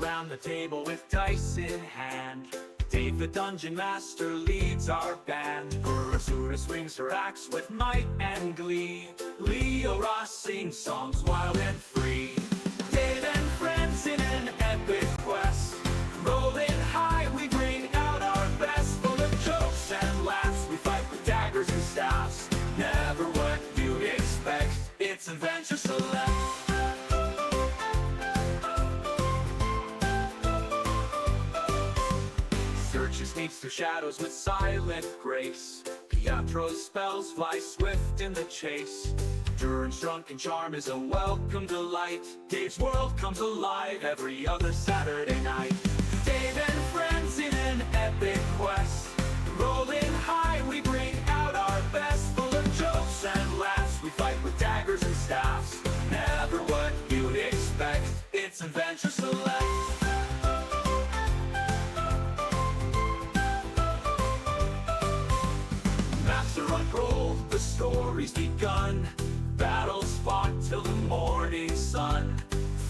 around the table with dice in hand. Dave the Dungeon Master leads our band. Urizura swings her axe with might and glee. Leorah sings songs wild and free. Dave and friends in an epic quest. Rolling high, we bring out our best. Full of jokes and laughs, we fight with daggers and staffs. Never what you'd expect, it's Adventure Select. Sneaks through shadows with silent grace. Pietro's spells fly swift in the chase. Durin's drunken charm is a welcome delight. Dave's world comes alive every other Saturday night. Dave and friends in an epic quest. Rolling high, we bring out our best. Full of jokes and laughs, we fight with daggers and staffs. Never what you'd expect, it's Adventure Select. Unroll, the story's begun. Battles fought till the morning sun.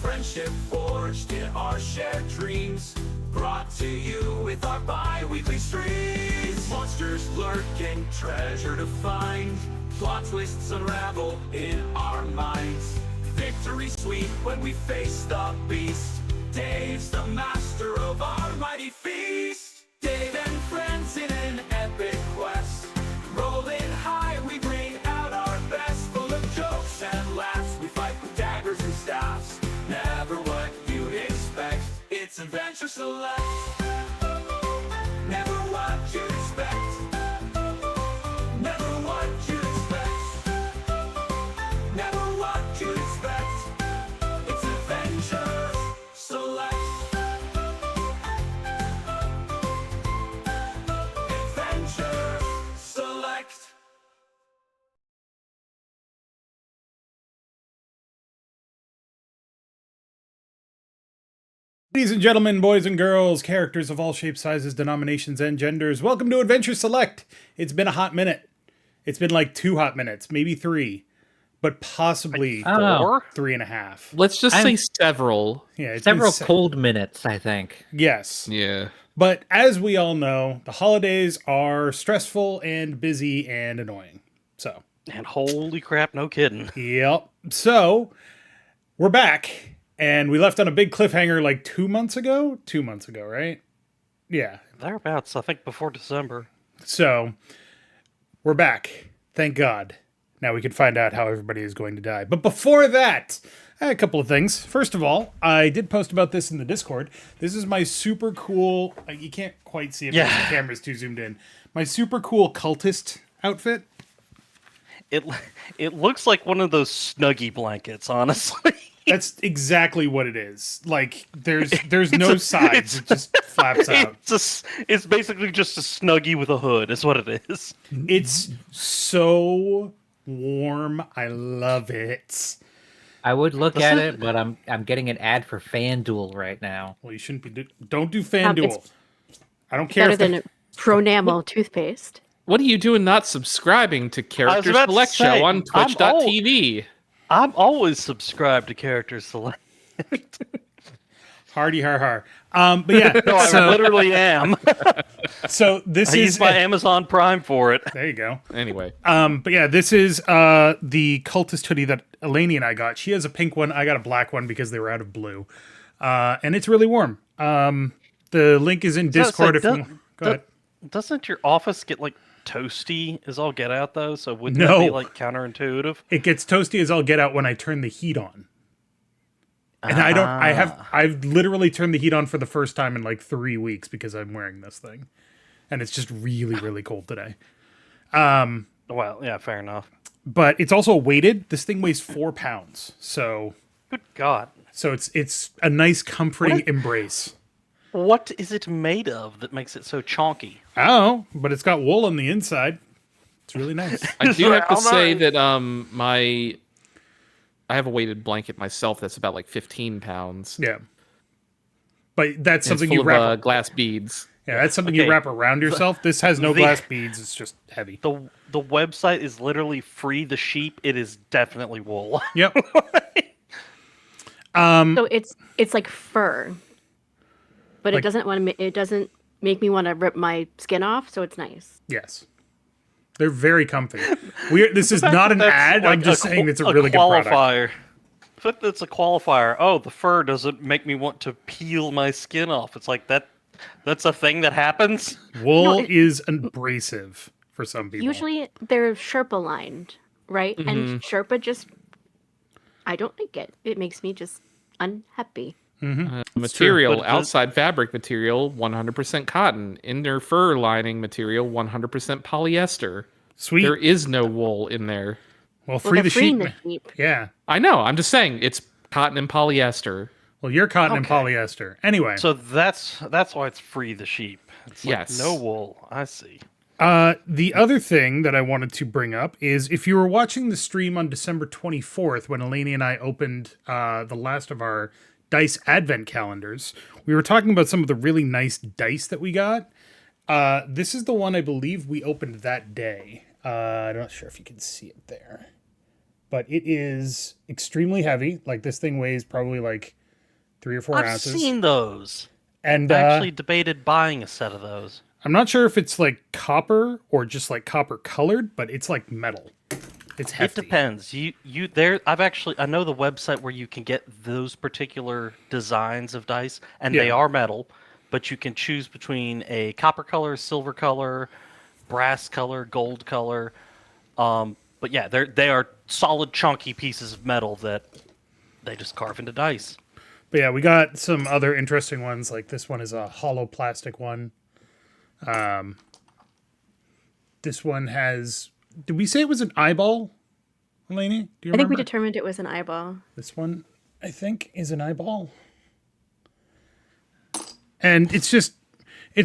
Friendship forged in our shared dreams. Brought to you with our bi-weekly streams. Monsters lurking, treasure to find. Plot twists unravel in our minds. Victory sweet when we face the beast. Dave's the master of our mighty feast. Dave and friends in an epic quest. Rolling high, we bring out our best. Full of jokes and laughs, we fight with daggers and staffs. Never what you'd expect, it's Adventure Select. Never what you'd expect. Never what you'd expect. Never what you'd expect, it's Adventure Select. Adventure Select. Ladies and gentlemen, boys and girls, characters of all shapes, sizes, denominations, and genders, welcome to Adventure Select. It's been a hot minute. It's been like 2 hot minutes, maybe 3, but possibly 4, 3.5. Let's just say several. Yeah, it's several been cold minutes, I think. Yes. Yeah. But as we all know, the holidays are stressful and busy and annoying. So. And holy crap, no kidding. Yep. So, we're back. And we left on a big cliffhanger like 2 months ago? 2 months ago, right? Yeah. Thereabouts, I think before December. So, we're back. Thank God. Now we can find out how everybody is going to die. But before that, I had a couple of things. First of all, I did post about this in the Discord. This is my super cool... You can't quite see it because the camera's too zoomed in. My super cool cultist outfit. It looks like one of those Snuggie blankets, honestly. That's exactly what it is. Like, there's no sides. It just flaps out. It's basically just a Snuggie with a hood, is what it is. It's so warm. I love it. I would look at it, but I'm getting an ad for FanDuel right now. Well, you shouldn't be. Don't do FanDuel. I don't care. Better than Pronamel toothpaste. What are you doing not subscribing to Character Select Show on Twitch.tv? I'm always subscribed to Character Select. Hardy har har. But yeah, no, I literally am. So this I is use my Amazon Prime for it. There you go. Anyway, but yeah, this is the cultist hoodie that Elene and I got. She has a pink one. I got a black one because they were out of blue, and it's really warm. The link is in Discord. Go ahead. Doesn't your office get like toasty as all get out though? So wouldn't that be like counterintuitive? It gets toasty as all get out when I turn the heat on. And I've literally turned the heat on for the first time in like 3 weeks because I'm wearing this thing. And it's just really, really cold today. Well, yeah, fair enough. But it's also weighted. This thing weighs 4 pounds. So good God. So it's a nice comforting embrace. What is it made of that makes it so chonky? I don't know, but it's got wool on the inside. It's really nice. I do have to say that I have a weighted blanket myself that's about like 15 pounds. Yeah. But that's something you wrap of, glass beads. Yeah, that's something you wrap around yourself. This has no glass beads. It's just heavy. The website is literally Free the Sheep. It is definitely wool. Yep. So it's like fur. But Like- it doesn't make me want to rip my skin off, so it's nice. Yes. They're very comfy. This is fact not an that's ad. I'm like just saying it's a really good product. qualifier. The fact that it's a qualifier. Oh, the fur doesn't make me want to peel my skin off. It's like that. That's a thing that happens. Wool is abrasive for some people. Usually they're Sherpa lined, right? Mm-hmm. And Sherpa just, I don't like it. It makes me just unhappy. Material, But outside fabric material, 100% cotton. Inner fur lining material, 100% polyester. Sweet. There is no wool in there. Well, Well, free they're the freeing sheep. the sheep. Yeah. I know. I'm just saying it's cotton and polyester. Well, you're cotton and Okay. polyester. Anyway. So that's why it's free the sheep. It's like Yes. no wool. I see. The other thing that I wanted to bring up is if you were watching the stream on December 24th when Elene and I opened the last of our dice advent calendars, we were talking about some of the really nice dice that we got. This is the one I believe we opened that day. I'm not sure if you can see it there, but it is extremely heavy. Like this thing weighs probably like 3 or 4 I've ounces. seen those. And I actually debated buying a set of those. I'm not sure if it's like copper or just like copper colored, but it's like metal. It's hefty. It depends. You there. I know the website where you can get those particular designs of dice, and they Yeah. are metal, but you can choose between a copper color, silver color, brass color, gold color. But yeah, they are solid, chunky pieces of metal that they just carve into dice. But yeah, we got some other interesting ones. Like this one is a hollow plastic one. This one has. Did we say it was an eyeball, Eleni? Do you I think remember? we determined it was an eyeball. This one, I think, is an eyeball. And it's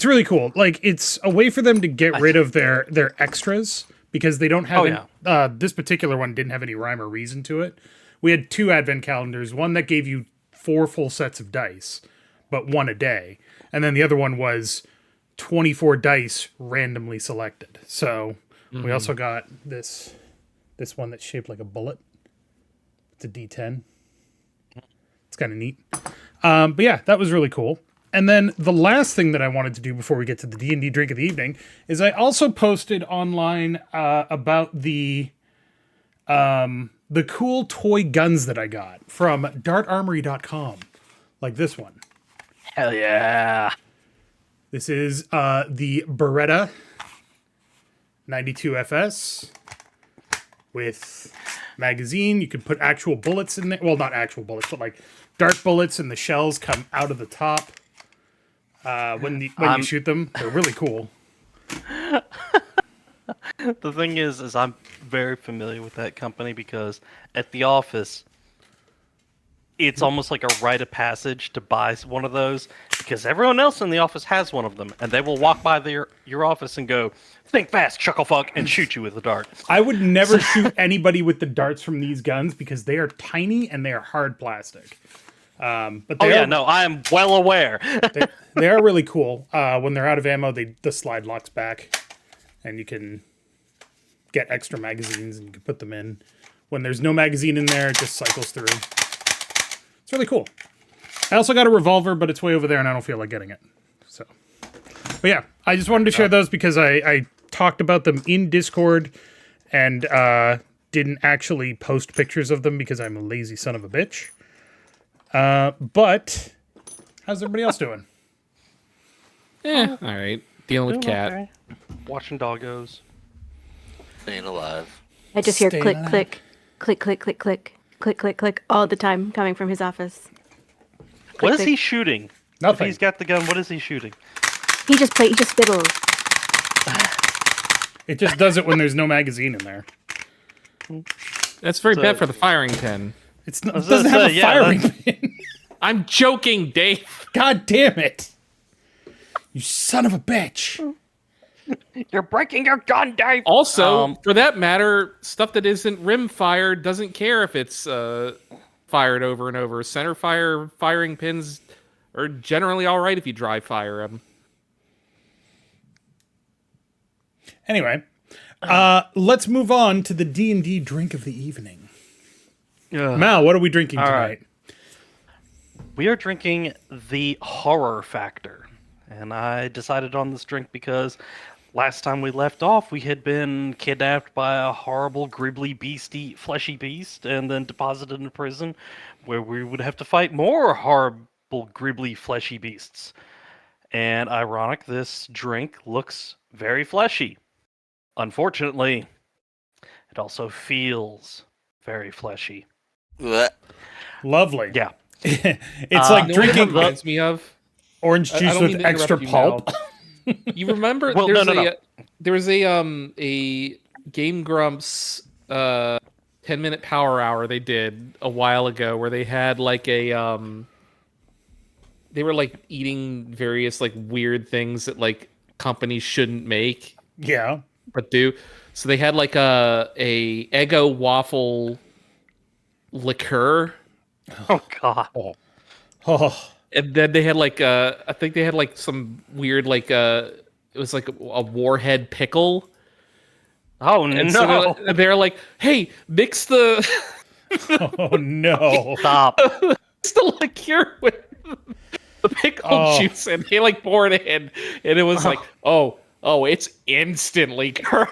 really cool. Like it's a way for them to get rid of their extras because they don't have. This particular one didn't have any rhyme or reason to it. We had 2 advent calendars. One that gave you 4 full sets of dice, but 1 a day, and then the other one was 24 dice randomly selected. So we also got this one that's shaped like a bullet. It's a D10. It's kind of neat. But yeah, that was really cool. And then the last thing that I wanted to do before we get to the D&D drink of the evening is I also posted online about the cool toy guns that I got from dartarmory.com, like this one. Hell yeah! This is the Beretta 92FS with magazine. You can put actual bullets in there. Well, not actual bullets, but like dart bullets, and the shells come out of the top when you shoot them. They're really cool. The thing is I'm very familiar with that company because at the office, it's almost like a rite of passage to buy one of those because everyone else in the office has one of them, and they will walk by your office and go, "Think fast, chucklefuck," and shoot you with a dart. I would never shoot anybody with the darts from these guns because they are tiny and they are hard plastic. But they I am well aware. they are really cool. When they're out of ammo, the slide locks back, and you can get extra magazines and you can put them in. When there's no magazine in there, it just cycles through. It's really cool. I also got a revolver, but it's way over there, and I don't feel like getting it. So, but yeah, I just wanted to share those because I talked about them in Discord and didn't actually post pictures of them because I'm a lazy son of a bitch. But how's everybody else doing? All right. Dealing with cat. Okay. Watching doggos. Staying alive. I just hear Stay click, alive. click, click, click, click, click, click, click, click all the time coming from his office. What is click. he shooting? Nothing. If he's got the gun, what is he shooting? He just fiddles. It just does it when there's no magazine in there. That's very So- bad for the firing pin. It was doesn't gonna have say, a yeah, firing pin. I'm joking, Dave. God damn it. You son of a bitch. You're breaking your gun, Dave. Also, for that matter, stuff that isn't rim fired doesn't care if it's fired over and over. Center fire firing pins are generally all right if you dry fire them. Anyway, let's move on to the D&D drink of the evening. Mal, what are we drinking All tonight? right. We are drinking the Horror Factor. And I decided on this drink because last time we left off, we had been kidnapped by a horrible, gribbly, beasty, fleshy beast and then deposited in prison where we would have to fight more horrible, gribbly, fleshy beasts. And ironic, this drink looks very fleshy. Unfortunately, it also feels very fleshy. Blech. Lovely. Yeah. It's like You know what it drinking reminds me of? orange I juice don't mean with to interrupt extra you, pulp. Mal. You remember Well, no. there was a Game Grumps 10-minute power hour they did a while ago where they had like a they were like eating various like weird things that like companies shouldn't make Yeah. but do. So they had like a Eggo waffle liqueur, Oh, God. Oh, and then they had like I think they had like some weird like it was like a warhead pickle. Oh, And no. so they're like, "Hey, mix the oh no. Stop. mix the liqueur with the pickle Oh. juice," and they like pour it in, and it was like, "Oh, it's instantly caramel."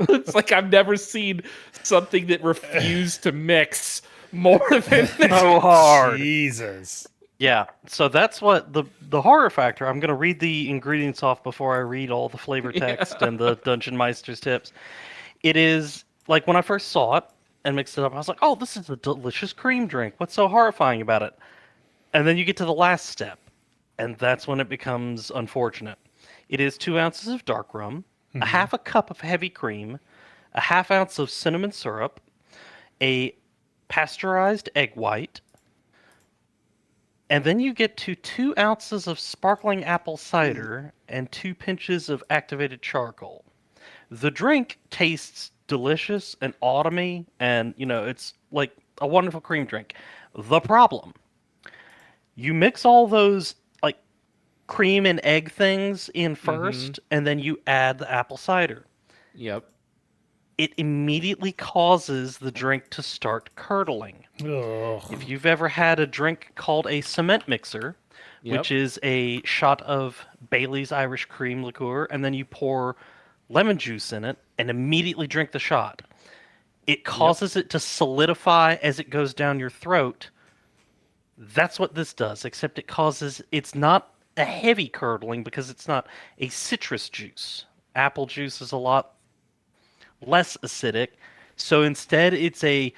It's like I've never seen something that refused to mix more than this. So hard. Jesus. Yeah, so that's what the horror factor. I'm going to read the ingredients off before I read all the flavor text and the Dungeon Meister's tips. It is like when I first saw it and mixed it up, I was like, "Oh, this is a delicious cream drink. What's so horrifying about it?" And then you get to the last step, and that's when it becomes unfortunate. It is 2 ounces of dark rum, a half a cup of heavy cream, a half ounce of cinnamon syrup, a pasteurized egg white, and then you get to 2 ounces of sparkling apple cider and 2 pinches of activated charcoal. The drink tastes delicious and autumny, and it's like a wonderful cream drink. The problem, you mix all those like cream and egg things in first, and then you add the apple cider. Yep. It immediately causes the drink to start curdling. Ugh. If you've ever had a drink called a cement mixer, which is a shot of Bailey's Irish cream liqueur, and then you pour lemon juice in it and immediately drink the shot, it causes it to solidify as it goes down your throat. That's what this does, except it's not a heavy curdling because it's not a citrus juice. Apple juice is a lot less acidic, so instead it's a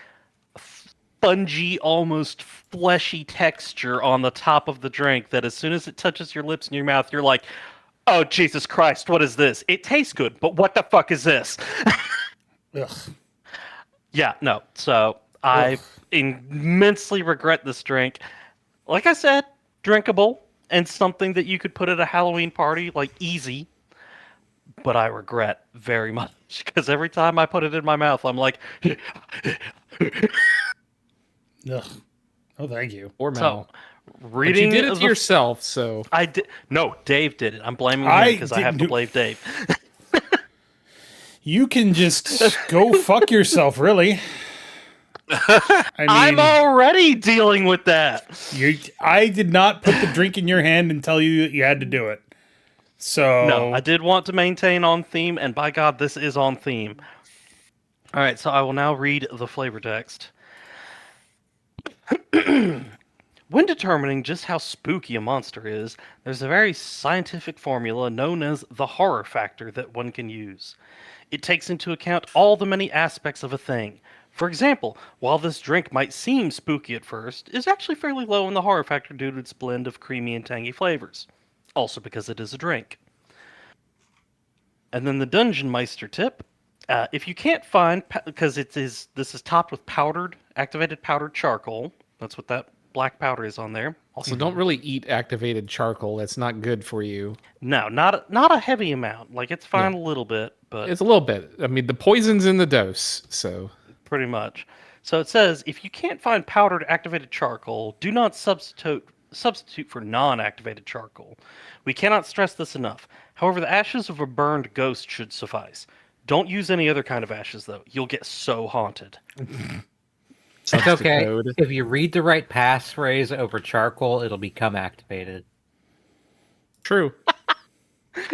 spongy, almost fleshy texture on the top of the drink that as soon as it touches your lips and your mouth, you're like, "Oh, Jesus Christ, what is this? It tastes good, but what the fuck is this?" Ugh. Yeah, no. So I immensely regret this drink. Like I said, drinkable and something that you could put at a Halloween party, like easy. But I regret very much because every time I put it in my mouth, I'm like, Ugh. Oh, thank you. Or so Mal. But reading. you did it to yourself, so I did. No, Dave did it. I'm blaming him I because I have didn't to do- blame Dave. You can just go fuck yourself, really. I mean, I'm already dealing with that. I did not put the drink in your hand and tell you that you had to do it. So No, I did want to maintain on theme, and by God, this is on theme. All right, so I will now read the flavor text. When determining just how spooky a monster is, there's a very scientific formula known as the horror factor that one can use. It takes into account all the many aspects of a thing. For example, while this drink might seem spooky at first, it's actually fairly low in the horror factor due to its blend of creamy and tangy flavors. Also because it is a drink. And then the Dungeon Meister tip. If you can't find, because this is topped with activated powdered charcoal. That's what that black powder is on there. also don't really eat activated charcoal. That's not good for you. No, not a heavy amount. Like it's fine a little bit, but It's a little bit. I mean, the poison's in the dose, so pretty much. So it says if you can't find powdered activated charcoal, do not substitute for non-activated charcoal. We cannot stress this enough. However, the ashes of a burned ghost should suffice. Don't use any other kind of ashes, though. You'll get so haunted. It's okay. Code. If you read the right passphrase over charcoal, it'll become activated. True.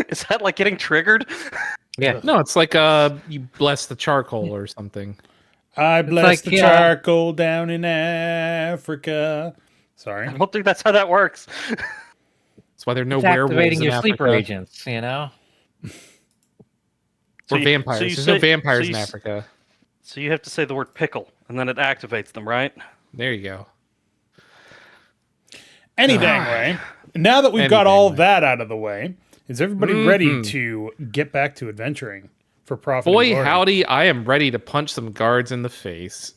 Is that like getting triggered? Yeah. No, it's like you bless the charcoal or something. I bless like, the yeah. charcoal down in Africa. Sorry. I don't think that's how that works. That's why there are no It's werewolves activating in your Africa. sleeper agents, you know? Or you- vampires. so you There's say- no vampires so in you s- Africa. So you have to say the word pickle, and then it activates them, right? There you go. Any dang way. Now that we've Any got dang all way. that out of the way, is everybody ready to get back to adventuring for profit? and Boy, glory? howdy, I am ready to punch some guards in the face.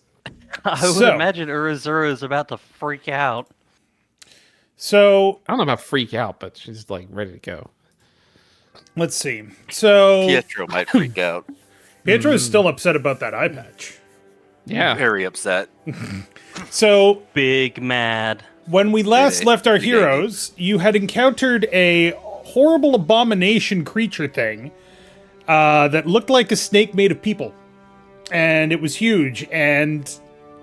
I would So- imagine Urizura is about to freak out. So I don't know about freak out, but she's like ready to go. let's see. So Pietro might freak out. Pietro is still upset about that eye patch. Yeah. Very upset. So Big mad. when we last Big- left our big heroes, you had encountered a horrible abomination creature thing that looked like a snake made of people. And it was huge, and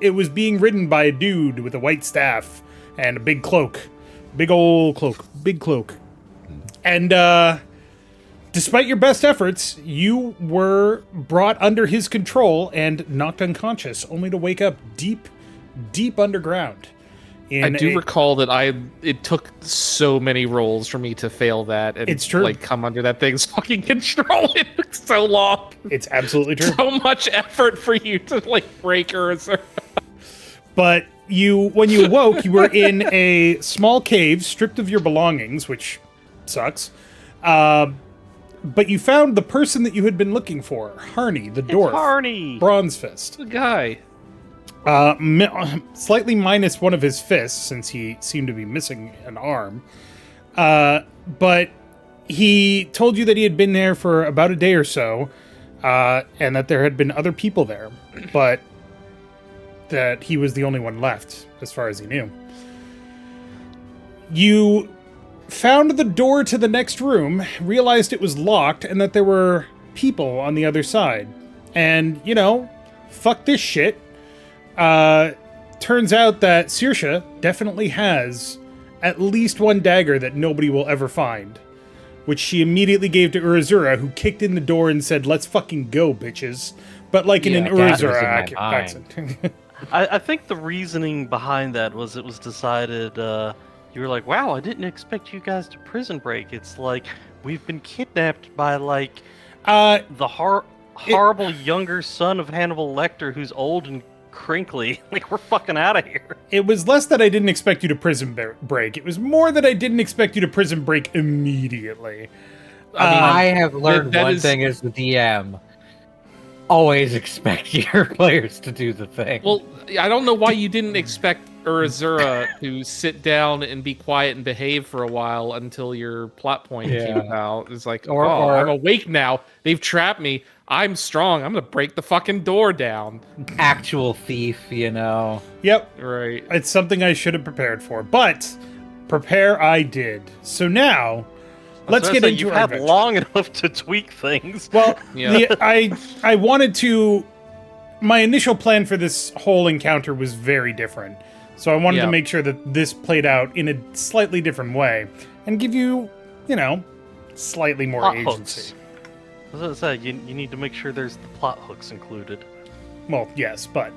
it was being ridden by a dude with a white staff and a big cloak. Big old cloak. Big cloak. And despite your best efforts, you were brought under his control and knocked unconscious, only to wake up deep, deep underground. I do recall that it took so many rolls for me to fail that and It's true. like come under that thing's fucking control. It took so long. It's absolutely true. So much effort for you to like break her. But when you awoke, you were in a small cave, stripped of your belongings, which sucks. But you found the person that you had been looking for, Harney, the dwarf, Harney! Bronze Fist. The guy. Slightly minus one of his fists, since he seemed to be missing an arm. But he told you that he had been there for about a day or so, and that there had been other people there, but that he was the only one left, as far as he knew. You found the door to the next room, realized it was locked, and that there were people on the other side. And, fuck this shit. Turns out that Saoirse definitely has at least one dagger that nobody will ever find, which she immediately gave to Urizura, who kicked in the door and said, "Let's fucking go, bitches." But like in an Yeah, that was Urizura in my accent. I think the reasoning behind that was it was decided, you were like, wow, I didn't expect you guys to prison break. It's like, we've been kidnapped by, like, the horrible younger son of Hannibal Lecter who's old and crinkly. Like, we're fucking out of here. It was less that I didn't expect you to prison break. It was more that I didn't expect you to prison break immediately. I have learned that one is- thing as the DM. Always expect your players to do the thing. Well, I don't know why you didn't expect Urizura to sit down and be quiet and behave for a while until your plot point came Yeah. about. It's like, Or- oh, or- I'm awake now. They've trapped me. I'm strong. I'm gonna break the fucking door down. Actual thief, Yep, Right. it's something I should have prepared for, but prepare I did. So now, let's get into You've our had adventure. long enough to tweak things. Well, Yeah. I wanted to. My initial plan for this whole encounter was very different, so I wanted to Yeah. make sure that this played out in a slightly different way and give you, slightly more Plot agency. hooks. I was gonna say, you need to make sure there's the plot hooks included. Well, yes, but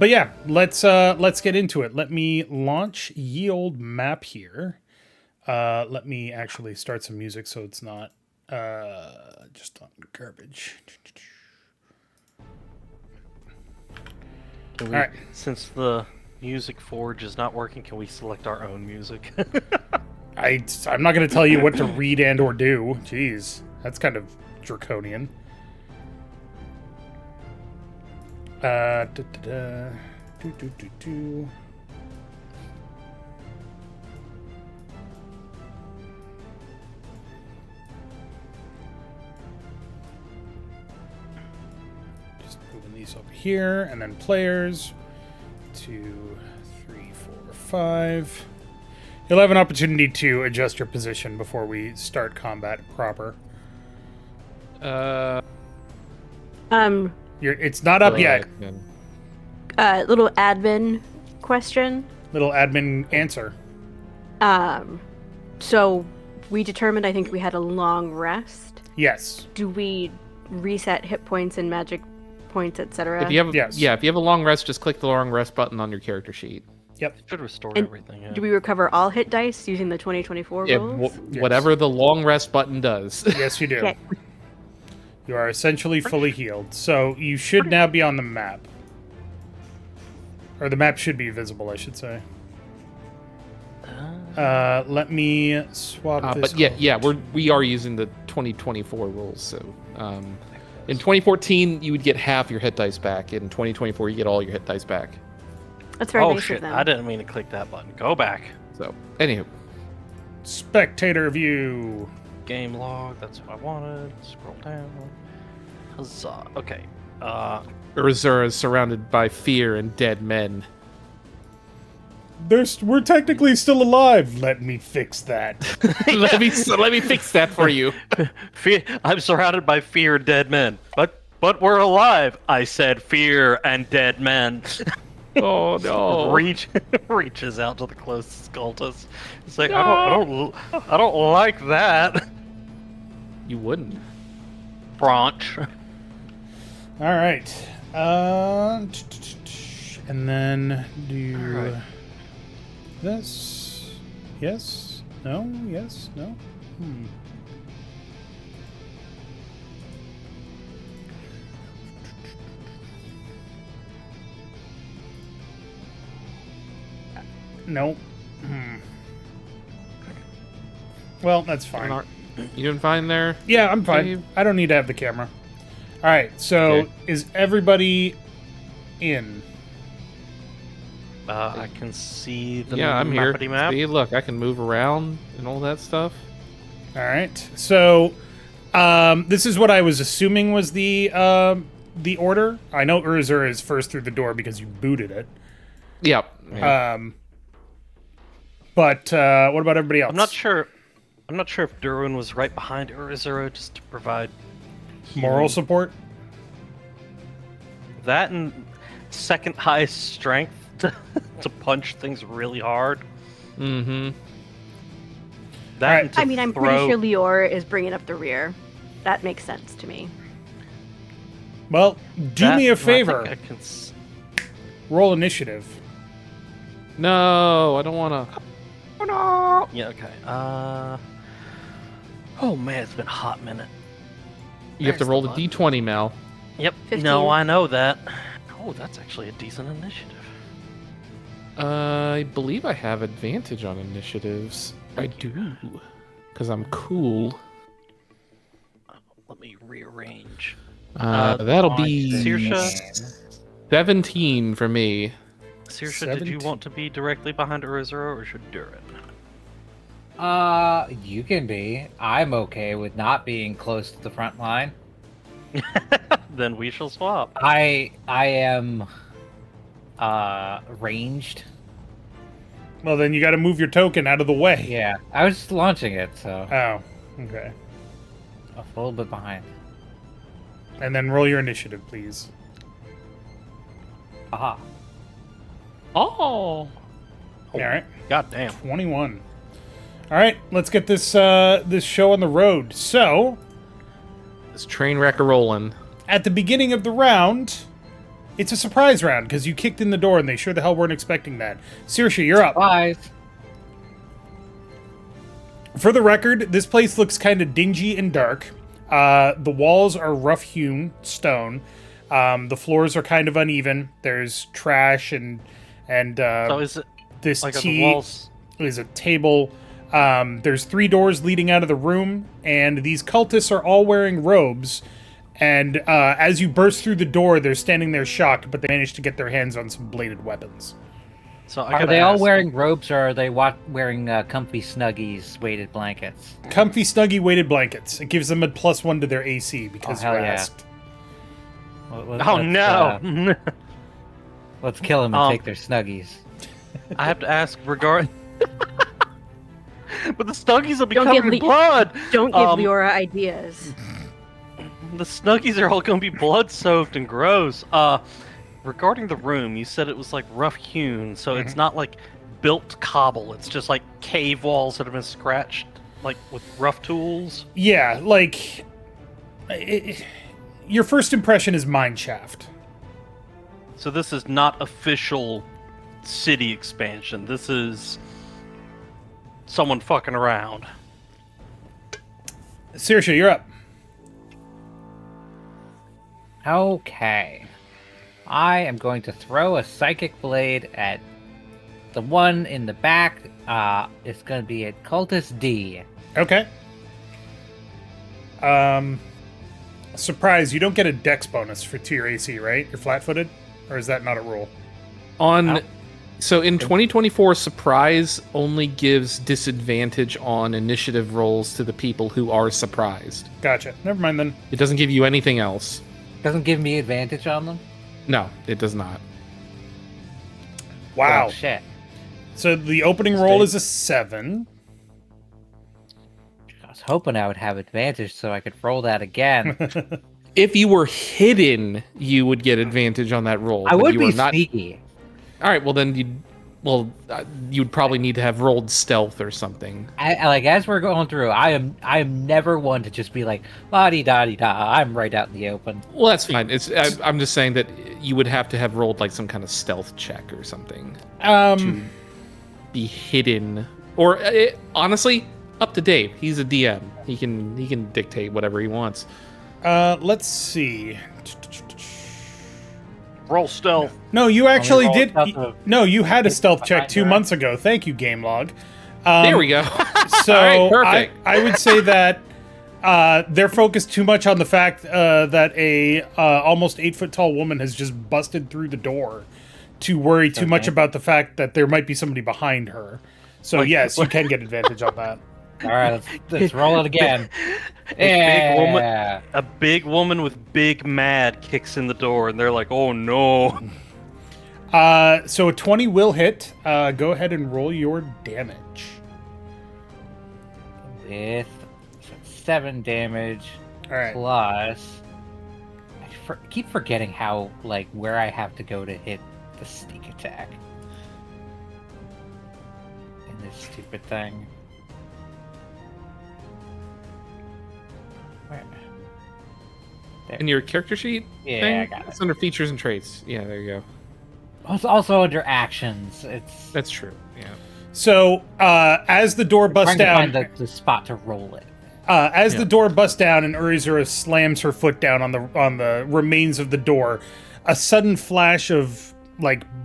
yeah, let's get into it. Let me launch ye old map here. Let me actually start some music so it's not just on garbage. All right. Since the music forge is not working, can we select our own music? I'm not going to tell you what to read and or do. Jeez, that's kind of draconian. Do. Just moving these over here, and then players. 2, 3, 4, 5. You'll have an opportunity to adjust your position before we start combat proper. Um, It's not up yet. Little admin question. Little admin answer. So we determined, I think we had a long rest. Yes. Do we reset hit points and magic points, etc.? If you have, Yes. yeah, if you have a long rest, just click the long rest button on your character sheet. Yep. Should restore And everything. Yeah. do we recover all hit dice using the 2024 Yeah, rules? whatever the long rest button does. Yes, you do. Okay. You are essentially fully healed. So you should now be on the map. Or the map should be visible, I should say. Let me swap this. But yeah, over. we are using the 2024 rules. So in 2014, you would get half your hit dice back. In 2024, you get all your hit dice back. That's very Oh nice shit! of them. I didn't mean to click that button. Go back. So anywho, Spectator view. Game log. That's what I wanted. Scroll down. Huzzah. Okay. Urizura is surrounded by fear and dead men. We're technically still alive. Let me fix that. let me fix that for you. I'm surrounded by fear, dead men. But we're alive. I said fear and dead men. Oh no! Reaches out to the closest cultist. It's like I don't like that. You wouldn't. Branch. All right. And then do Alright. this. Yes. No. Yes. No. No. Well, that's fine. You doing fine there? Yeah, I'm fine. Dave? I don't need to have the camera. All right. So, Okay. is everybody in? I can see the Yeah, I'm here. mappity map. See, look, I can move around and all that stuff. All right. So, this is what I was assuming was the order. I know Urizura is first through the door because you booted it. Yep. Yeah. But what about everybody else? I'm not sure. I'm not sure if Durin was right behind Urizura just to provide Moral support. that and second highest strength to punch things really hard. Mm-hmm. That Alright. and to I mean, I'm throw- pretty sure Leorah is bringing up the rear. That makes sense to me. Well, do that- me I a think favor. I can Roll initiative. No, I don't want to. Oh no! Yeah. Okay. Oh man, it's been a hot minute. You have to There's roll the the d20, Mal. Yep. 15. No, I know that. Oh, that's actually a decent initiative. I believe I have advantage on initiatives. I do, because I'm cool. Let me rearrange. That'll be Saoirse? 17 for me. Saoirse, did you 17. want to be directly behind Urizura or should Durin? You can be. I'm okay with not being close to the front line. Then we shall swap. I am ranged. Well, then you got to move your token out of the way. Yeah, I was just launching it, so Oh, okay. a little bit behind. And then roll your initiative, please. Aha. Oh! All right. God damn. 21. All right, let's get this this show on the road. So, This train wreck a rolling. at the beginning of the round, it's a surprise round because you kicked in the door and they sure the hell weren't expecting that. Saoirse, you're up. Surprise. For the record, this place looks kind of dingy and dark. The walls are rough-hewn stone. The floors are kind of uneven. There's trash and So is it this like are tea the walls? is a table. There's 3 doors leading out of the room, and these cultists are all wearing robes. And as you burst through the door, they're standing there shocked, but they manage to get their hands on some bladed weapons. So I Are gotta they all ask, wearing robes or are they wearing comfy snuggies, weighted blankets? Comfy, snuggy, weighted blankets. It gives them a +1 to their AC because you hell yeah. asked. Oh no! Let's kill them and take their snuggies. I have to ask regard. But the Snuggies will be Don't covered give in blood. Don't give Um, Leorah ideas. The Snuggies are all going to be blood soaked and gross. regarding the room, you said it was like rough hewn, so it's not like built cobble. It's just like cave walls that have been scratched, like with rough tools. Yeah, like your first impression is mine shaft. So this is not official city expansion. This is someone fucking around. Saoirse, you're up. Okay. I am going to throw a psychic blade at the one in the back. It's going to be at Cultist D. Okay. Surprise, you don't get a dex bonus to your AC, right? You're flat-footed? Or is that not a rule? So in 2024, surprise only gives disadvantage on initiative rolls to the people who are surprised. Gotcha. Never mind then. It doesn't give you anything else. Doesn't give me advantage on them? No, it does not. Wow. Oh, shit. So the opening roll is a 7. I was hoping I would have advantage so I could roll that again. If you were hidden, you would get advantage on that roll. I but would you be are not... sneaky. All right, well then you'd probably need to have rolled stealth or something. Like as we're going through, I am never one to just be like la di da di da. I'm right out in the open. Well, that's fine. I'm just saying that you would have to have rolled like some kind of stealth check or something to be hidden. Or honestly, up to Dave. He's a DM. He can dictate whatever he wants. Let's see. Roll stealth. No, you actually roll did. stealth of- No, you had a stealth check behind 2 her. months ago. Thank you, Game Log. There we go. So All right, perfect. I would say that they're focused too much on the fact that a almost 8-foot tall woman has just busted through the door to worry too much about the fact that there might be somebody behind her. So yes, you can get advantage on that. All right, let's roll it again. A big woman with big mad kicks in the door, and they're like, "Oh no!" So a 20 will hit. Go ahead and roll your damage. With 7 damage All right. plus. I keep forgetting how where I have to go to hit the sneak attack in this stupid thing. Where? There. In your character sheet? Yeah, thing? I got it. It's under features and traits. Yeah, there you go. It's also under actions. It's That's true. Yeah. So as the door busts trying to down, find the spot to roll it. as the door busts down and Urizura slams her foot down on the remains of the door, a sudden flash of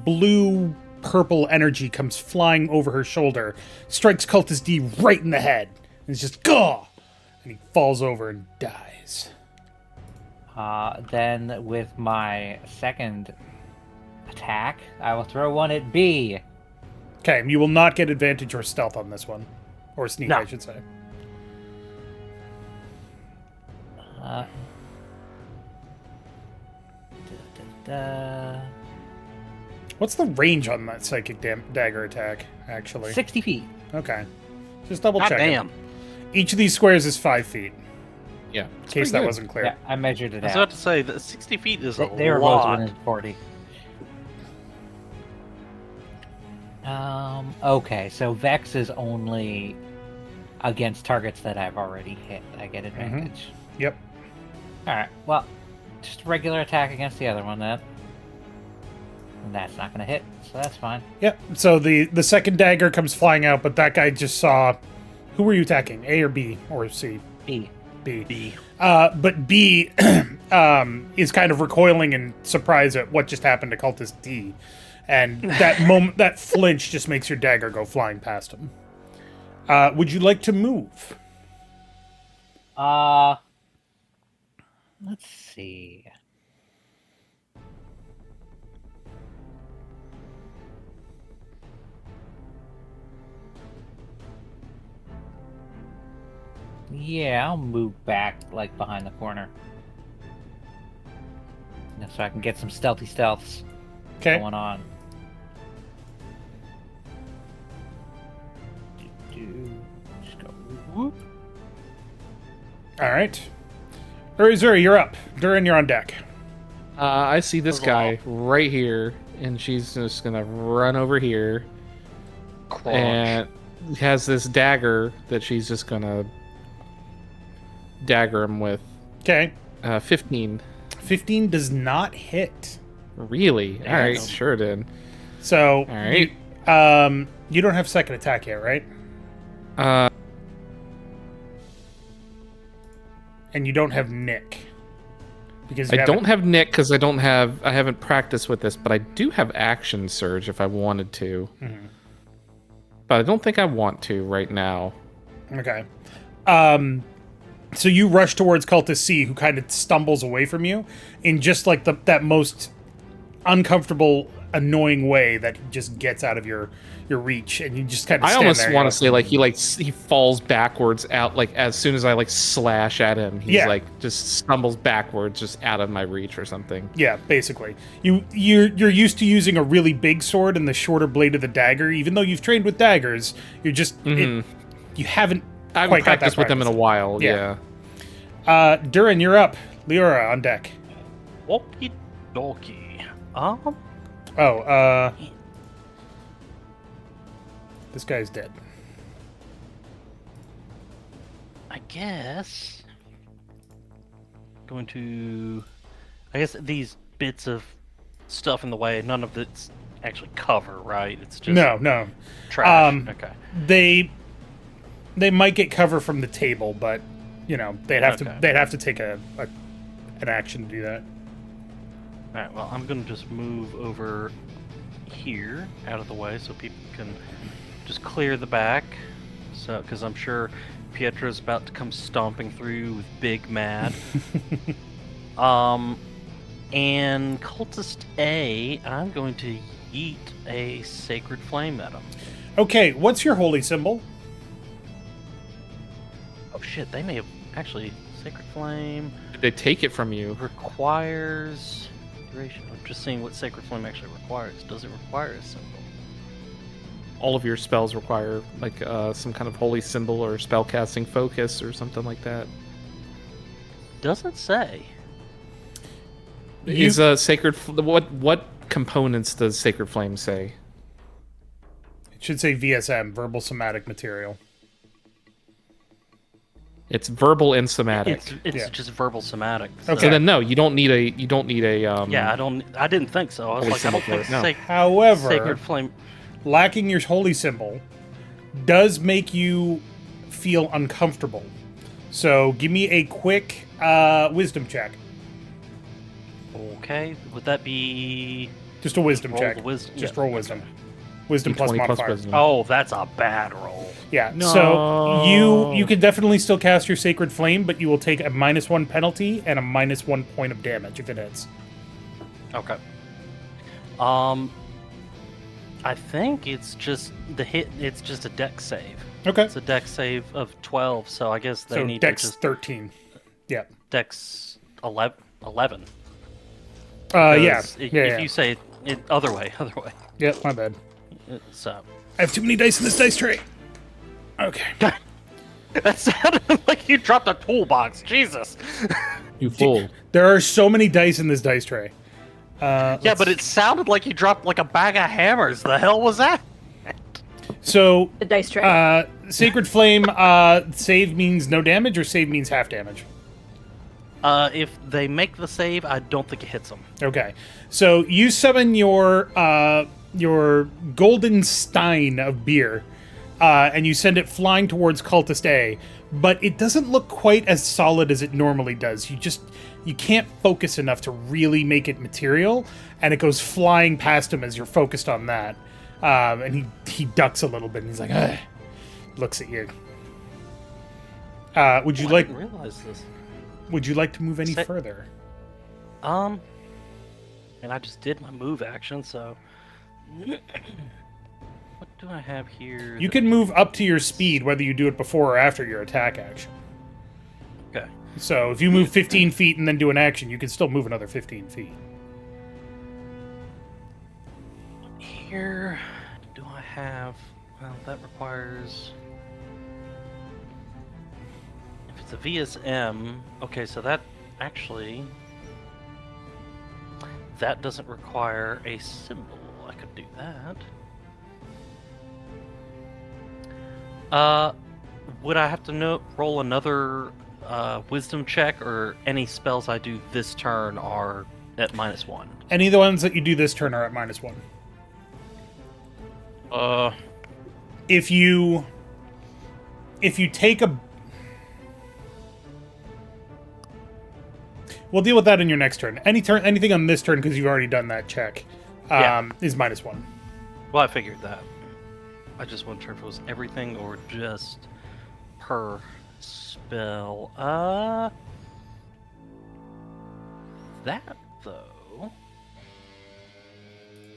blue purple energy comes flying over her shoulder, strikes Cultist D right in the head, and it's just gaw, and he falls over and dies. Then with my second attack, I will throw one at B. Okay, you will not get advantage or stealth on this one, or sneak, No. I should say. What's the range on that psychic dagger attack? Actually, 60 feet. okay, just double God check. damn. Each of these squares is 5 feet. Yeah. In case that wasn't clear. Yeah, I measured it I was out. about to say that 60 feet is a They were both lot. within 40. Okay, so Vex is only against targets that I've already hit. I get advantage. Yep. Alright, well, just a regular attack against the other one then. And that's not going to hit, so that's fine. Yep. So the second dagger comes flying out, but that guy just saw. Who were you attacking? A or B or C? B. B. B. But B is kind of recoiling in surprise at what just happened to Cultist D. And that moment, that flinch just makes your dagger go flying past him. Would you like to move? Let's see. Yeah, I'll move back, behind the corner. So I can get some stealthy stealths Okay. going on. Just go whoop. All right. Urizura, you're up. Durin, you're on deck. I see this There's a guy right here, and she's just gonna run over here, Crunch. and has this dagger that she's just gonna dagger him with. Okay. 15. 15 does not hit. Really? All right, Yes. sure did. So, All right. you don't have second attack yet, right? Uh, And you don't have Nick. Because I you don't have Nick because I haven't practiced with this, but I do have action surge if I wanted to. But I don't think I want to right now. Okay. So you rush towards Cultist C, who kind of stumbles away from you in just like that most uncomfortable, annoying way that just gets out of your reach, and you just kind of. I stand almost there, want to say he falls backwards out as soon as I slash at him. He's just stumbles backwards just out of my reach or something. Yeah, basically. You're used to using a really big sword and the shorter blade of the dagger. Even though you've trained with daggers, you're just you haven't. I haven't practiced with them in a while. Yeah. Durin, you're up. Leorah on deck. Okie dokie. This guy's dead. I guess I guess these bits of stuff in the way, none of it's actually cover, right? It's just No. trash. Okay. They might get cover from the table, but they'd have to take an action to do that. All right. Well, I'm gonna just move over here out of the way so people can just clear the back. So, because I'm sure Pietro's about to come stomping through with Big Mad. And Cultist A, I'm going to yeet a Sacred Flame at him. Okay, what's your holy symbol? Oh shit, they may have actually Sacred Flame Did they take it from you? requires duration. I'm just seeing what Sacred Flame actually requires. Does it require a symbol? All of your spells require some kind of holy symbol or spellcasting focus or something like that. Doesn't say. Is a sacred? What components does Sacred Flame say? It should say VSM, verbal somatic material. It's verbal and somatic. It's just verbal somatic. So. Okay. So then no, you don't need a. Yeah, I didn't think so. I was Holy like, I don't symbol think for it, no. However, Sacred Flame. lacking your holy symbol does make you feel uncomfortable. So give me a quick wisdom check. Okay, would that be Just a wisdom roll check. the wisdom? Just Yeah, roll wisdom. Wisdom plus D20 modifier. wisdom. Oh, that's a bad roll. Yeah. No. So you can definitely still cast your Sacred Flame, but you will take a -1 penalty and a -1 point of damage if it hits. Okay. I think it's just the hit. It's just a dex save. Okay. It's a dex save of 12, so I guess they So need Dex to just 13. Yeah. dex 11. Yeah. If you say it other way. Yeah, my bad. So I have too many dice in this dice tray. Okay. that sounded like you dropped a toolbox. Jesus. You fool. There are so many dice in this dice tray. Yeah, but it sounded like you dropped like a bag of hammers. The hell was that? So, The dice tray. Sacred Flame, save means no damage or save means half damage? If they make the save, I don't think it hits them. Okay. So, you summon your golden stein of beer, and you send it flying towards Cultist A, but it doesn't look quite as solid as it normally does. You can't focus enough to really make it material, and it goes flying past him as you're focused on that. And he ducks a little bit, and he's like, ugh, looks at you. Would you I like? didn't realize this. Would you like to move any further? And I just did my move action, so what do I have here? You can move up to your speed, whether you do it before or after your attack action. Okay. So if you move 15 feet and then do an action, you can still move another 15 feet. Here, do I have? Well, that requires. If it's a VSM, okay, so that actually. that doesn't require a symbol. I could do that. Would I have to roll another wisdom check, or any spells I do this turn are at -1? Any of the ones that you do this turn are at -1. If you take a... We'll deal with that in your next turn. Anything on this turn, because you've already done that check, is -1. Well, I figured that. I just wasn't sure if it was everything or just per spell. That, though...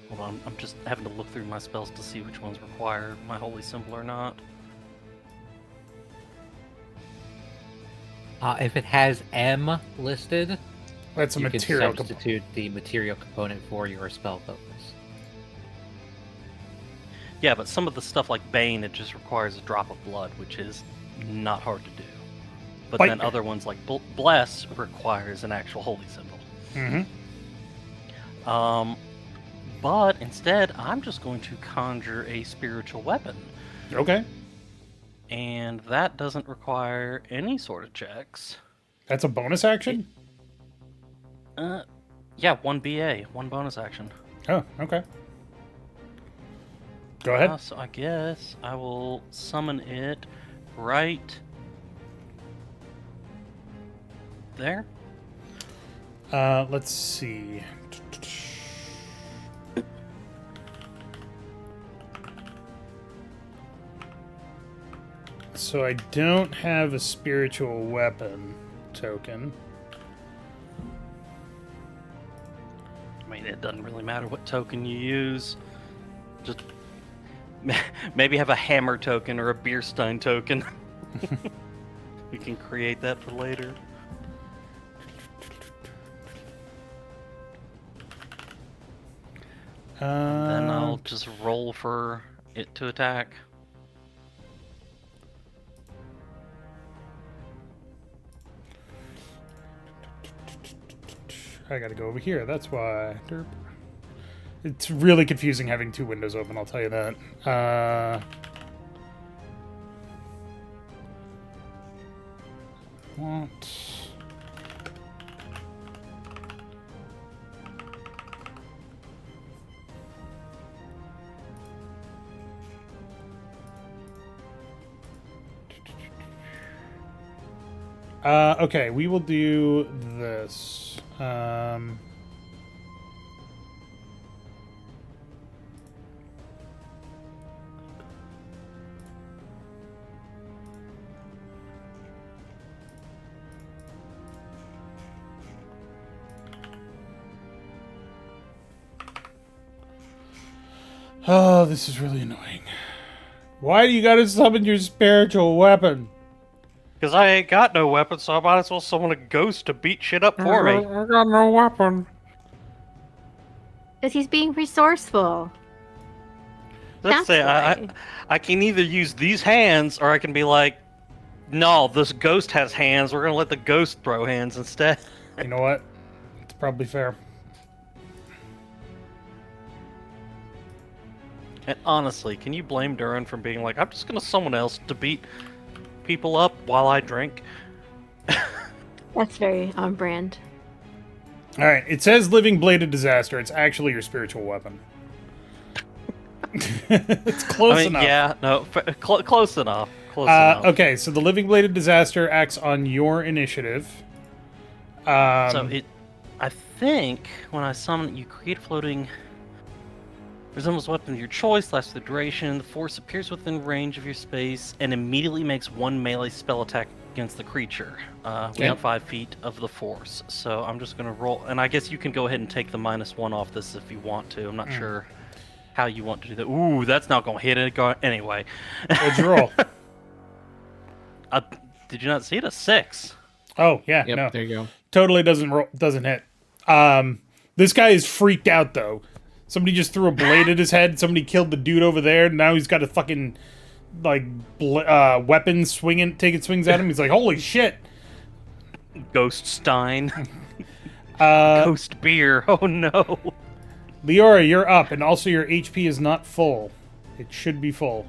Hold on, I'm just having to look through my spells to see which ones require my holy symbol or not. If it has M listed, That's a you material can substitute the material component for your spell focus. Yeah, but some of the stuff like Bane, it just requires a drop of blood, which is not hard to do. But Bite. then other ones like Bless requires an actual holy symbol. Mm-hmm. But instead, I'm just going to conjure a spiritual weapon. Okay. And that doesn't require any sort of checks. That's a bonus action? Yeah, 1 BA, 1 bonus action. Oh, okay. Go ahead. So I guess I will summon it right there. Let's see. So I don't have a spiritual weapon token. I mean, it doesn't really matter what token you use. Just maybe have a hammer token or a beer stein token. We can create that for later. Then I'll just roll for it to attack. I gotta go over here, that's why. Derp. It's really confusing having two windows open, I'll tell you that. What? Okay, we will do this. Oh, this is really annoying. Why do you gotta summon your spiritual weapon? Because I ain't got no weapon, so I might as well summon a ghost to beat shit up for me. I got no weapon. Because he's being resourceful. Let's say why. I can either use these hands, or I can be like, no, this ghost has hands. We're gonna let the ghost throw hands instead. You know what? It's probably fair. And honestly, can you blame Durin for being like, I'm just gonna someone else to beat people up while I drink? That's very on brand. Alright, it says Living Blade of Disaster. It's actually your spiritual weapon. It's close enough. Yeah, no, close enough. Close enough. Okay, so the Living Blade of Disaster acts on your initiative. I think when I summon it, you create a floating resembles a weapon of your choice, lasts the duration. The force appears within range of your space and immediately makes one melee spell attack against the creature within 5 feet of the force. So I'm just going to roll, and I guess you can go ahead and take the -1 off this if you want to. I'm not sure how you want to do that. Ooh, that's not going to hit it. Anyway. What'd you roll? Did you not see it? A 6. Oh, yeah, Yep, no. there you go. Totally doesn't hit. This guy is freaked out, though. Somebody just threw a blade at his head. Somebody killed the dude over there. And now he's got a fucking, like, weapon taking swings at him. He's like, holy shit. Ghost Stein. Ghost beer. Oh no. Leorah, you're up, and also your HP is not full. It should be full.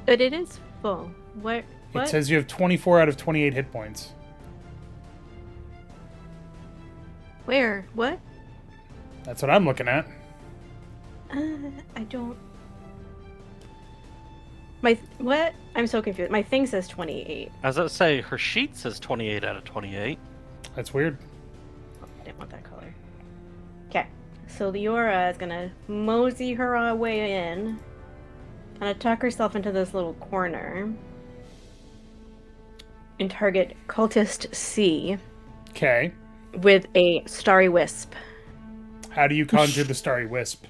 But it is full. What? It says you have 24 out of 28 hit points. Where? What? That's what I'm looking at. I don't. What? I'm so confused. My thing says 28. As I say, her sheet says 28 out of 28. That's weird. Oh, I didn't want that color. Okay. So Leorah is gonna mosey her way in. Gonna tuck herself into this little corner. And target Cultist C Okay. with a Starry Wisp. How do you conjure the Starry Wisp?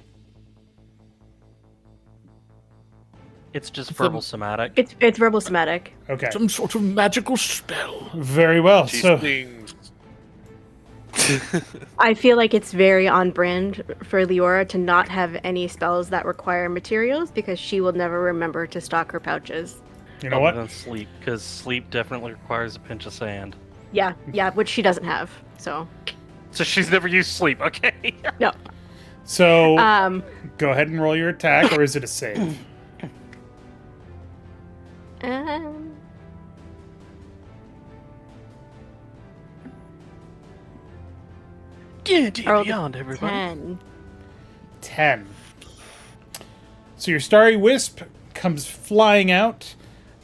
It's just verbal somatic. It's verbal somatic. Okay. Some sort of magical spell. Very well. She So, stings. I feel like it's very on brand for Leorah to not have any spells that require materials because she will never remember to stock her pouches. you know Other what? than sleep, because sleep definitely requires a pinch of sand. Yeah, which she doesn't have. So So she's never used sleep. Okay. no. So, Um. go ahead and roll your attack, or is it a save? D&D I rolled a Beyond, everybody. 10. 10. So your Starry Wisp comes flying out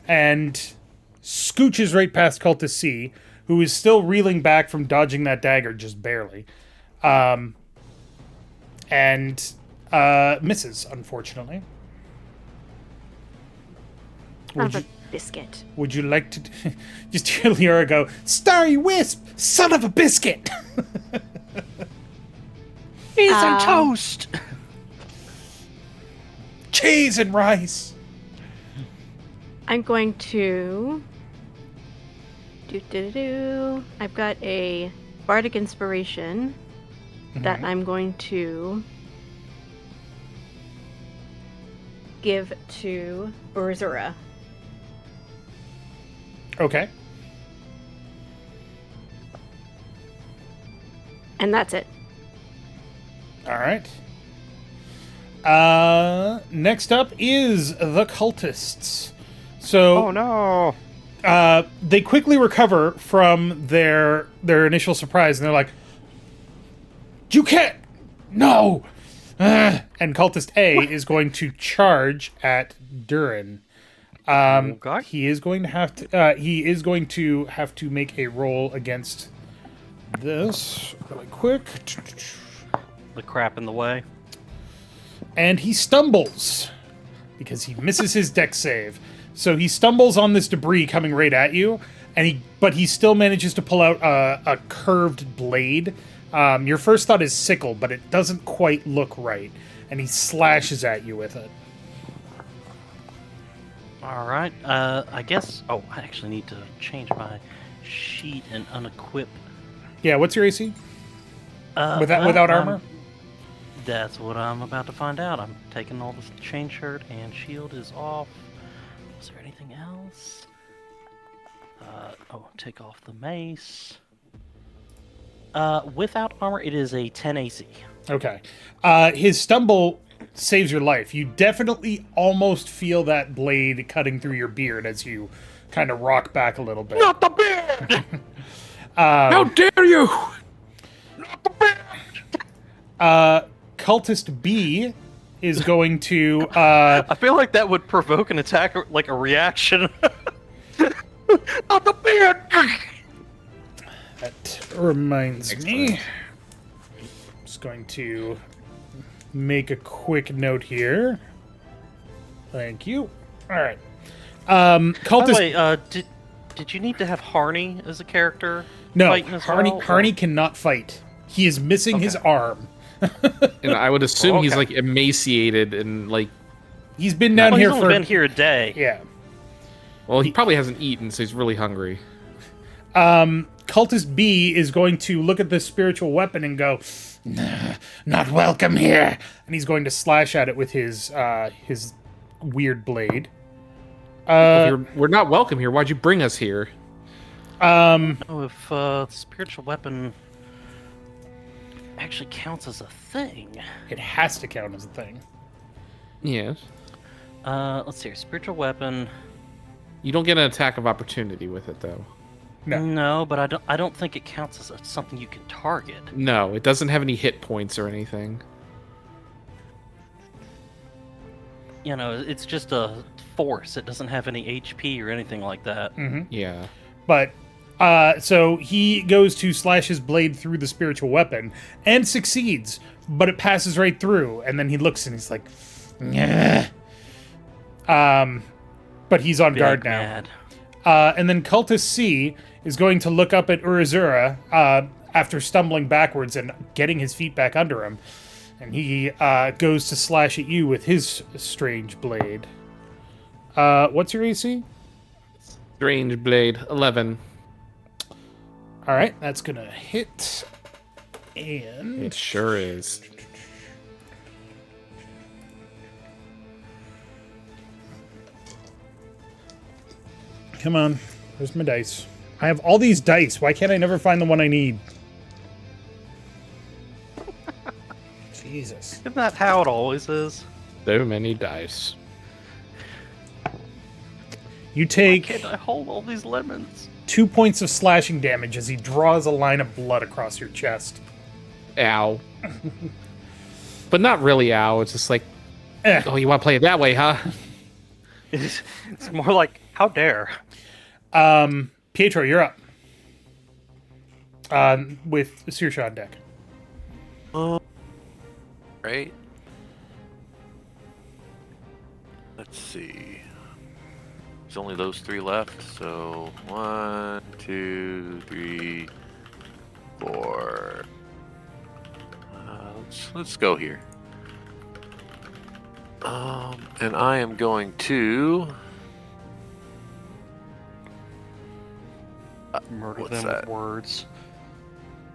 and scooches right past Cultist C, who is still reeling back from dodging that dagger just barely. And misses, unfortunately. Have a biscuit. Would you like to just hear Leorah go, Starry Wisp, son of a biscuit? He's on toast. Cheese and rice. I'm going to I've got a bardic inspiration that I'm going to give to Urizura. Okay. And that's it. All right. Next up is the cultists. So, Oh no. they quickly recover from their initial surprise, and they're like, "You can't, no!" And cultist A is going to charge at Durin. Okay. He is going to have to make a roll against this really quick. The crap in the way. And he stumbles because he misses his dex save. So he stumbles on this debris coming right at you, but he still manages to pull out a curved blade. Your first thought is sickle, but it doesn't quite look right, and he slashes at you with it. All right. I guess. Oh, I actually need to change my sheet and unequip. Yeah, what's your AC? Without Well, armor? That's what I'm about to find out. I'm taking all this chain shirt and shield is off. Was there anything else? Take off the mace. Without armor, it is a 10 AC. Okay. His stumble saves your life. You definitely almost feel that blade cutting through your beard as you kind of rock back a little bit. Not the beard! How dare you! Not the beard! Cultist B is going to... I feel like that would provoke an attack, like a reaction. Not the beard! That reminds me. I'm just going to make a quick note here. Thank you. All right. By the Cultist. way, did you need to have Harney as a character? No, fighting as well, or- Harney cannot fight. He is missing his arm. And I would assume he's Okay. like emaciated and like, He's been down Well, here he's only for been here a day. yeah. well, he probably hasn't eaten, so he's really hungry. Cultist B is going to look at this spiritual weapon and go, "Nah, not welcome here," and he's going to slash at it with his weird blade. We're not welcome here. Why'd you bring us here? know if the spiritual weapon actually counts as a thing. It has to count as a thing. Yes. Let's see here. Spiritual weapon. You don't get an attack of opportunity with it, though. No. No, but I don't think it counts as something you can target. No, it doesn't have any hit points or anything. You know, it's just a force. It doesn't have any HP or anything like that. Yeah. But so he goes to slash his blade through the spiritual weapon and succeeds, but it passes right through. And then he looks and he's like, "Nyeh." But he's on guard now. Mad. And then Cultist C is going to look up at Urizura after stumbling backwards and getting his feet back under him. And he goes to slash at you with his strange blade. What's your AC? Strange blade, 11. All right, that's going to hit. And It sure is. come on. Where's my dice? I have all these dice. Why can't I never find the one I need? Jesus. Isn't that how it always is? So many dice. You take Can't I hold all these lemons? 2 points of slashing damage as he draws a line of blood across your chest. Ow. But not really ow. It's just like, Eh. oh, you want to play it that way, huh? It's more like, how dare? Pietro, you're up. With Saoirse on deck. Right? Let's see. There's only those 3 left, so 1, 2, 3, 4. Let's go here. And I am going to Murder what's them that? with words.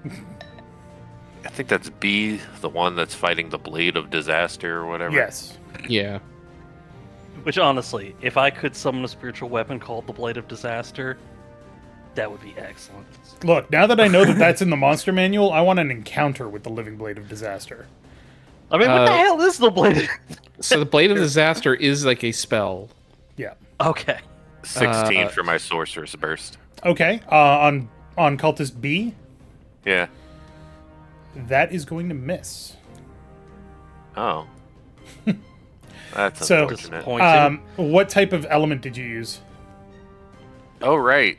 I think that's B, the one that's fighting the Blade of Disaster or whatever. Yes. Yeah. Which, honestly, if I could summon a spiritual weapon called the Blade of Disaster, that would be excellent. Look, now that I know that that's in the monster manual, I want an encounter with the Living Blade of Disaster. I mean, what the hell is the Blade of... So the Blade of Disaster is like a spell. Yeah. Okay. 16 for my Sorcerer's Burst. Okay. On Cultist B, Yeah. that is going to miss. Oh. That's So- unfortunate. Disappointing. What type of element did you use? Oh, right.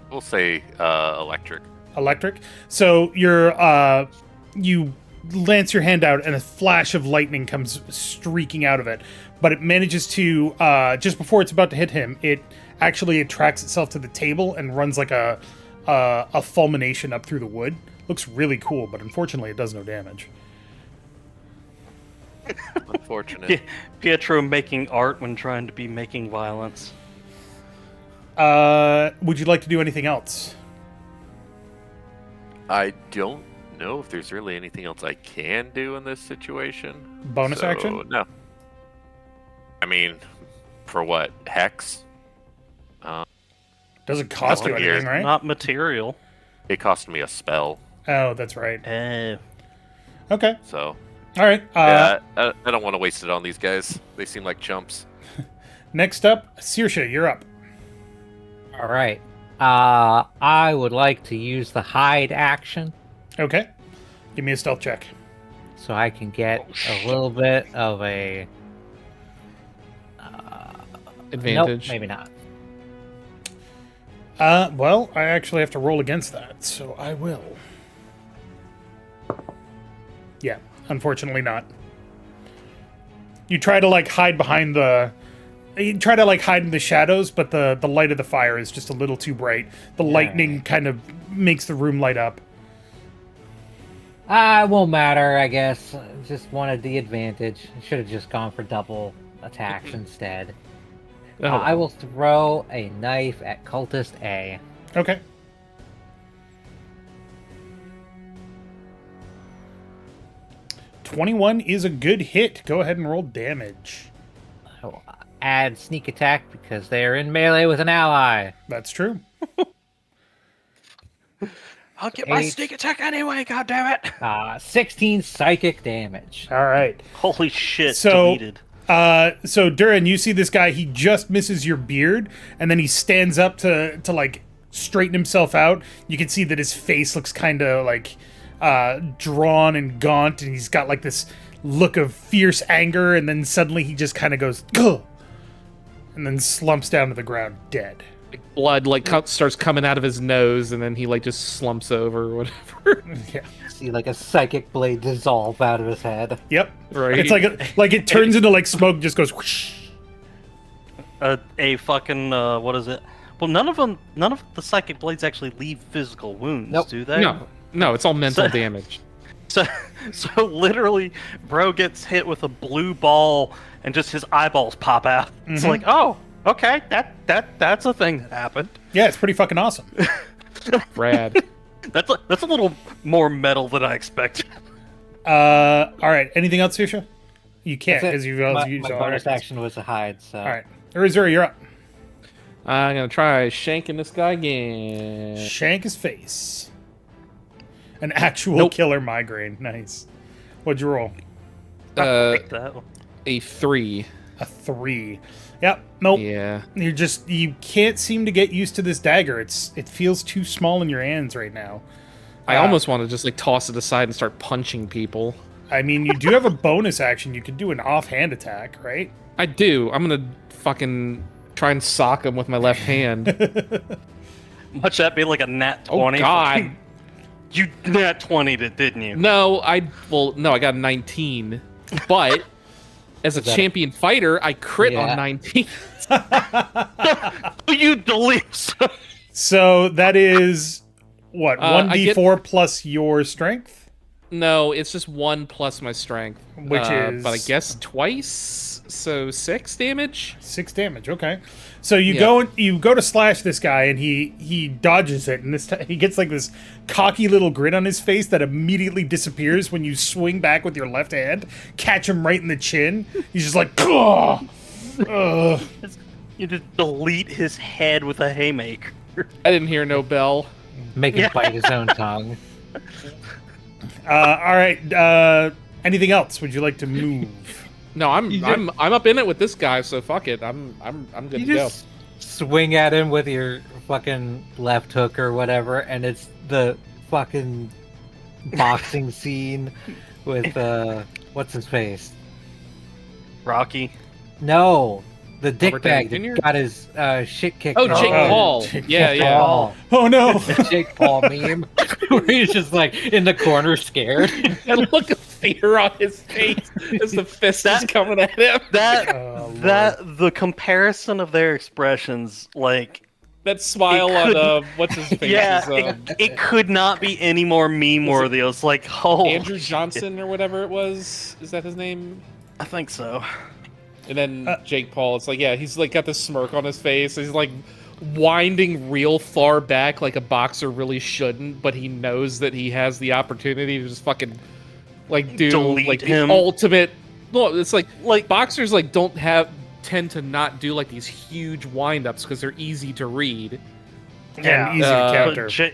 We'll say electric. Electric. So you lance your hand out and a flash of lightning comes streaking out of it, but it manages to just before it's about to hit him, it actually attracts itself to the table and runs like a fulmination up through the wood. Looks really cool, but unfortunately it does no damage. Unfortunate. Pietro making art when trying to be making violence. Would you like to do anything else? I don't know if there's really anything else I can do in this situation. Bonus action? No. I mean, for what? Hex? Doesn't cost you No, anything, right? Not material. It cost me a spell, Oh, that's right. Okay. so All right. yeah, I don't want to waste it on these guys. They seem like chumps. Next up, Saoirse, you're up. All right. I would like to use the hide action Okay. Give me a stealth check. so I can get a little bit of a Advantage. Nope, maybe not. Well, I actually have to roll against that, so I will. Yeah, unfortunately not. You try to hide behind the. You try to hide in the shadows, but the light of the fire is just a little too bright. The lightning kind of makes the room light up. It won't matter, I guess. Just wanted the advantage. Should have just gone for double attacks instead. Oh, I will throw a knife at Cultist A. Okay. $21 is a good hit. Go ahead and roll damage. I will add sneak attack because they are in melee with an ally. That's true. I'll get my 8. sneak attack anyway, goddammit! 16 psychic damage. All right. Holy shit, So, deleted. so Durin, you see this guy. He just misses your beard, and then he stands up to like straighten himself out. You can see that his face looks kind of like drawn and gaunt, and he's got like this look of fierce anger. And then suddenly he just kind of goes, "Gah!" and then slumps down to the ground dead. Blood like starts coming out of his nose, and then he like just slumps over or whatever. Yeah. See like a psychic blade dissolve out of his head. Yep. Right. It's like it turns into like smoke, just goes whoosh. A fucking what is it? Well, none of the psychic blades actually leave physical wounds, Nope. do they? No, it's all mental So- damage. So literally, bro gets hit with a blue ball, and just his eyeballs pop out. It's like, oh, okay, that's a thing that happened. Yeah, it's pretty fucking awesome. Rad. That's a little more metal than I expected. All right. Anything else, Saoirse? You can't That's because it. you've My used all bonus actions. action was a hide, so... All right. Urizura, you're up. I'm gonna try shanking this guy again. Shank his face. An actual Nope. killer migraine. Nice. What'd you roll? Like that. A 3. A 3. Yep. Nope. Yeah. You can't seem to get used to this dagger. It feels too small in your hands right now. I almost want to just like toss it aside and start punching people. I mean, you do have a bonus action. You could do an offhand attack, right? I do. I'm gonna fucking try and sock him with my left hand. Much that be like a nat Oh 20. God. You nat 20'd it, didn't you? No, I got a 19. But as a that champion fighter, I crit Yeah. on 19. You delete. So that is what, I get- 1d4 plus your strength, No, it's just 1 plus my strength. Which is- but I guess twice, so 6 damage. 6 damage. Okay. So you Yeah. go to slash this guy, and he dodges it, and this time he gets like this cocky little grin on his face that immediately disappears when you swing back with your left hand, catch him right in the chin. He's just like, "Ugh." Ugh. You just delete his head with a haymaker. I didn't hear no bell. Make him bite his own tongue. All right. Anything else? Would you like to move? No, I'm up in it with this guy, so fuck it. I'm good You to go. just swing at him with your fucking left hook or whatever, and it's the fucking boxing scene with what's his face? Rocky. No, the Robert Downey dickbag that Jr.? got his shit kicked. Oh, out. Jake Paul. Jake Yeah, yeah. Paul. Oh no! The Jake Paul meme where he's just like in the corner scared. And look of fear on his face as the fist is coming at him. Oh, Lord. The comparison of their expressions, like, That smile It on couldn't- what's his face? yeah, is, it could not be any more meme worthy. It was like, oh, Andrew Johnson or whatever it was. Is that his name? I think so. And then Jake Paul. It's like, yeah, he's like got this smirk on his face. He's like winding real far back, like a boxer really shouldn't, but he knows that he has the opportunity to just fucking like do Delete like him. the ultimate. No, it's like boxers like tend to not do like these huge windups because they're easy to read. And easy to but counter.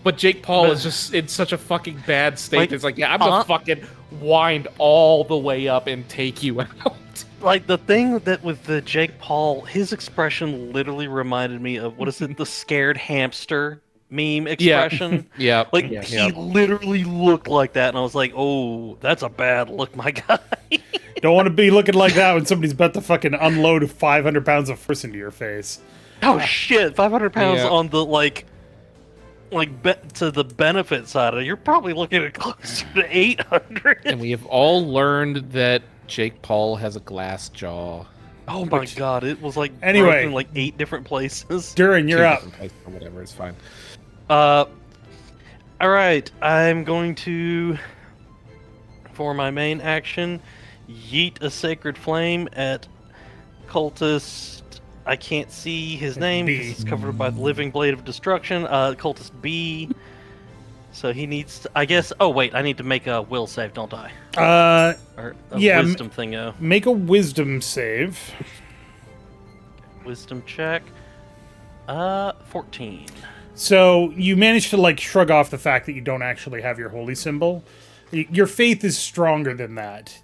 But Jake Paul is just in such a fucking bad state. Like, It's like, yeah, I'm gonna fucking wind all the way up and take you out. Like, the thing that with the Jake Paul, his expression literally reminded me of, what is it, the scared hamster meme expression? Yeah. Like, Yeah. he literally looked like that, and I was like, oh, that's a bad look, my guy. Don't want to be looking like that when somebody's about to fucking unload 500 pounds of force into your face. Oh, shit, 500 pounds Yeah. on the, to the benefit side of it, you're probably looking at closer to 800. And we have all learned that Jake Paul has a glass jaw. Oh my god, it was like Anyway. broken in like 8 different places. Durin, you're Two up. different places or whatever, it's fine. Alright, I'm going to, for my main action, yeet a sacred flame at cultist. I can't see his name B. because it's covered by the living blade of destruction. Cultist B. So he needs to, I guess. Oh wait, I need to make a will save, don't I? Or a Yeah, wisdom thingo. Make a wisdom save. Wisdom check. 14. So you manage to like shrug off the fact that you don't actually have your holy symbol. Your faith is stronger than that.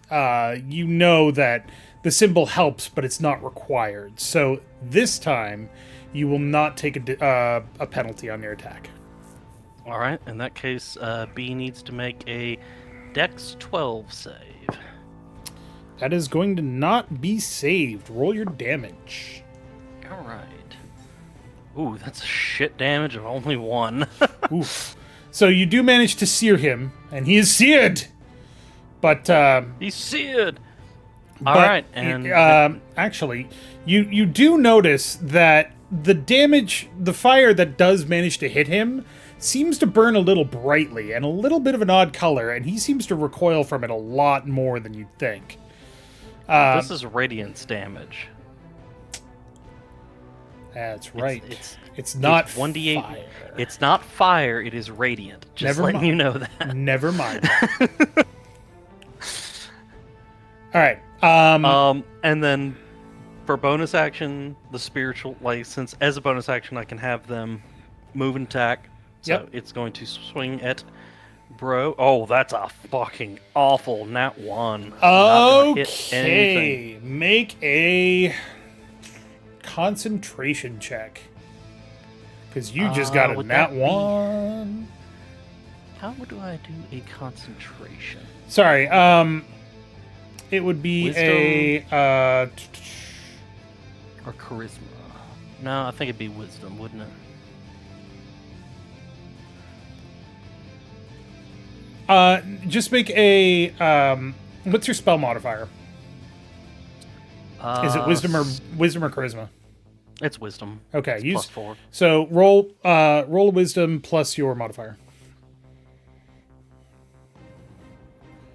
You know that the symbol helps, but it's not required. So this time, you will not take a penalty on your attack. All right. In that case, B needs to make a Dex 12 save. That is going to not be saved. Roll your damage. All right. Ooh, that's shit damage of only 1. Oof. So you do manage to sear him, and he is seared. But He's seared. All right, and actually, you do notice that the damage, the fire that does manage to hit him, seems to burn a little brightly and a little bit of an odd color, and he seems to recoil from it a lot more than you'd think. this is radiance damage. That's right. It's It's not 1d8. fire. It's not fire. It is radiant. Just Never letting mind. you know that. Never mind. All right. And then for bonus action, the spiritual license. As a bonus action, I can have them move and attack. So Yep. it's going to swing at Bro. Oh, that's a fucking awful nat 1. Not gonna hit anything. Okay. Make a concentration check. Because you just got a would nat that be- 1. How do I do a concentration? Sorry. It would be a Or charisma? No, I think it'd be wisdom, wouldn't it? just make a what's your spell modifier? Is it wisdom or charisma? It's wisdom. Okay, It's use +4. so roll a wisdom plus your modifier.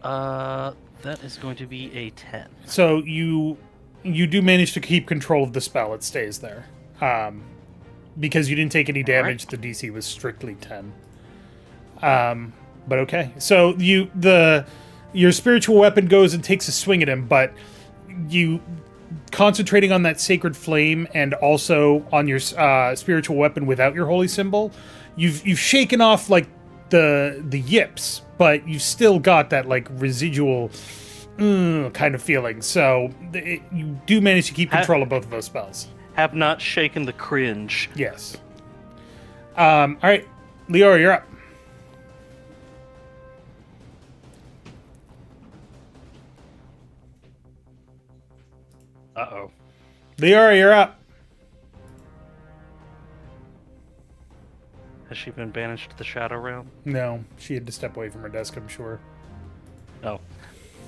That is going to be a 10. So you do manage to keep control of the spell. It stays there. Because you didn't take any damage, the DC was strictly 10. But okay. So your spiritual weapon goes and takes a swing at him, but you concentrating on that sacred flame and also on your spiritual weapon without your holy symbol, you've shaken off like the yips, but you've still got that like residual kind of feeling. So you do manage to keep control of both of those spells. Have not shaken the cringe. Yes. All right, Leorah, you're up. Uh-oh. Leorah, you're up. Has she been banished to the Shadow Realm? No, she had to step away from her desk, I'm sure. Oh. I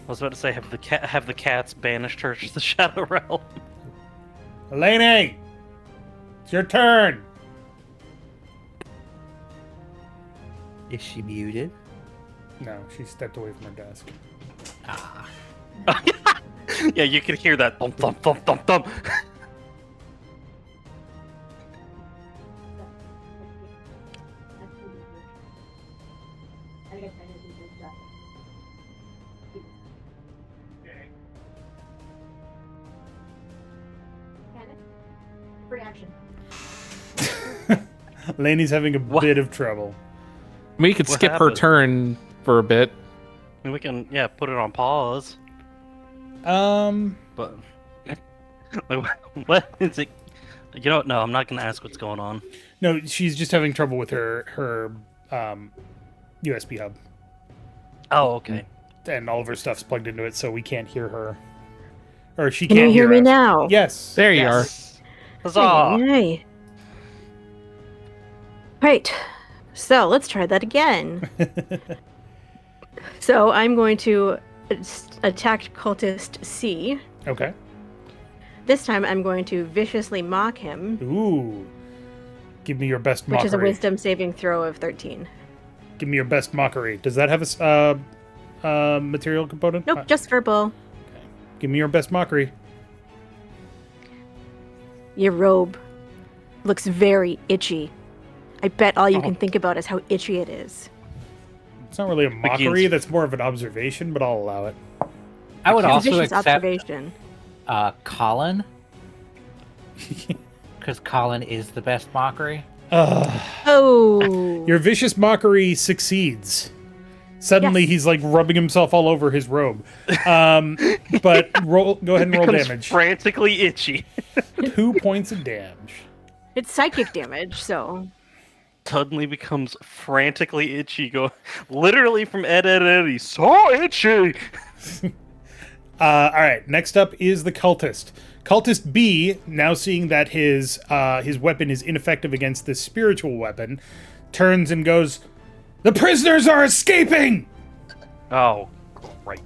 was about to say, have the cats banished her to the Shadow Realm? Elene! It's your turn! Is she muted? No, she stepped away from her desk. Yeah, you can hear that thump, thump, thump, thump, thump. Free action. Lainey's having a bit of trouble. We could What skip her happened? turn for a bit. I mean, we can, put it on pause. But what is it? You know what? No, I'm not going to ask what's going on. No, she's just having trouble with her USB hub. Oh, okay. And all of her stuff's plugged into it, so we can't hear her. Or she Can can't you hear me us. now? Yes. There you are. Yes. Huzzah! Yay. Right. So let's try that again. So I'm going to attack cultist C. Okay. This time I'm going to viciously mock him, Ooh. Give me your best mockery. which is a wisdom saving throw of 13. Give me your best mockery. Does that have a material component? Nope, just verbal. Give me your best mockery. Your robe looks very itchy. I bet all you can think about is how itchy it is. It's not really a mockery. Begins- That's more of an observation, but I'll allow it. I would It's a also vicious accept observation. Colin. Because Colin is the best mockery. Oh. Your vicious mockery succeeds. Suddenly, Yes. he's like rubbing himself all over his robe. But go ahead and roll Becomes damage. frantically itchy. 2 points of damage. It's psychic damage, so. Suddenly becomes frantically itchy. Go literally from Ed, he's so itchy. All right. Next up is the cultist. Cultist B, now seeing that his weapon is ineffective against this spiritual weapon, turns and goes, "The prisoners are escaping!" Oh, great.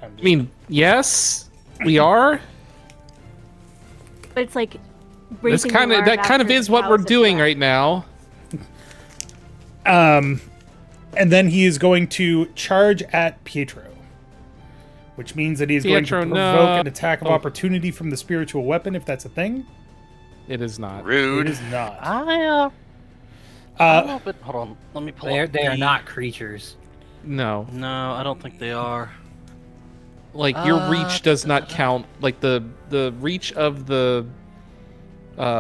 I mean, yes, we are. But it's like. That raising kind the of alarm that kind of after is what we're 1,000 doing deaths. right now. And then he is going to charge at Pietro, which means that he is Pietro, going to no. provoke an attack of Oh. opportunity from the spiritual weapon, if that's a thing. It is not. It Rude. is not. I don't know, but hold on. Let me pull They up are the- not creatures. No, No, I don't think they are. like your reach does not count. Like the reach of the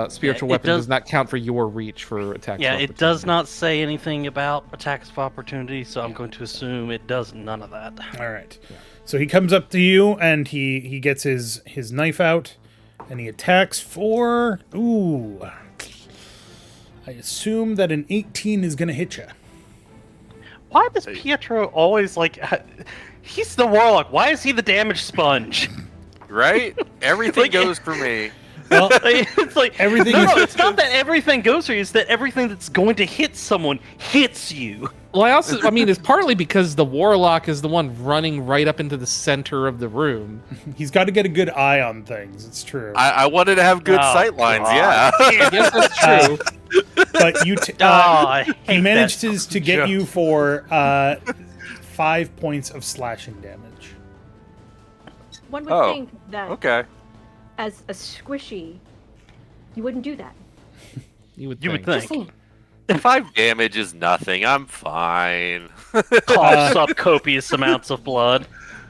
spiritual it weapon does- does not count for your reach for attacks. Yeah, of it does opportunity. not say anything about attacks of opportunity, so I'm going to assume it does none of that. All right. So he comes up to you and he gets his knife out and he attacks for. Ooh. I assume that an 18 is going to hit you. Why does Pietro always like? He's the warlock. Why is he the damage sponge? Right? Everything Like- goes for me. Well, It's like Everything No, is- it's not that everything goes for you. It's that everything that's going to hit someone hits you. Well, I mean, it's partly because the warlock is the one running right up into the center of the room. he's got to get a good eye on things. It's true. I wanted to have good Oh, sight lines, God. yeah. Yes, that's true. But you, I he hate managed that to get joke. you for 5 points of slashing damage. One would Oh, think that Okay. as a squishy, you wouldn't do that. You would You would think. think. 5 damage is nothing. I'm fine. Coughs up copious amounts of blood.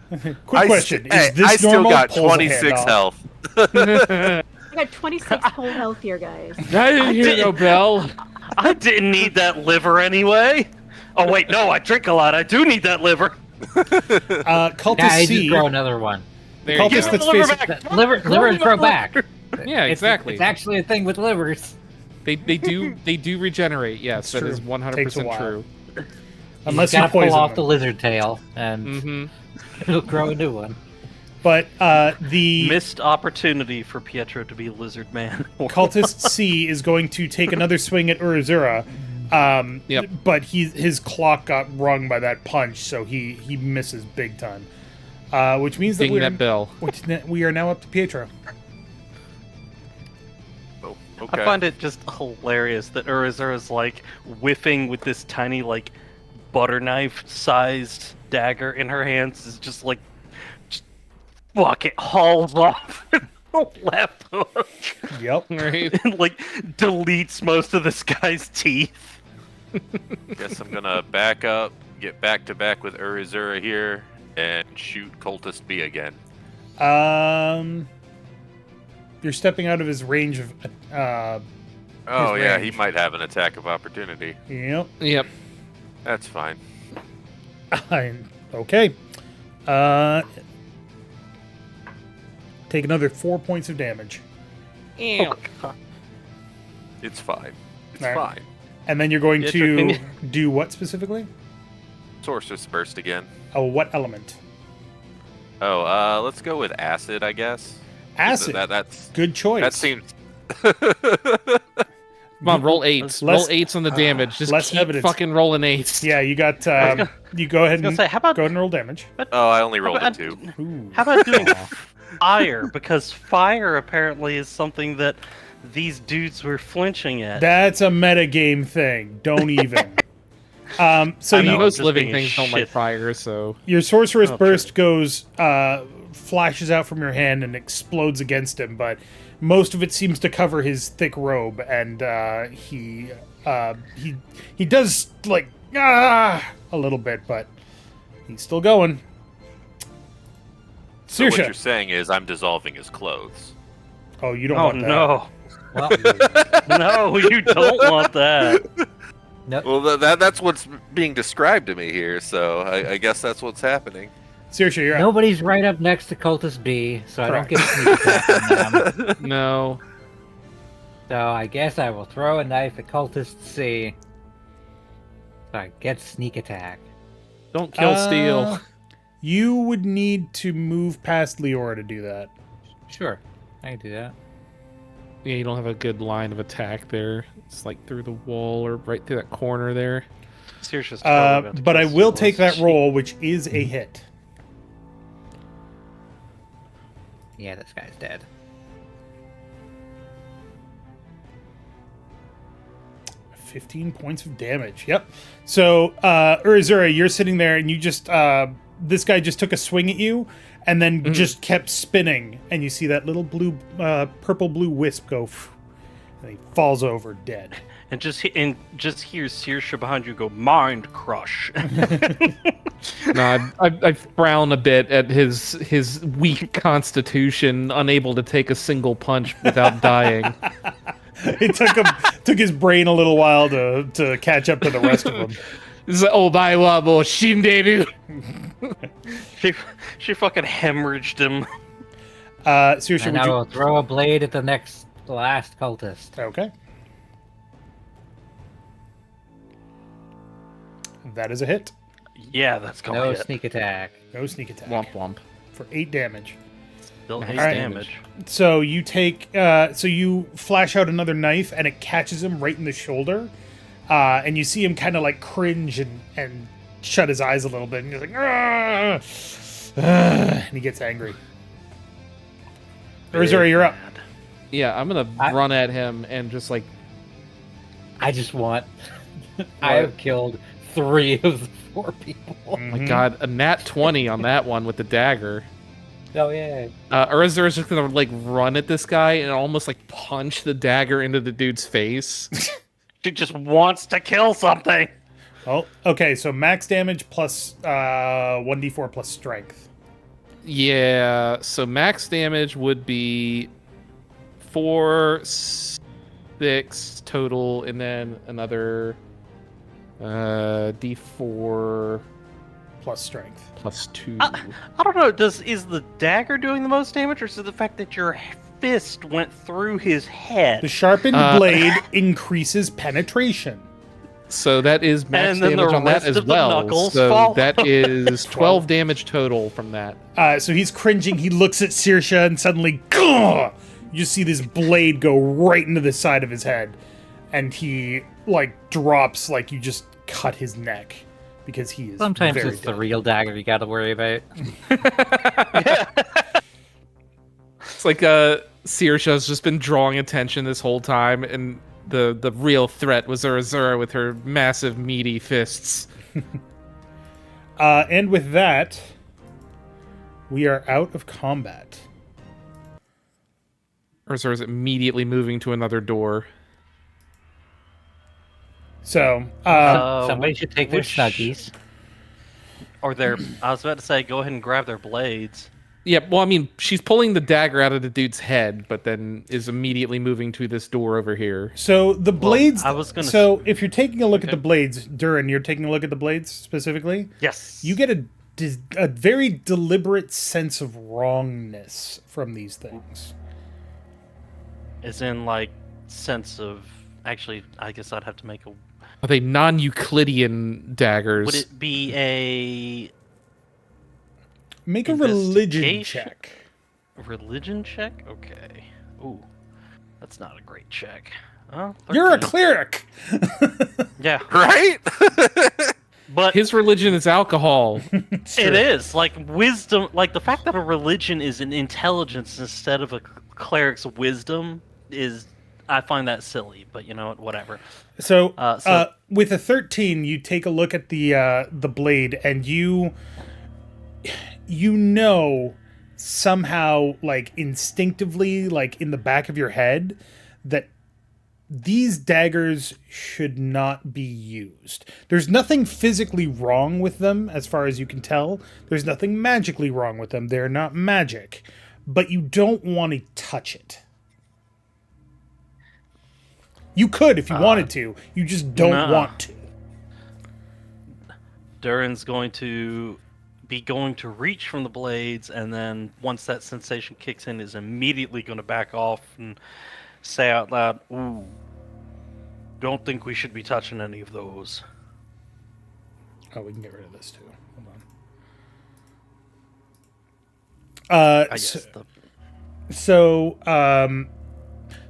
Quick question: Hey, is this I still normal? got Pulls a hand 26 off. health. I got 26 whole health here, guys. I didn't hear no bell. I didn't need that liver anyway. Oh wait, no, I drink a lot. I do need that liver. Cultist Yeah, I C. just grow another one. There you Cultist go. Give me that's the liver facing- back. Liver and grow back. Yeah, exactly. It's actually a thing with livers. They do regenerate. Yes, that true. is 100% Takes a while. true. Unless you you gotta pull poison off them. the lizard tail, and Mm-hmm. it'll grow a new one. But the Missed opportunity for Pietro to be lizard man. cultist C is going to take another swing at Urizura. Yep. But his clock got rung by that punch, so he misses big time. Which means that Ding that bell. we are now up to Pietro. Oh, okay. I find it just hilarious that Urizura's like whiffing with this tiny like butter knife sized dagger in her hands is just like fuck it hauls off the left hook Yep. Right. and like deletes most of this guy's teeth. Guess I'm gonna back up, get back to back with Urizura here, and shoot Cultist B again. You're stepping out of his range of. Oh yeah, he range. might have an attack of opportunity. Yep. Yep. That's fine. Okay. Take another 4 points of damage. Ew. It's fine. It's All right. fine. And then you're going Pietro, to can you- do what specifically? Sorceress Burst again. Oh, what element? Oh, let's go with acid, I guess. Acid. That's Good choice. that seems. Come on, roll eights. Less- roll eights on the damage. Just less keep evidence. fucking rolling eights. Yeah, you got. You go ahead I was and gonna say, how about go ahead and roll damage. Oh, I only rolled a about- 2. Ooh. How about doing fire? Because fire apparently is something that these dudes were flinching at. That's a metagame thing. Don't even. So I I mean, know, you, most just living being things don't like shit. fire, so your sorceress Oh, burst goes, flashes out from your hand and explodes against him, but most of it seems to cover his thick robe, and he does like a little bit, but he's still going. So what Saoirse. you're saying is I'm dissolving his clothes. Oh, you don't Oh want that. no! Well, No, you don't want that. no, Well, that's what's being described to me here, so I guess that's what's happening. Saoirse, you're up. nobody's right up next to Cultist B, so I don't Correct. get sneak attack on them. No. So I guess I will throw a knife at Cultist C. So I get sneak attack. Don't kill Steel. You would need to move past Leorah to do that. Sure, I can do that. Yeah, you don't have a good line of attack there. It's like through the wall or right through that corner there. Saoirse's totally about to But I kill will Steel, take that isn't she? roll, which is a hit. Yeah, this guy's dead. 15 points of damage. Yep. So, Urizura, you're sitting there and you just, this guy just took a swing at you and then just kept spinning. And you see that little blue, purple blue wisp go, and he falls over dead. And just hear Saoirse behind you go, mind crush. No, I frown a bit at his weak constitution, unable to take a single punch without dying. It took his brain a little while to catch up to the rest of them. It's like, oh, my wabo, shinderu. she fucking hemorrhaged him. Saoirse, And would I you... will throw a blade at the last cultist. Okay. That is a hit. Yeah, that's going No to hit. sneak attack. No sneak attack. Womp womp. For 8 damage. Still 8 Alright. damage. So you take, so you flash out another knife, and it catches him right in the shoulder, and you see him kind of like cringe and shut his eyes a little bit, and he's like, "Argh! And he gets angry. Urizura, you're up. Yeah, I'm gonna run at him and just like, I just want. I have killed 3 of the 4 people. oh my god, a nat 20 on that one with the dagger. Oh yeah. Urizura's just gonna like run at this guy and almost like punch the dagger into the dude's face. She just wants to kill something. Oh, okay, so max damage plus 1d4 plus strength. Yeah, so max damage would be 4, 6 total, and then another d4 Plus strength. plus 2. I don't know. Is the dagger doing the most damage, or is it the fact that your fist went through his head? The sharpened blade increases penetration. So that is max And then the damage on that rest as of the well. knuckles So fall. that is 12 damage total from that. So he's cringing. He looks at Saoirse and suddenly, "Gah!" You just see this blade go right into the side of his head, and he like drops like you just cut his neck because he is. Sometimes very it's the dead. real dagger you got to worry about. It's like Saoirse has just been drawing attention this whole time, and the real threat was Urizura with her massive meaty fists. And with that, we are out of combat. Urizura's immediately moving to another door. So, Somebody should take their snuggies. Or their, I was about to say, go ahead and grab their blades. Yeah, well, I mean, she's pulling the dagger out of the dude's head, but then is immediately moving to this door over here. so the blades. I was gonna So if you're taking a look at Okay. the blades, Durin, you're taking a look at the blades specifically. Yes. You get a very deliberate sense of wrongness from these things. As in, like, sense of... Actually, I guess I'd have to make a... Are they non-Euclidean daggers? Would it be a Make a religion Investigation? check. religion check? Okay. Ooh. That's not a great check. Oh, You're a 13. cleric. Yeah. Right? But His religion is alcohol. it is. Like, wisdom... Like, the fact that a religion is an intelligence instead of a cleric's wisdom is... I find that silly, but you know what? Whatever. So, So- with a 13, you take a look at the blade, and you know somehow, like instinctively, like in the back of your head, that these daggers should not be used. There's nothing physically wrong with them, as far as you can tell. There's nothing magically wrong with them. They're not magic, but you don't want to touch it. You could if you wanted to. You just don't want to. Durin's going to reach from the blades, and then once that sensation kicks in, is immediately going to back off and say out loud, "Ooh, don't think we should be touching any of those." Oh, we can get rid of this too. Hold on. So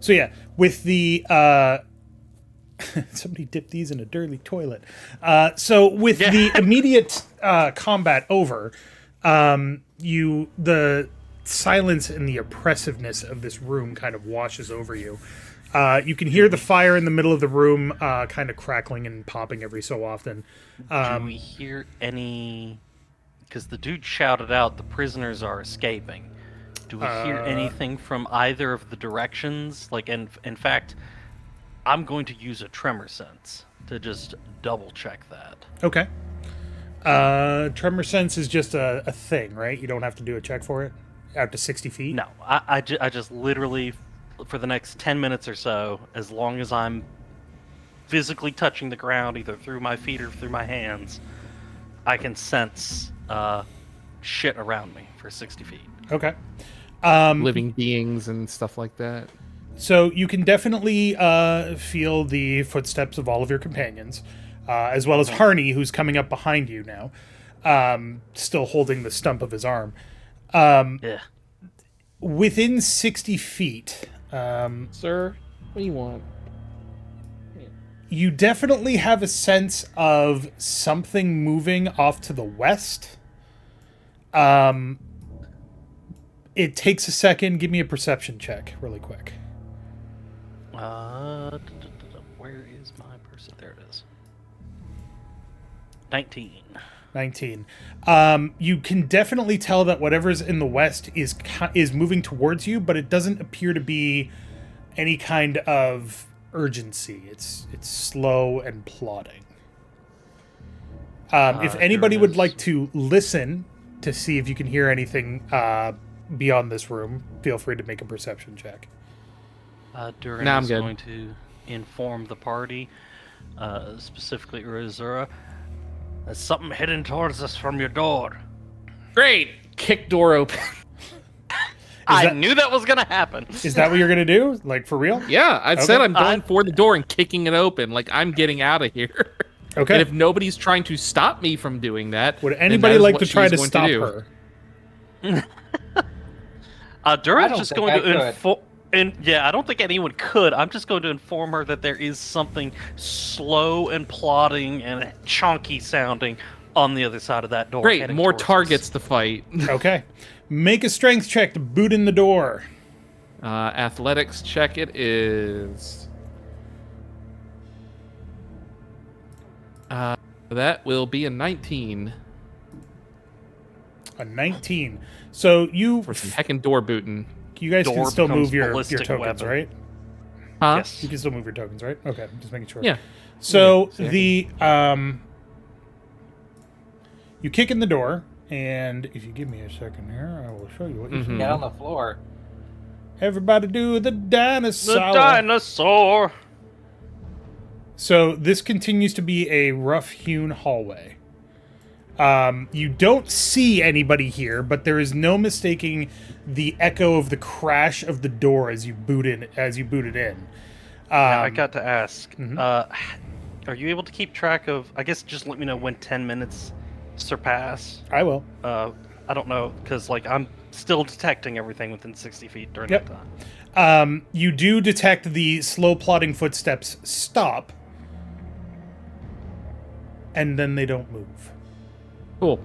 yeah, with the somebody dipped these in a dirty toilet. So with the immediate combat over, the silence and the oppressiveness of this room kind of washes over you. You can hear the fire in the middle of the room kind of crackling and popping every so often. Do we hear any... Because the dude shouted out, the prisoners are escaping. Do we hear anything from either of the directions? Like, in fact, I'm going to use a tremor sense to just double check that. Okay. Tremor sense is just a thing, right? You don't have to do a check for it? Out to 60 feet? No, I just literally, for the next 10 minutes or so, as long as I'm physically touching the ground, either through my feet or through my hands, I can sense shit around me for 60 feet. Okay. Living beings and stuff like that. So you can definitely feel the footsteps of all of your companions, as well as Harney, who's coming up behind you now, still holding the stump of his arm. Yeah. Within 60 feet... Sir, what do you want? You definitely have a sense of something moving off to the west. It takes a second. Give me a perception check really quick. Where is my person? There it is. 19. 19. You can definitely tell that whatever's in the west is moving towards you, but it doesn't appear to be any kind of urgency. It's slow and plodding. If anybody would like to listen to see if you can hear anything beyond this room, feel free to make a perception check. Durin is going to inform the party, specifically Urizura, there's something heading towards us from your door. Great! Kick door open. I knew that was going to happen. Is that what you're going to do? Like, for real? Yeah, I said I'm going for the door and kicking it open. Like, I'm getting out of here. Okay. And if nobody's trying to stop me from doing that, would anybody like to try to stop her? Durin's just going to inform... I don't think anyone could. I'm just going to inform her that there is something slow and plodding and chunky sounding on the other side of that door. Great, more targets to fight. Okay. Make a strength check to boot in the door. Athletics check it is... that will be a 19. A 19. So you... For some heckin' door booting. You guys can still move your tokens, weapon. right? Huh? Yes. You can still move your tokens, right? Okay, just making sure. Yeah. So the you kick in the door, and if you give me a second here, I will show you what you see. Get on the floor. Everybody do the dinosaur. The dinosaur. So this continues to be a rough-hewn hallway. You don't see anybody here, but there is no mistaking the echo of the crash of the door as you boot in. Now I got to ask: are you able to keep track of? I guess just let me know when 10 minutes surpass. I will. I don't know because I'm still detecting everything within 60 feet during that time. You do detect the slow plodding footsteps stop, and then they don't move. Cool.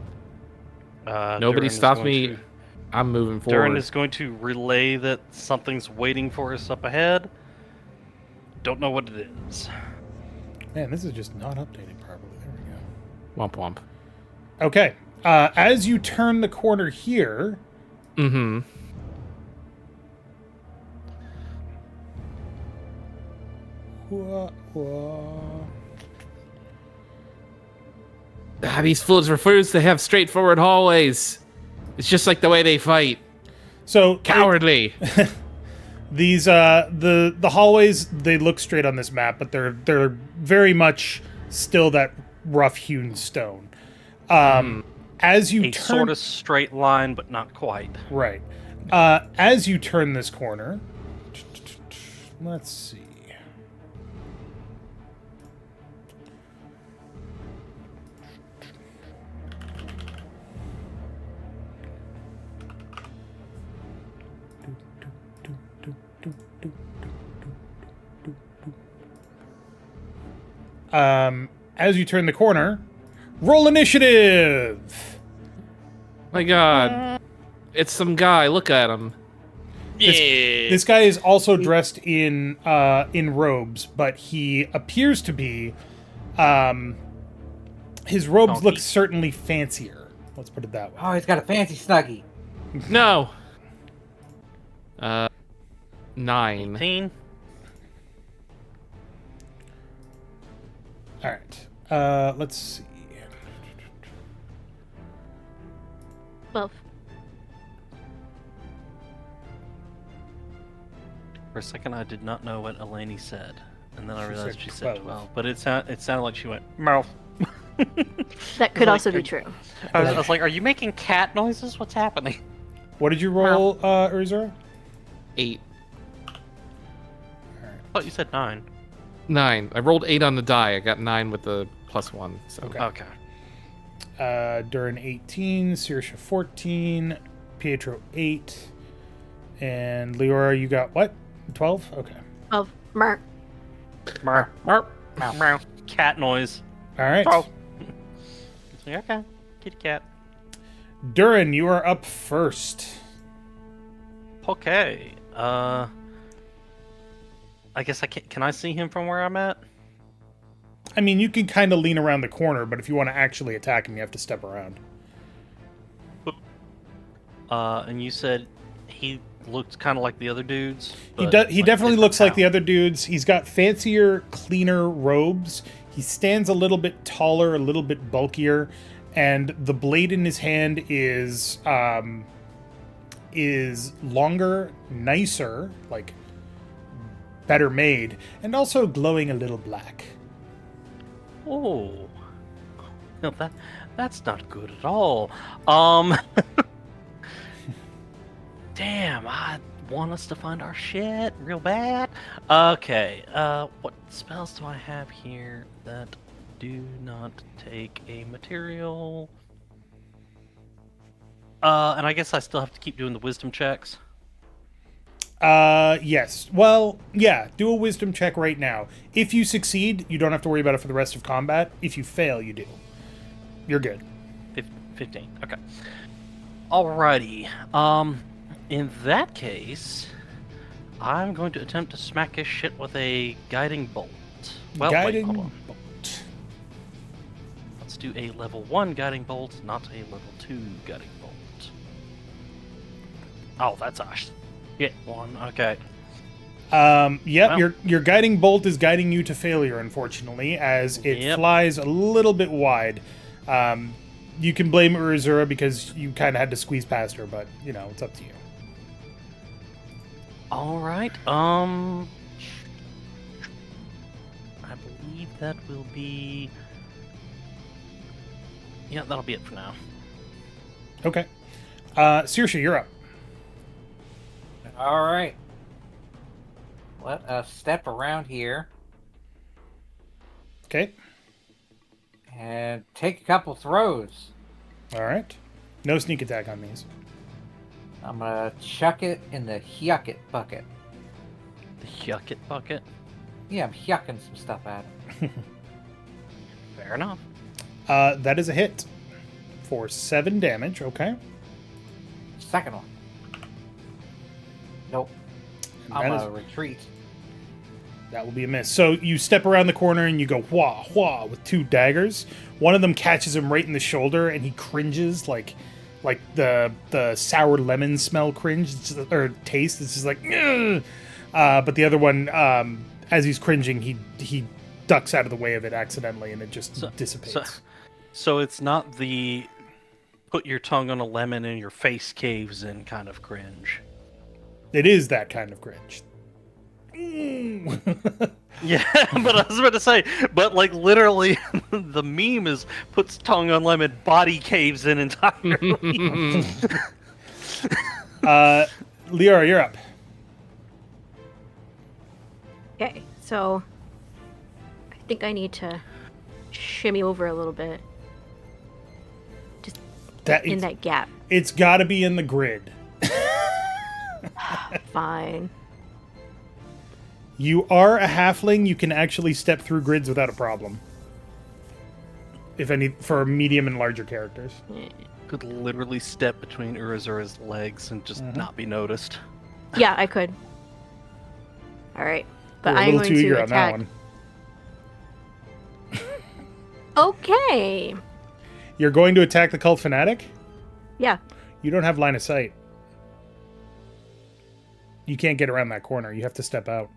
Nobody stops me. I'm moving forward. Durin is going to relay that something's waiting for us up ahead. Don't know what it is. Man, this is just not updating properly. There we go. Womp womp. Okay. As you turn the corner here... Mm-hmm. These fools refuse to have straightforward hallways. It's just like the way they fight. So cowardly. These the hallways, they look straight on this map, but they're very much still that rough hewn stone. As you A turn sort of straight line, but not quite. right, as you turn this corner, let's see. As you turn the corner, roll initiative. My God, it's some guy. Look at him. This guy is also dressed in robes, but he appears to be. His robes look certainly fancier. Let's put it that way. Oh, he's got a fancy snuggie. No. 9. 18. All right. Let's see. 12. For a second, I did not know what Elene said, and then I realized said she said 12. 12. But it sounded like she went mouth. That could like, also be true. I was like, "Are you making cat noises? What's happening?" What did you roll, Urizura? 8. I thought you said 9. 9. I rolled 8 on the die. I got 9 with the +1. So. Okay. Okay. Durin 18, Saoirse 14, Pietro 8, and Leorah, you got what? 12? Okay. 12. Mark. Meow. Meow. Cat noise. All right. Oh. Okay. Kitty cat. Durin, you are up first. Okay. I guess I can I see him from where I'm at? I mean, you can kind of lean around the corner, but if you want to actually attack him, you have to step around. And you said he looked kind of like the other dudes. He but, he like, definitely different looks like the town. other dudes. He's got fancier, cleaner robes. He stands a little bit taller, a little bit bulkier, and the blade in his hand is longer, nicer, like better made, and also glowing a little black. Oh, no, that's not good at all. Damn, I want us to find our shit real bad. Okay, what spells do I have here that do not take a material? And I guess I still have to keep doing the wisdom checks. Yes. Well, yeah, do a wisdom check right now. If you succeed, you don't have to worry about it for the rest of combat. If you fail, you do. You're good. 15. Okay. Alrighty. In that case, I'm going to attempt to smack his shit with a guiding bolt. Well, Guiding wait, hold on. bolt. Let's do a level 1 guiding bolt, not a level 2 guiding bolt. Oh, that's a shit one. Okay. Yep, Well. your guiding bolt is guiding you to failure, unfortunately, as it Yep. flies a little bit wide. You can blame Urizura because you kind of had to squeeze past her, but, you know, it's up to you. Alright, I believe that will be... Yeah, that'll be it for now. Okay. Saoirse, you're up. All right. Let us step around here Okay. and take a couple throws. All right. No sneak attack on these. I'm gonna chuck it in the hyuck it bucket. The Yuck It bucket. Yeah, I'm hyucking some stuff at it. Fair enough. That is a hit for 7 damage. Okay. Second one. Nope. And I'm that, gonna retreat. that will be a miss. So you step around the corner and you go wah wah with 2 daggers. One of them catches him right in the shoulder, and he cringes like the sour lemon smell cringe or taste. It's just like, ugh. But the other one, as he's cringing, he ducks out of the way of it accidentally, and it just dissipates. So it's not the put your tongue on a lemon and your face caves in kind of cringe. It is that kind of cringe. Mm. Yeah, but I was about to say, but like literally, the meme is puts tongue on lemon, body caves in entirely. Leorah, you're up. Okay, so I think I need to shimmy over a little bit. Just in that gap. It's got to be in the grid. Fine. You are a halfling. You can actually step through grids without a problem. If any, for medium and larger characters. Could literally step between Urizura's legs and just not be noticed. Yeah, I could. All right, but We're a I'm little going too eager to on that attack. one. Okay. You're going to attack the cult fanatic? Yeah. You don't have line of sight. You can't get around that corner. You have to step out.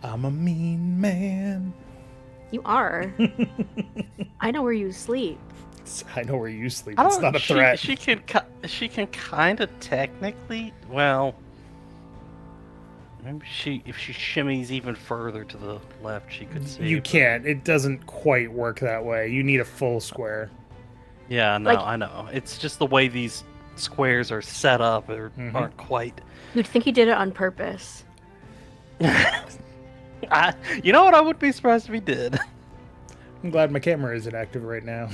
I'm a mean man. You are. I know where you sleep. I know where you sleep. It's not a threat. She can kind of technically. Well, maybe if she shimmies even further to the left, she could see. You but- can't. It doesn't quite work that way. You need a full square. Yeah, no, Like- I know. It's just the way these squares are set up aren't quite. You'd think he did it on purpose. You know what? I would be surprised if he did. I'm glad my camera isn't active right now.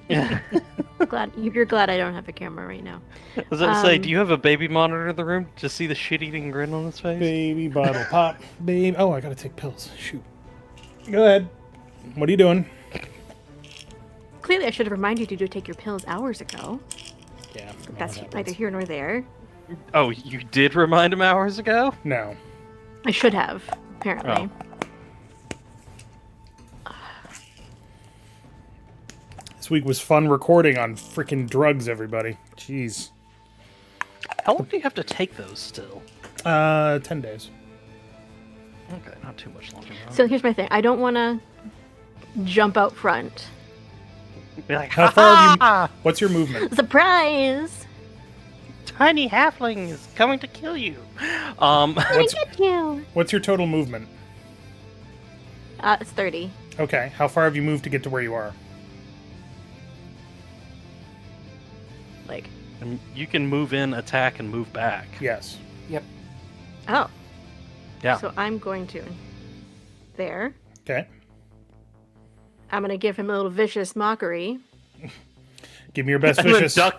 You're glad I don't have a camera right now. I was going to say, do you have a baby monitor in the room to see the shit-eating grin on his face? Baby bottle pop. Baby. Oh, I gotta take pills. Shoot. Go ahead. What are you doing? Clearly, I should have reminded you to take your pills hours ago. Yeah. That's neither here nor there. Oh, you did remind him hours ago? No. I should have, apparently. This week was fun recording on freaking drugs, everybody. Jeez. How long do you have to take those still? 10 days. Okay, not too much longer. So here's my thing. I don't want to jump out front. Be like, How far have "Ha-ha! you... What's your movement? Surprise! Tiny halfling is coming to kill you. What's, Get you. what's your total movement? It's 30. Okay. How far have you moved to get to where you are? Like, And you can move in, attack, and move back. Yes. oh. Yeah. So I'm going to. There. Okay. I'm going to give him a little vicious mockery. Give me your best and then vicious.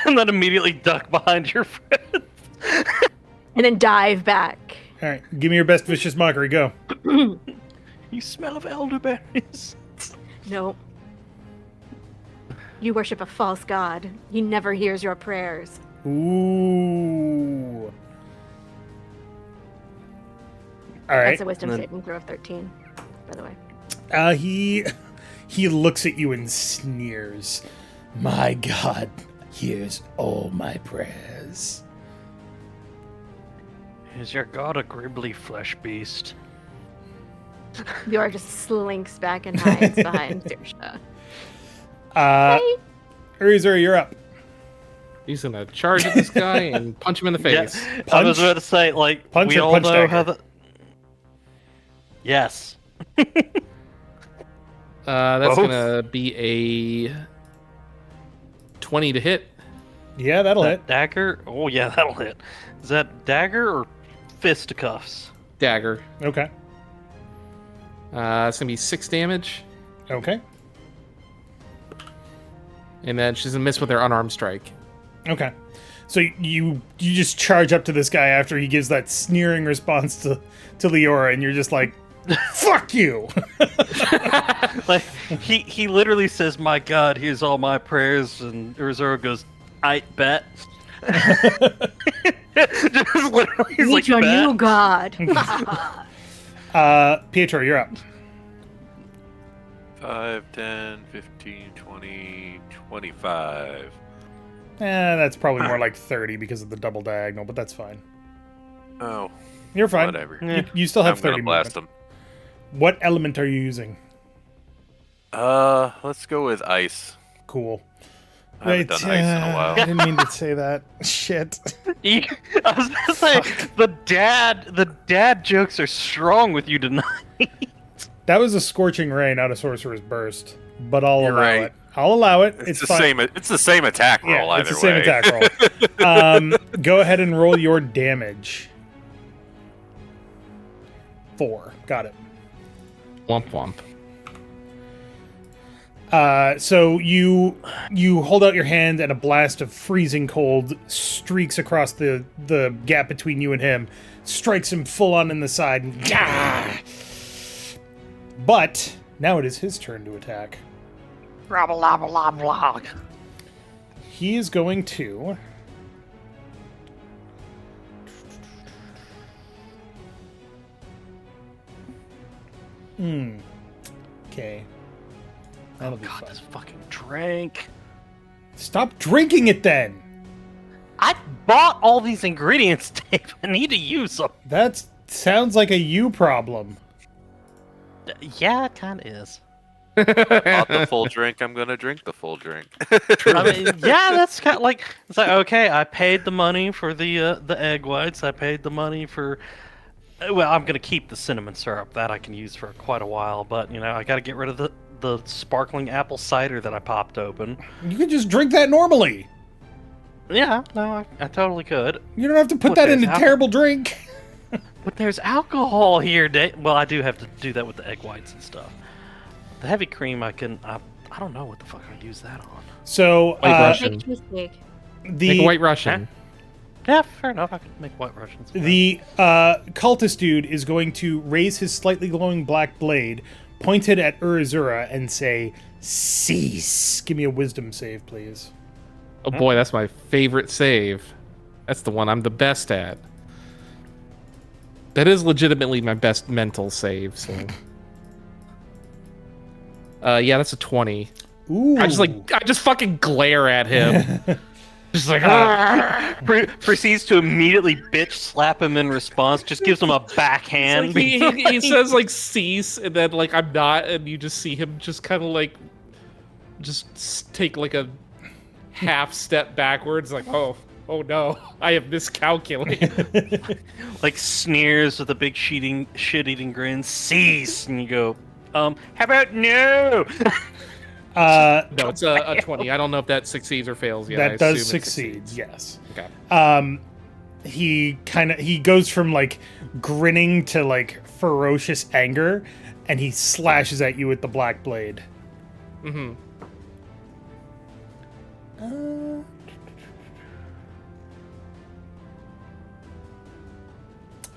and then immediately duck behind your friend. And then dive back. All right. Give me your best vicious mockery. Go. You smell of elderberries. No. You worship a false god. He never hears your prayers. Ooh. All right. That's a wisdom And then- saving throw of 13, by the way. He looks at you and sneers. My God hears all my prayers. Is your god a gribbly flesh beast? Leorah just slinks back and hides behind Saoirse. Urizura, you're up. He's gonna charge at this guy and punch him in the face. Yeah, I was about to say, like, Punch we or all punch know dagger? how the. Yes. That's Both? gonna be a 20 to hit. Yeah, that'll hit. Dagger? Oh, yeah, that'll hit. Is that dagger or fisticuffs? Dagger. Okay. It's gonna be 6 damage, Okay. and then she's gonna miss with her unarmed strike. Okay. So you just charge up to this guy after he gives that sneering response to Leorah, and you're just like, "Fuck you!" Like, he literally says, "My God, here's all my prayers," and Urizura goes, "I bet." Just literally, he's Meet like, your "Bet." new god. Pietro, you're up. 5, 10, 15, 20, 25. That's probably more like 30 because of the double diagonal, but that's fine. Oh, You're fine. whatever. You still have I'm 30 gonna blast movement. them. What element are you using? Let's go with ice. Cool. I haven't done ice in a while. I didn't mean to say that. Shit. I was gonna say the dad jokes are strong with you tonight. That was a scorching ray, not a sorcerer's burst. But I'll You're allow right. it. I'll allow it. It's the fine. same. It's the same attack roll Yeah, either it's the same way. attack roll. Go ahead and roll your damage. 4. Got it. Womp womp. So you hold out your hand, and a blast of freezing cold streaks across the gap between you and him, strikes him full on in the side. And, but now it is his turn to attack. He is going to. Okay. That'll be God, fun. this fucking drink. Stop drinking it then. I bought all these ingredients, Dave. I need to use them. That sounds like a you problem. Yeah, it kind of is. Bought the full drink. I'm gonna drink the full drink. I mean, yeah, that's kind of like it's like okay, I paid the money for the egg whites. I paid the money for. Well, I'm gonna keep the cinnamon syrup that I can use for quite a while, but you know I got to get rid of the sparkling apple cider that I popped open. You could just drink that normally. Yeah, no, I totally could. You don't have to put What, that there's in a terrible drink. But there's alcohol here, Dave. Well, I do have to do that with the egg whites and stuff. The heavy cream, I don't know what the fuck I'd use that on. So White Russian. Make cheesecake. Make a White Russian. Yeah, fair enough. I could make white Russians. the cultist dude is going to raise his slightly glowing black blade, pointed at Urizura, and say, "Cease." Give me a wisdom save, please. Oh boy, that's my favorite save. That's the one I'm the best at. That is legitimately my best mental save, so. Yeah, that's a 20. Ooh. I just fucking glare at him. Just like, Proceeds to immediately bitch slap him in response. Just gives him a backhand. he says like cease, and then like I'm not, and you just see him just kind of like, take like a half step backwards, like oh no, I have miscalculated. Like sneers with a big shit-eating grin. Cease, and you go, how about no? No, it's a 20. I don't know if that succeeds or fails yet. I That does assume it succeed, succeeds. yes. Okay. He goes from like grinning to like ferocious anger, and he slashes at you with the black blade. Mm-hmm.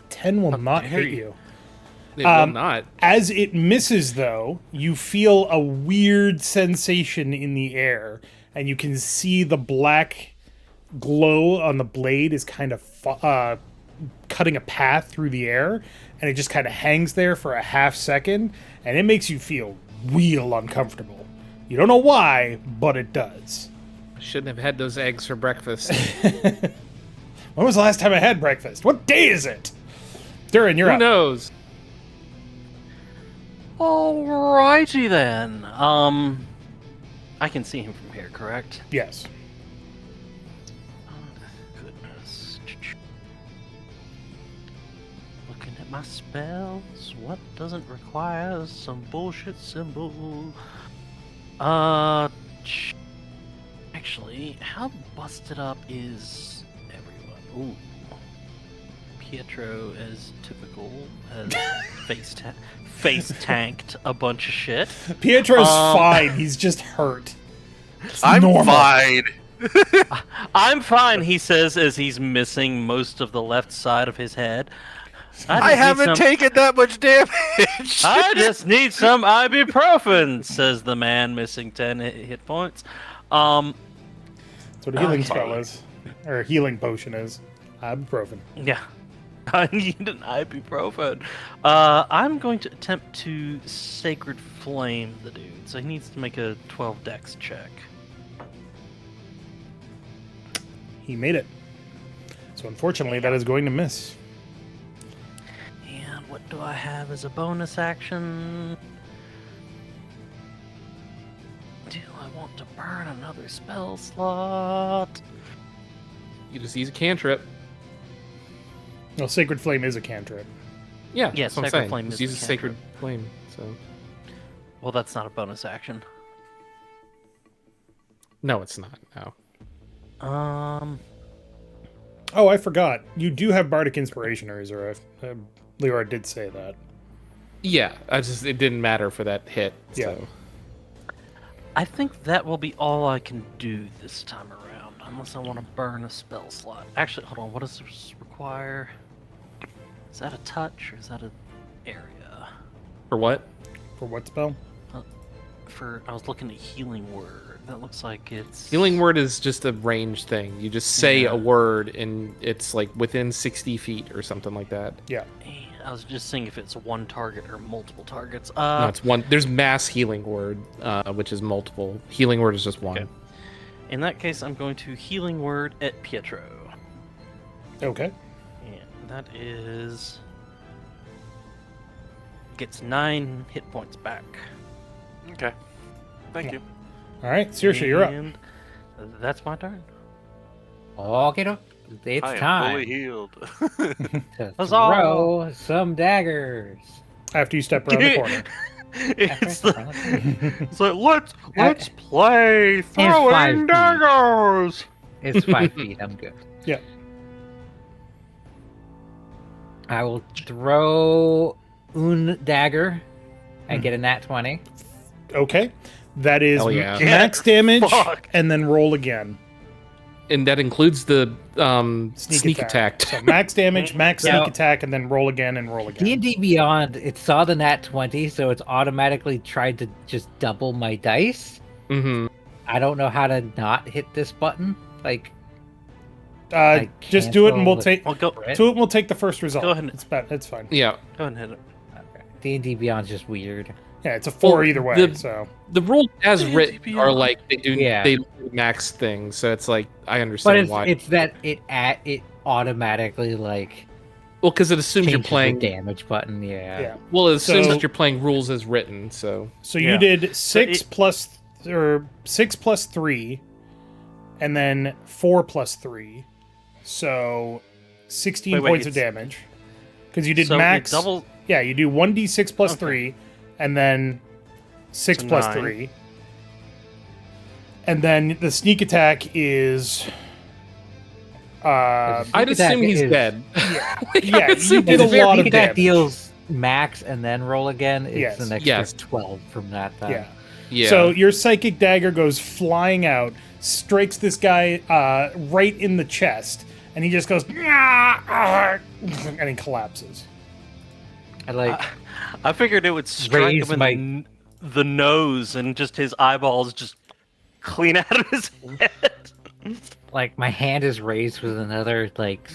10 will not dare hit you. you. It will not. As it misses, though, you feel a weird sensation in the air, and you can see the black glow on the blade is kind of cutting a path through the air, and it just kind of hangs there for a half second, and it makes you feel real uncomfortable. You don't know why, but it does. Shouldn't have had those eggs for breakfast. When was the last time I had breakfast? What day is it? Durin, you're Who up. knows? Alrighty then. I can see him from here, correct? Yes. Goodness. Looking at my spells, what doesn't require some bullshit symbol? Actually, how busted up is everyone? Ooh. Pietro, as typical, has face tanked a bunch of shit. Pietro's fine. He's just hurt. It's I'm normal. fine. I'm fine, he says, as he's missing most of the left side of his head. I haven't taken that much damage. I just need some ibuprofen, says the man missing 10 hit points. That's what a healing Okay. spell is. Or a healing potion is. Ibuprofen. Yeah. I need an ibuprofen. I'm going to attempt to Sacred Flame the dude, so he needs to make a 12 dex check. He made it. So unfortunately, that is going to miss. And what do I have as a bonus action? Do I want want to burn another spell slot. You just use a cantrip. Well, Sacred Flame is a cantrip. Yeah, Yeah, that's what I'm Sacred saying. Flame Just is use a a sacred flame. So Well, that's not a bonus action. no, it's not. No. Oh, I forgot. You do have Bardic Inspiration, Urizura. Leorah did say that. Yeah, it didn't matter for that hit. Yeah. So. I think that will be all I can do this time around, unless I want to burn a spell slot. Actually, hold on. What does this require? Is that a touch or is that an area? For what? For what spell? I was looking at Healing Word. That looks like it's... Healing word is just a range thing. You just say a word and it's like within 60 feet or something like that. Yeah. I was just seeing if it's one target or multiple targets. No, it's one. There's mass healing word, which is multiple. Healing word is just one. Okay. In that case, I'm going to Healing Word at Pietro. Okay. And that is... Gets 9 hit points back. Okay. Thank you. All right, Saoirse, you're up. And that's my turn. Okay, it's I am time fully healed. to Huzzah! throw some daggers. After you step around the corner. It's like, let's play 5 throwing feet. daggers. It's 5 feet. I'm good. Yeah. I will throw un dagger and get a nat 20. Okay. That is Hell yeah. max damage, Fuck. and then roll again. And that includes the Sneak attack. So max damage, max Now- sneak attack, and then roll again and roll again. D&D Beyond, it saw the nat 20, so it's automatically tried to just double my dice. Mm-hmm. I don't know how to not hit this button. Like, Just do it, and we'll cancel take Well, go Right? do it. And we'll take the first result. Go ahead and- It's bad. It's fine. Yeah. Go ahead and hit it. D&D Beyond's just weird. Yeah, it's a 4 Well, either way. the- So The rules as written DPI. are like they do Yeah. they max things, so it's like I But understand why. it's that it automatically like Well, because it assumes you're changes playing. the damage button. Yeah. yeah. Well, it assumes So- that you're playing rules as written. So So Yeah. you did 6 it- plus 3, and then 4 plus 3, so 16 Wait, points of it's- damage. Because you did So max. double. Yeah, you do 1d6 plus Okay. 3, and then 6 So plus 9. 3. And then the sneak attack is. I'd Sneak attack assume he's is- dead. Yeah, you assume did a he's very lot of If that damage. deals max and then roll again, it's Yes. an extra Yes. 12 from that time. Yeah. Yeah. So your psychic dagger goes flying out, strikes this guy right in the chest, and he just goes, and he collapses. I like I figured it would strike Raise him in the nose and just his eyeballs just clean out of his head. like my hand is raised with another like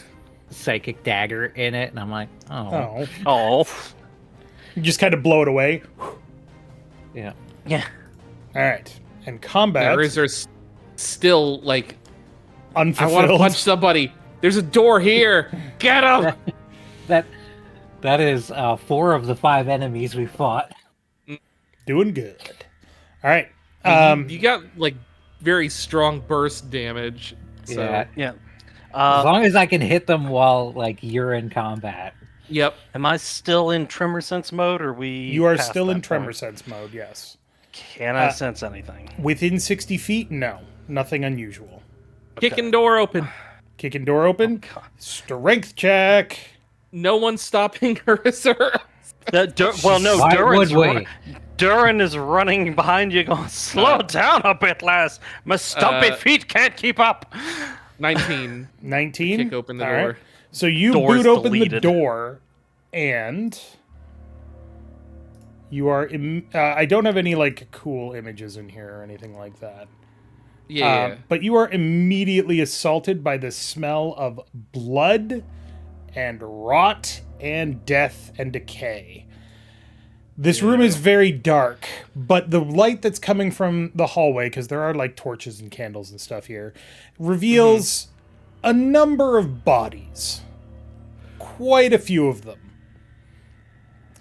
psychic dagger in it, and I'm like, oh, Oh. Oh. You just kind of blow it away. yeah. Yeah. All right. And combat, Or is there still like I unfulfilled. want to punch somebody? There's a door here. Get him! That is 4 of the 5 enemies we fought. Doing good. All right. You got like very strong burst damage. So, Yeah. Yeah. As long as I can hit them while like you're in combat. Yep. Am I still in Tremor Sense mode, or we? You are past still that in Tremor point? Sense mode, yes. Can I sense anything? Within 60 feet, no. Nothing unusual. Kicking door open. Kicking door open. God. Strength check. No one's stopping her, sir. Well, no, Why Durin's would we? Durin is running behind you, going, "Slow down a bit, lass. My stumpy feet can't keep up." 19. 19. Kick open the All door. right. So you Door's boot open the deleted. door, and you are. I don't have any like cool images in here or anything like that. Yeah. But you are immediately assaulted by the smell of blood and rot and death and decay. This room is very dark, but the light that's coming from the hallway, because there are like torches and candles and stuff here, reveals a number of bodies. Quite a few of them.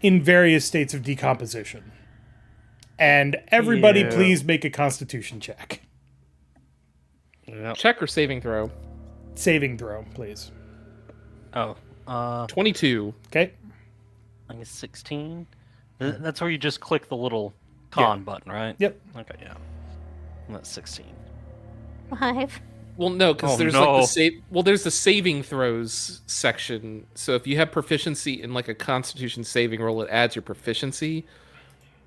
In various states of decomposition. And everybody, Ew. please make a Constitution check. Yep. Check or saving throw? Saving throw, please. Oh, 22. Okay. I think it's 16. That's where you just click the little con button, right? Yep. Okay, yeah. And that's 16. 5. Well, no, because Oh, there's no. like the save. Well, there's the saving throws section. So if you have proficiency in like a Constitution saving roll, it adds your proficiency.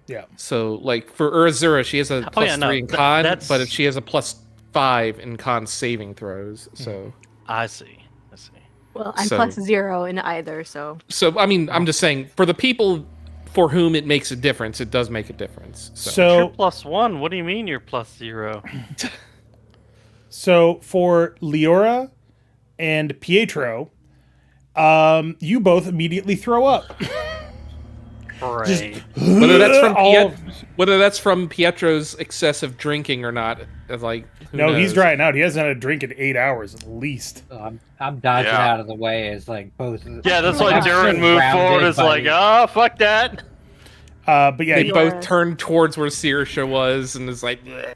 Yeah. So like for Urizura, she has a plus yeah, no, 3 in con, that's- but if she has a plus 5 in con saving throws. So I see. Well, I'm So- plus 0 in either, so. I mean, I'm just saying for the people for whom it makes a difference, it does make a difference. So, So, You're +1. What do you mean you're +0? so for Leorah and Pietro, you both immediately throw up. Great. whether that's from Pietro's excessive drinking or not, like who No, he's knows? drying out. He hasn't had a drink in 8 hours at least. So I'm dodging Yeah. out of the way as like both. Yeah, that's like, why I'm Durin so moved grounded forward. It's by like, the- oh, fuck that. But yeah, They you, both turn towards where Saoirse was, and it's like, bleh.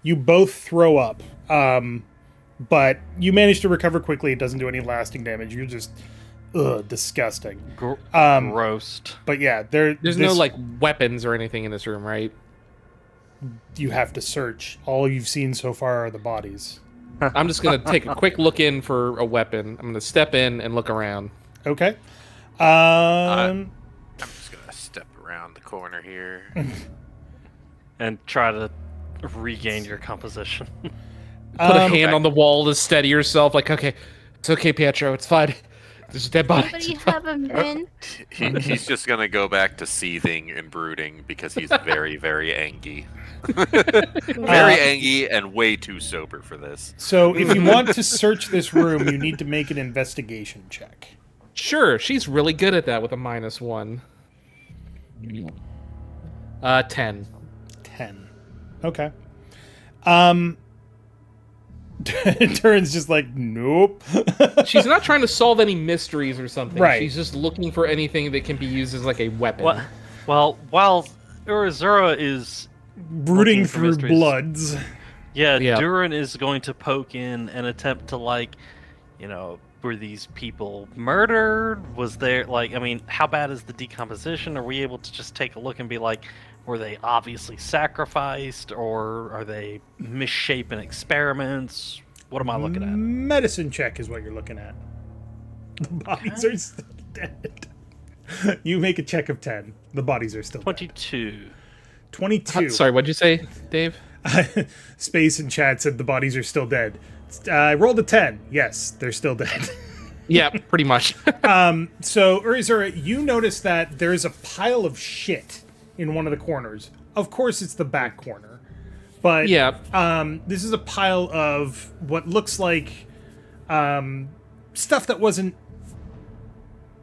you both throw up. But you manage to recover quickly. It doesn't do any lasting damage. You're just, disgusting. Roast. But yeah, There's no like weapons or anything in this room, right? You have to search. All you've seen so far are the bodies. I'm just gonna take a quick look in for a weapon. I'm gonna step in and look around. Okay. I'm just gonna step around the corner here. And try to regain your composition. Put a hand on the wall to steady yourself. Like, okay, it's okay, Pietro. It's fine. There's a dead body. Anybody have a min? He's just gonna go back to seething and brooding because he's very, very angry. Very angry and way too sober for this. So if you want to search this room, you need to make an investigation check. Sure, she's really good at that with a -1. 10. 10. Okay. Durin's just like, nope. She's not trying to solve any mysteries or something. Right. She's just looking for anything that can be used as like a weapon. What? Well, while Urizura is Brooding looking for through mysteries. bloods. Yeah, Yeah. Durin is going to poke in and attempt to, like, were these people murdered? Was there, like, I mean, how bad is the decomposition? Are we able to just take a look and be like, were they obviously sacrificed, or are they misshapen experiments? What am I looking at? Medicine check is what you're looking at. The bodies are still dead. You make a check of 10. The bodies are still dead. 22. 22. Sorry, what'd you say, Dave? Space in chat said the bodies are still dead. I rolled a 10. Yes, they're still dead. Yeah, pretty much. So, Urizura, you notice that there's a pile of shit in one of the corners. Of course, it's the back corner. But Yeah. this is a pile of what looks like stuff that wasn't...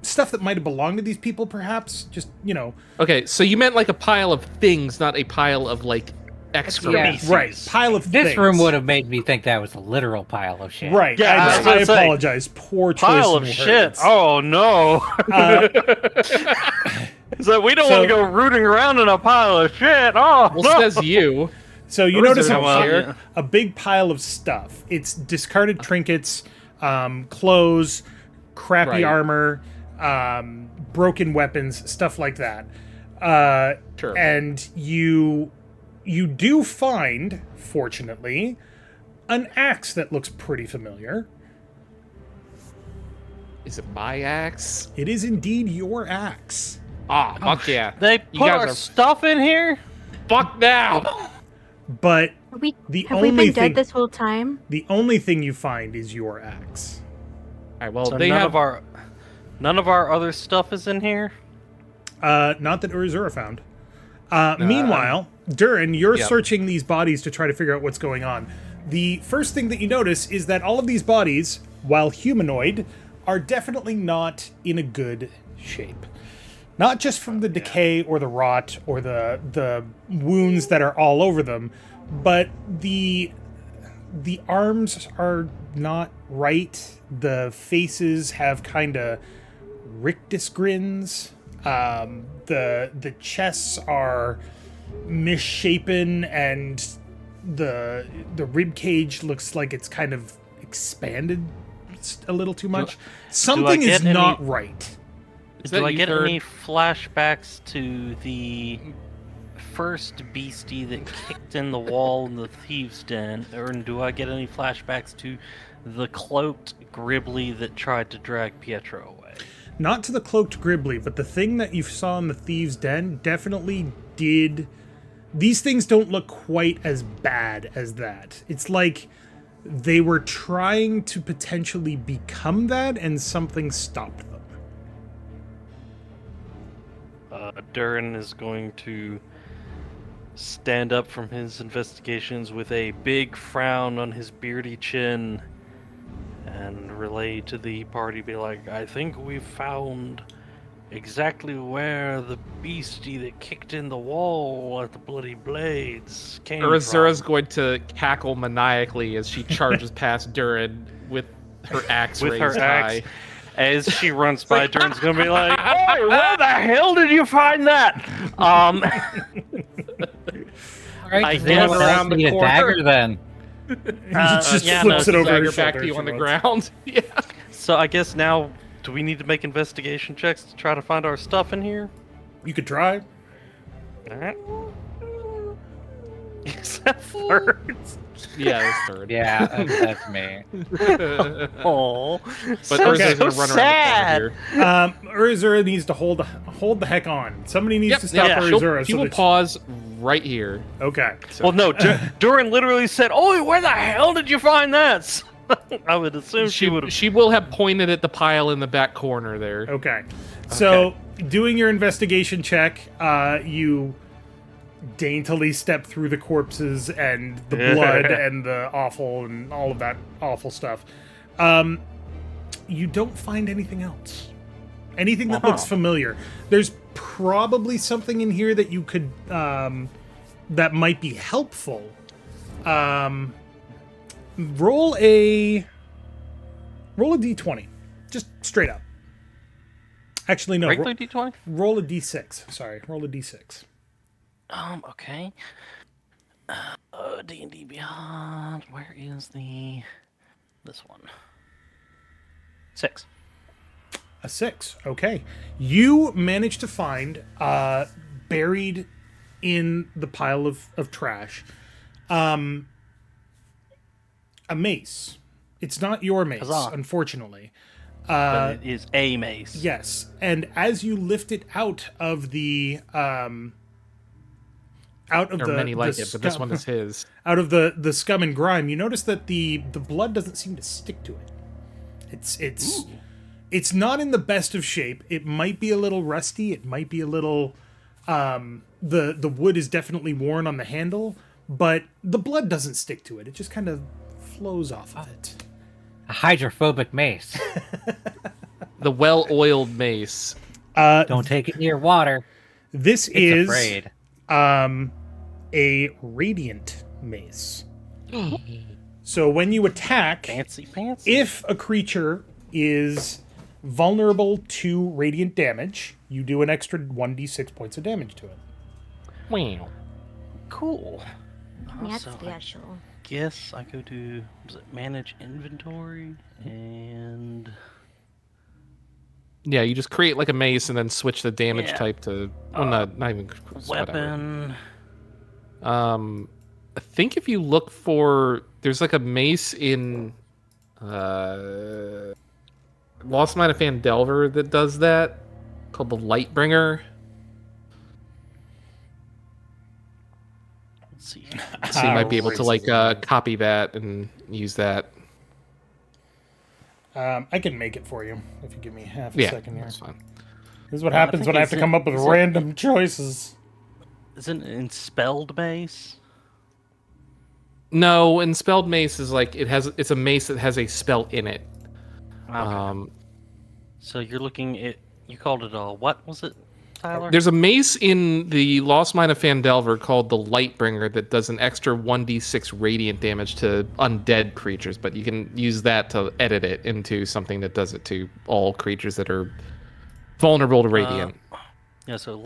Stuff that might have belonged to these people, perhaps. Just, Okay, so you meant like a pile of things, not a pile of like excrement. Yeah. right. Pile of This things. room would have made me think that was a literal pile of shit. Right. Yeah, I was I gonna say, apologize. Poor choice Pile in of shit. words. Oh, no. So we don't want to go rooting around in a pile of shit. Oh, Well, no. says you. So you Or is notice it a, a chair? a big pile of stuff. It's discarded trinkets, clothes, crappy Right. armor, broken weapons, stuff like that. Sure. And you do find, fortunately, an axe that looks pretty familiar. Is it my axe? It is indeed your axe. Ah, fuck yeah. They You put guys our are- stuff in here? Fuck now. But Have we The have we only been thing- dead this whole time? the only thing you find is your axe. All right, well, So they none have of our other stuff is in here? Not that Urizura found. Meanwhile, Durin, you're Yep. searching these bodies to try to figure out what's going on. The first thing that you notice is that all of these bodies, while humanoid, are definitely not in a good shape. Not just from the decay or the rot or the wounds that are all over them, but the arms are not right. The faces have kind of rictus grins. The chests are misshapen, and the rib cage looks like it's kind of expanded a little too much. Something is not right. Do I get any flashbacks to the first beastie that kicked in the wall in the thieves' den, or do I get any flashbacks to the cloaked Gribbly that tried to drag Pietro away? Not to the cloaked Gribbly, but the thing that you saw in the thieves' den definitely did. These things don't look quite as bad as that. It's like they were trying to potentially become that, and something stopped them. Durin is going to stand up from his investigations with a big frown on his beardy chin and relay to the party, be like, I think we've found exactly where the beastie that kicked in the wall at the Bloody Blades came Urizura's from. going to cackle maniacally as she charges past Durin with her axe With raised her high. axe. As she runs by, Durin's going to be like, hey, where the hell did you find that? All right, I does guess- anyone else Around the need a corner. dagger then? He just yeah, flips no, it over Dagger his back shoulder to you if on she the wants. ground. Yeah. So I guess now, do we need to make investigation checks to try to find our stuff in here? You could try. Alright. Except thirds. Yeah, it's third. Yeah, that's me. Oh, But so, Urizura's so gonna run sad. around the corner here. Urizura needs to hold the heck on. Somebody needs to stop Urizura. She so will that pause right here. Okay. Well, no, Durin literally said, "Oh, where the hell did you find that?" I would assume she would have. She will have pointed at the pile in the back corner there. Okay. So, doing your investigation check, you daintily step through the corpses and the blood and the offal and all of that awful stuff. You don't find anything else. Anything that looks familiar. There's probably something in here that you could that might be helpful. Roll a d20, just straight up. Actually, no. Regular D20. Roll a d6. Sorry, roll a d6. Okay. D&D Beyond. Where is this one? 6. A 6. Okay. You managed to find, buried in the pile of trash, a mace. It's not your mace, Huzzah. unfortunately. But it is a mace. Yes. And as you lift it out of the, out of There are the many like the it, but this scum- one is his. out of the scum and grime, you notice that the blood doesn't seem to stick to it. It's not in the best of shape. It might be a little rusty. It might be a little the wood is definitely worn on the handle, but the blood doesn't stick to it. It just kind of flows off of it. A hydrophobic mace. The well-oiled mace. Don't take it near water. This It's is afraid. a radiant mace. So when you attack, Fancy pants. if a creature is vulnerable to radiant damage, you do an extra 1d6 points of damage to it. Wow. Cool. That's So I special. guess I go to manage inventory and Yeah, you just create like a mace and then switch the damage Yeah. type to well, not even whatever. weapon. I think if you look for there's like a mace in Lost Mine of Fandelver that does that called the Lightbringer. Let's see. So you might be able to like copy that and use that. I can make it for you if you give me half a Yeah, second here. that's fine. This is what I happens think when I have it's to come up with is it- random choices. Isn't it Enspelled Mace? No, and spelled mace is like it's a mace that has a spell in it. Okay. So you're looking at, you called it a, what was it, Tyler? There's a mace in the Lost Mine of Fandelver called the Lightbringer that does an extra 1d6 radiant damage to undead creatures, but you can use that to edit it into something that does it to all creatures that are vulnerable to radiant. Yeah, so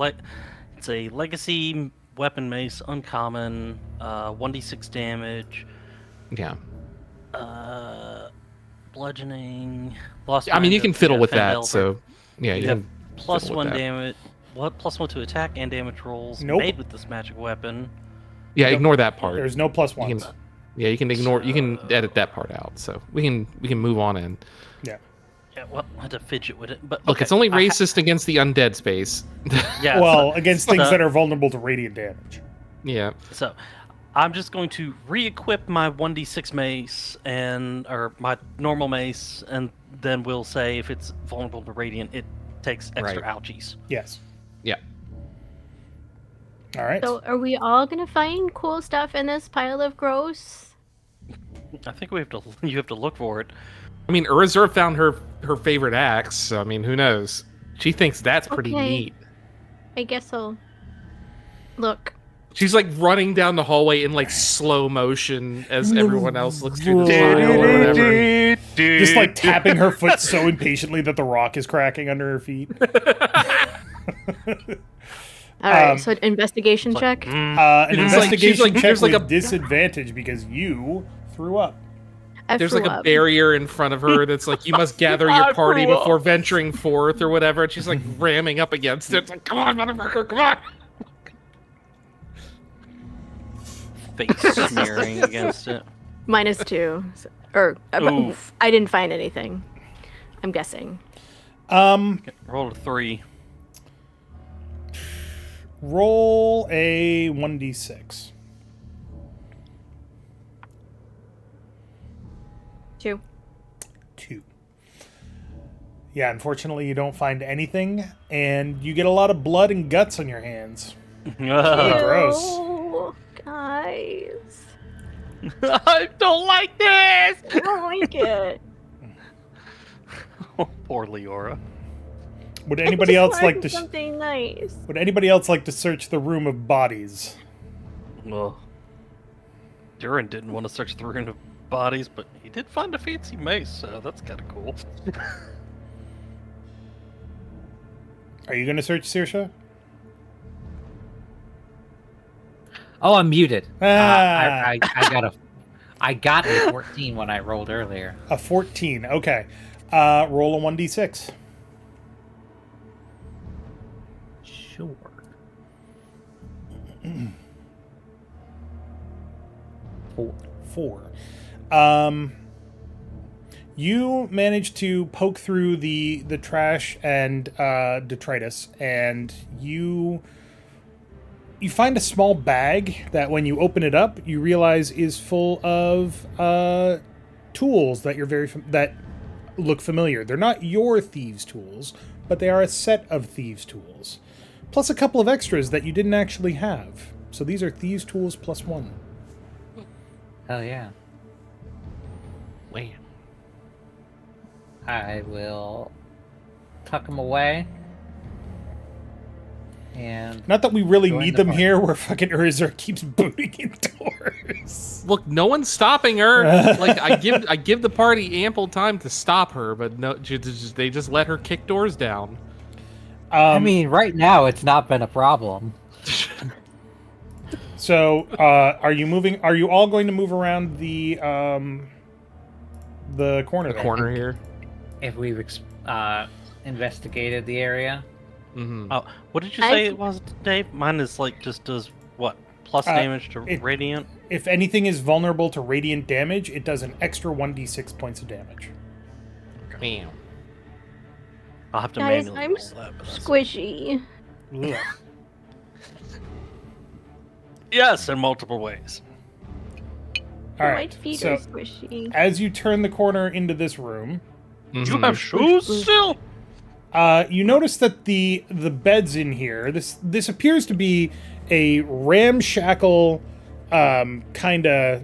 it's a legacy weapon mace, uncommon, 1d6 damage, Yeah. bludgeoning. Lost I mean, you mind, can fiddle yeah, with Fend that. Elder. So yeah, you You have can plus fiddle with 1 that. damage. What? Plus 1 to attack and damage rolls Nope. made with this magic weapon. Yeah, Nope. ignore that part. There's no plus You can, ones. yeah, you can ignore. You can edit that part out. So we can move on in. Yeah. Yeah, well, I had to fidget with it. But Look, okay, it's only I ha- racist against the undead space. Yeah. Well, against things so- that are vulnerable to radiant damage. Yeah. So, I'm just going to re-equip my 1d6 mace or my normal mace, and then we'll say if it's vulnerable to radiant, it takes extra Right. ouchies. Yes. Yeah. All right. So are we all gonna find cool stuff in this pile of gross? I think we have to. You have to look for it. I mean, Urizura found her favorite axe. So, I mean, who knows? She thinks that's pretty Okay. neat. I guess I'll look. She's like running down the hallway in like slow motion as everyone else looks through the file or whatever. Just like tapping her foot so impatiently that the rock is cracking under her feet. All right, Um, so investigation check. An It's like- investigation she's like- check there's like with a- disadvantage because you threw up. I There's threw like a up. barrier in front of her that's like, you must gather I your party threw up. before venturing forth or whatever. And she's like ramming up against it. It's like, come on, motherfucker, come on. Face smearing against it. -2, or Oof. I didn't find anything. I'm guessing. Roll a 3. Roll a 1d6. 2. 2. Yeah, unfortunately, you don't find anything, and you get a lot of blood and guts on your hands. Gross. Ew, guys. I don't like this. I don't like it. Poor Leorah. Would anybody else like to? Something nice. Would anybody else like to search the room of bodies? Well, Durin didn't want to search the room of bodies, but he did find a fancy mace, so that's kind of cool. Are you going to search Saoirse? Oh, I'm muted. Ah. I got a 14 when I rolled earlier. A 14. Okay. Roll a 1d6. Sure. 4. 4. You manage to poke through the trash and detritus, and you find a small bag that, when you open it up, you realize is full of tools that that look familiar. They're not your thieves' tools, but they are a set of thieves' tools, plus a couple of extras that you didn't actually have. So these are thieves' tools plus 1. Hell yeah. Wham. I will tuck them away. And Not that we really Join need the them party. here, where fucking Urizura keeps booting in doors. Look, no one's stopping her. Like I give the party ample time to stop her, but no, they just let her kick doors down. I mean, right now it's not been a problem. So, are you moving? Are you all going to move around the corner? The there? corner here. If we've investigated the area. Mm-hmm. Oh, what did you say it was, Dave? Mine is like just does what? Plus damage to radiant? If anything is vulnerable to radiant damage, it does an extra 1d6 points of damage. Bam. I'll have to Guys, manually I'm roll that. But that's- squishy. Ugh. Yes, in multiple ways. All My right. feet So, are squishy. as you turn the corner into this room, You Mhm. have shoes still? you notice that the beds in here. This appears to be a ramshackle kind of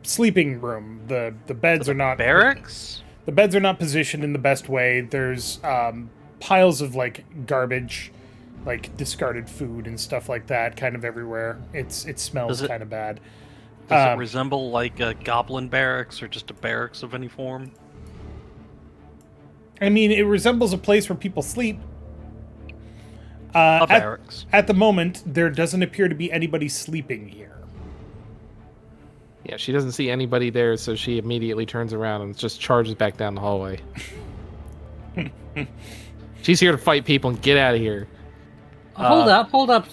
sleeping room. The beds are not Barracks? The beds are not positioned in the best way. There's piles of like garbage, like discarded food and stuff like that, kind of everywhere. It smells Does it- kind of bad. Does it Um, resemble like a goblin barracks or just a barracks of any form? I mean, it resembles a place where people sleep. A barracks. At the moment, there doesn't appear to be anybody sleeping here. Yeah, she doesn't see anybody there, so she immediately turns around and just charges back down the hallway. She's here to fight people and get out of here. Hold up,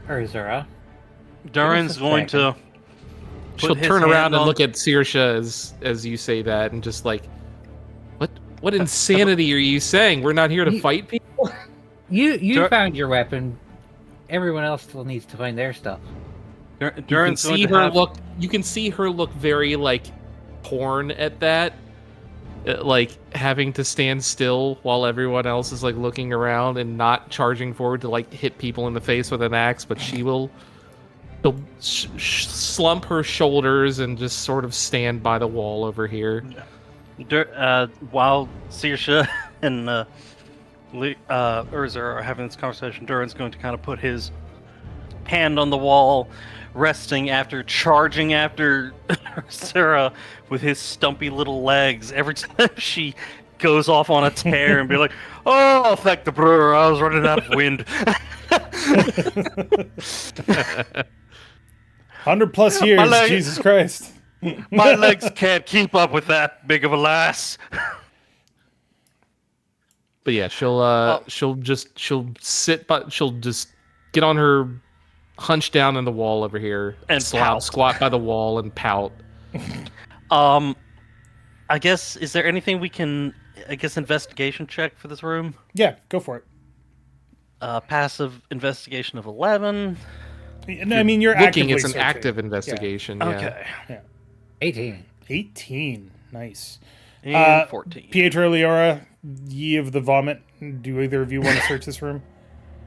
Urizura. Durin's going to. She'll his turn around hand and on- look at Saoirse as you say that, and just like, what insanity are you saying? We're not here to fight people. You found your weapon. Everyone else still needs to find their stuff. Durin's going to have... look. You can see her look very like torn at that, like having to stand still while everyone else is like looking around and not charging forward to like hit people in the face with an axe. But she'll slump her shoulders and just sort of stand by the wall over here. While Saoirse and Urizura are having this conversation, Durin's going to kind of put his hand on the wall, resting after charging after Urizura with his stumpy little legs every time she goes off on a tear and be like, "Oh, thank the brewer, I was running out of wind." 100+ years, leg- Jesus Christ. My legs can't keep up with that big of a lass. But yeah, she'll just get on her hunch down in the wall over here And pout. squat by the wall and pout. I guess, is there anything we can, investigation check for this room? Yeah, go for it. Passive investigation of 11. I mean, you're Looking, actively it's an searching. active investigation. Yeah. Okay. Yeah. 18. 18. Nice. And 14. Pietro, Leorah, ye of the vomit. Do either of you want to search this room?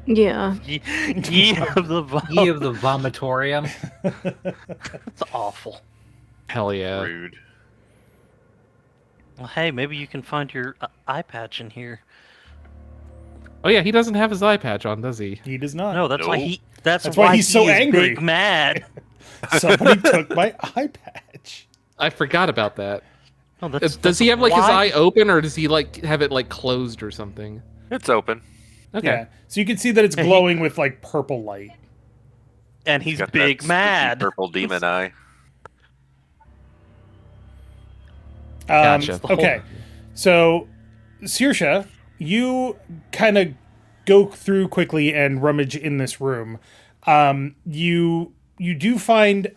Yeah. Ye of the Ye of the vomitorium. That's awful. Hell yeah. Rude. Well, hey, maybe you can find your eye patch in here. Oh yeah, he doesn't have his eye patch on, does he? He does not. No, that's why Nope. he. That's That's why he's so he is angry. Big mad. Somebody took my eye patch. I forgot about that. No, that's, Does he have like his why- eye open, or does he like have it like closed or something? It's open. Okay. Yeah. So you can see that it's Yeah, he- glowing with like purple light. And he's Got big that spooky mad. Purple demon eye. Gotcha. Okay. So, Saoirse, you kind of go through quickly and rummage in this room. You do find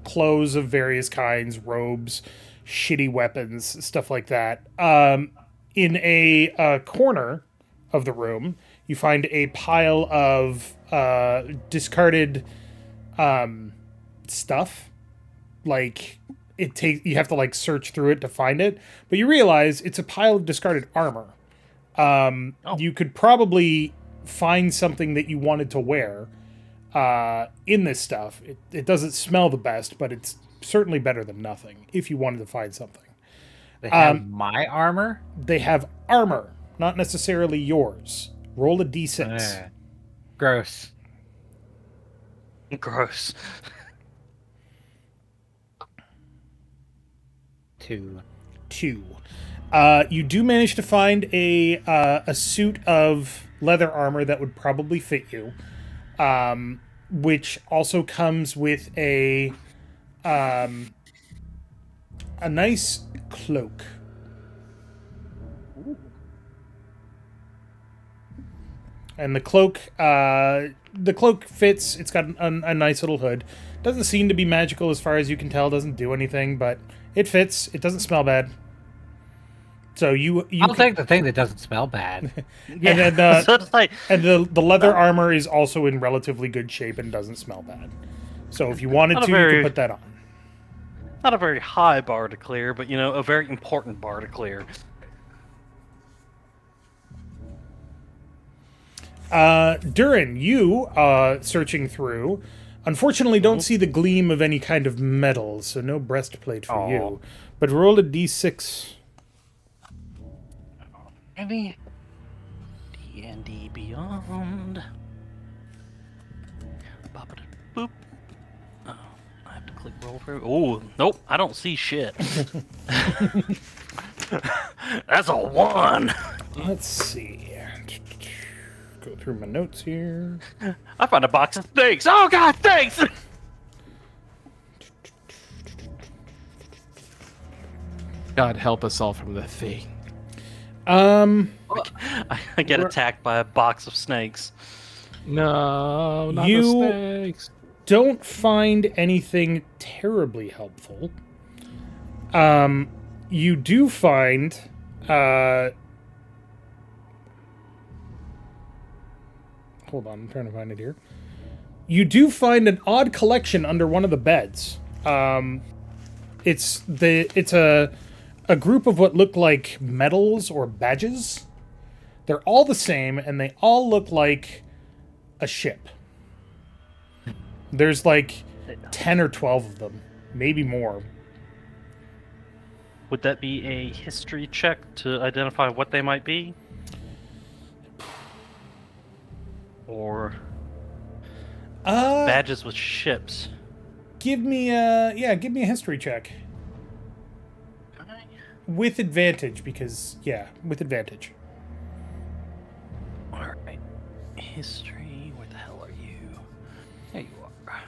clothes of various kinds, robes, shitty weapons, stuff like that. In a corner of the room, you find a pile of discarded stuff. Like you have to like search through it to find it, but you realize it's a pile of discarded armor. You could probably find something that you wanted to wear in this stuff. It doesn't smell the best, but it's certainly better than nothing if you wanted to find something. They have my armor? They have armor, not necessarily yours. Roll a d6. Gross. Gross. 2. 2. You do manage to find a suit of leather armor that would probably fit you, which also comes with a nice cloak. And the cloak fits. It's got a nice little hood. Doesn't seem to be magical as far as you can tell. Doesn't do anything, but it fits. It doesn't smell bad. So I'll take the thing that doesn't smell bad. Yeah. And then, so it's like, and the leather armor is also in relatively good shape and doesn't smell bad. So if you wanted Not a to, you very- could put that on. not a very high bar to clear, but a very important bar to clear. Durin, you searching through, unfortunately don't see the gleam of any kind of metal, so no breastplate for you. But roll a d6. Maybe D&D Beyond. Boop. Oh, I have to click roll through. Oh, nope, I don't see shit. That's a 1. Let's see. Go through my notes here. I found a box of snakes. Oh god, thanks! God help us all from the thing. Um, I get attacked by a box of snakes. No, not You- the snakes. don't find anything terribly helpful. You do find, hold on, I'm trying to find it here. You do find an odd collection under one of the beds. It's a group of what look like medals or badges. They're all the same, and they all look like a ship. There's like 10 or 12 of them, maybe more. Would that be a history check to identify what they might be? Or badges with ships? Give me a history check with advantage because with advantage. All right. History. Where the hell are you? There you are.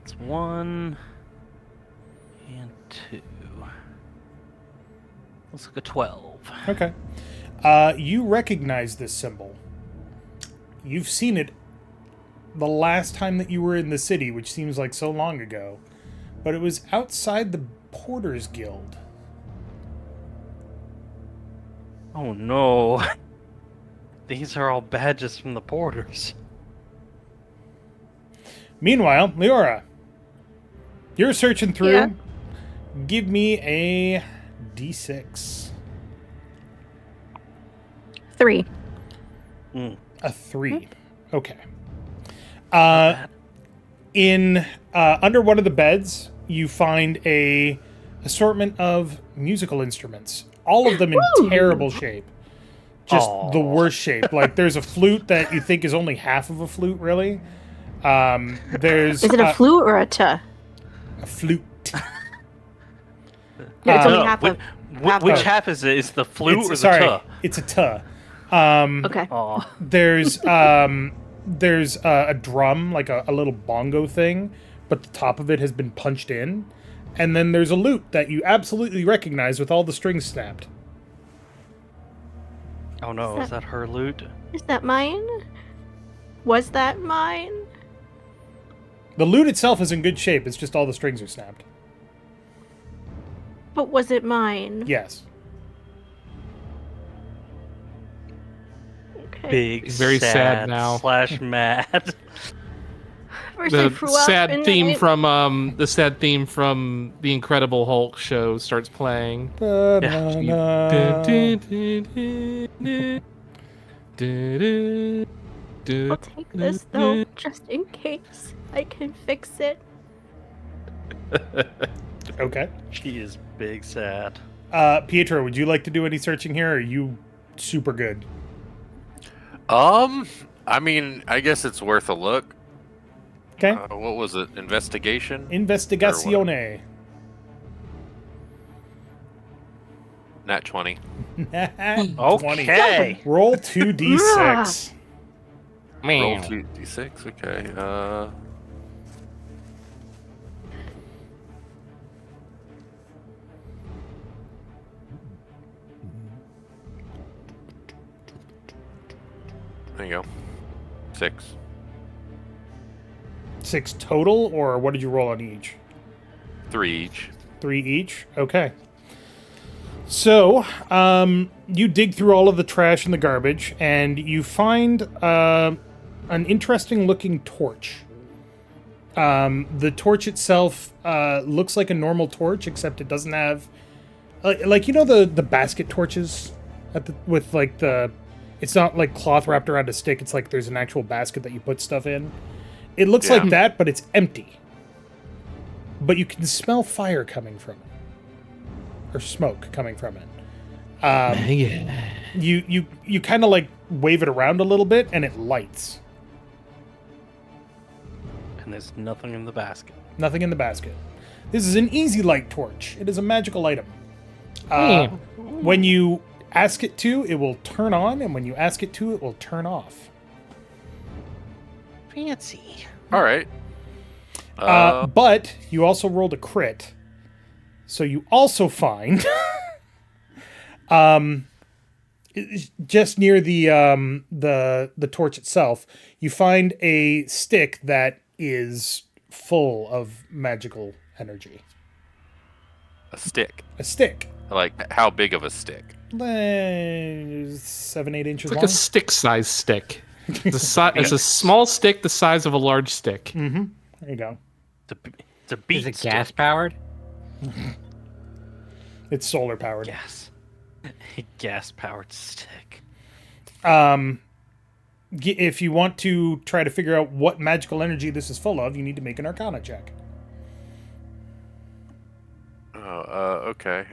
It's 1 and 2. Looks like a 12. Okay. You recognize this symbol. You've seen it the last time that you were in the city, which seems like so long ago, but it was outside the Porters Guild. Oh no. These are all badges from the porters. Meanwhile, Leorah, you're searching through. Yeah. Give me a D6. 3. A 3. Okay. In under one of the beds, you find a assortment of musical instruments. All of them in terrible shape. Just the worst shape. Like there's a flute that you think is only half of a flute, really. There's Is it a flute or a tuh? a flute. Yeah, it's only No, half which, of. which half is it? Is the flute or the sorry, tuh? it's a tuh. Okay. Oh, There's a drum, like a little bongo thing, but the top of it has been punched in. And then there's a lute that you absolutely recognize with all the strings snapped. oh no, is that her loot? Is that mine? Was that mine? The lute itself is in good shape, it's just all the strings are snapped. But was it mine? Yes. Okay. Big, Very sad now. / mad. First I The threw up, sad and theme then from the sad theme from the Incredible Hulk show starts playing. I'll take this though, just in case. I can fix it. Okay. She is big sad. Pietro, would you like to do any searching here, or are you super good? I mean, I guess it's worth a look. Okay. What was it? Investigation? Investigazione. Nat 20. 20. Okay. Roll 2d6. Roll 2d6. Okay. There you go. 6. 6 total, or what did you roll on each? 3 each. 3 each? Okay. So, you dig through all of the trash and the garbage, and you find an interesting looking torch. The torch itself looks like a normal torch, except it doesn't have... Like you know the basket torches? With like the... It's not like cloth wrapped around a stick, it's like there's an actual basket that you put stuff in. It looks like that, but it's empty. But you can smell fire coming from it. Or smoke coming from it. You kind of like wave it around a little bit, and it lights. And there's nothing in the basket. Nothing in the basket. This is an easy light torch. It is a magical item. When you ask it to, it will turn on, and when you ask it to, it will turn off. Fancy. All right. But you also rolled a crit, so you also find, just near the torch itself, you find a stick that is full of magical energy. A stick. A stick. Like, how big of a stick? 7-8 inches It's like long. a stick-sized stick. It's a small stick the size of a large stick. Mm-hmm. There you go. It's a beat Is it stick. gas powered? It's solar powered. Gas. Gas powered stick. If you want to try to figure out what magical energy this is full of, you need to make an Arcana check. Okay.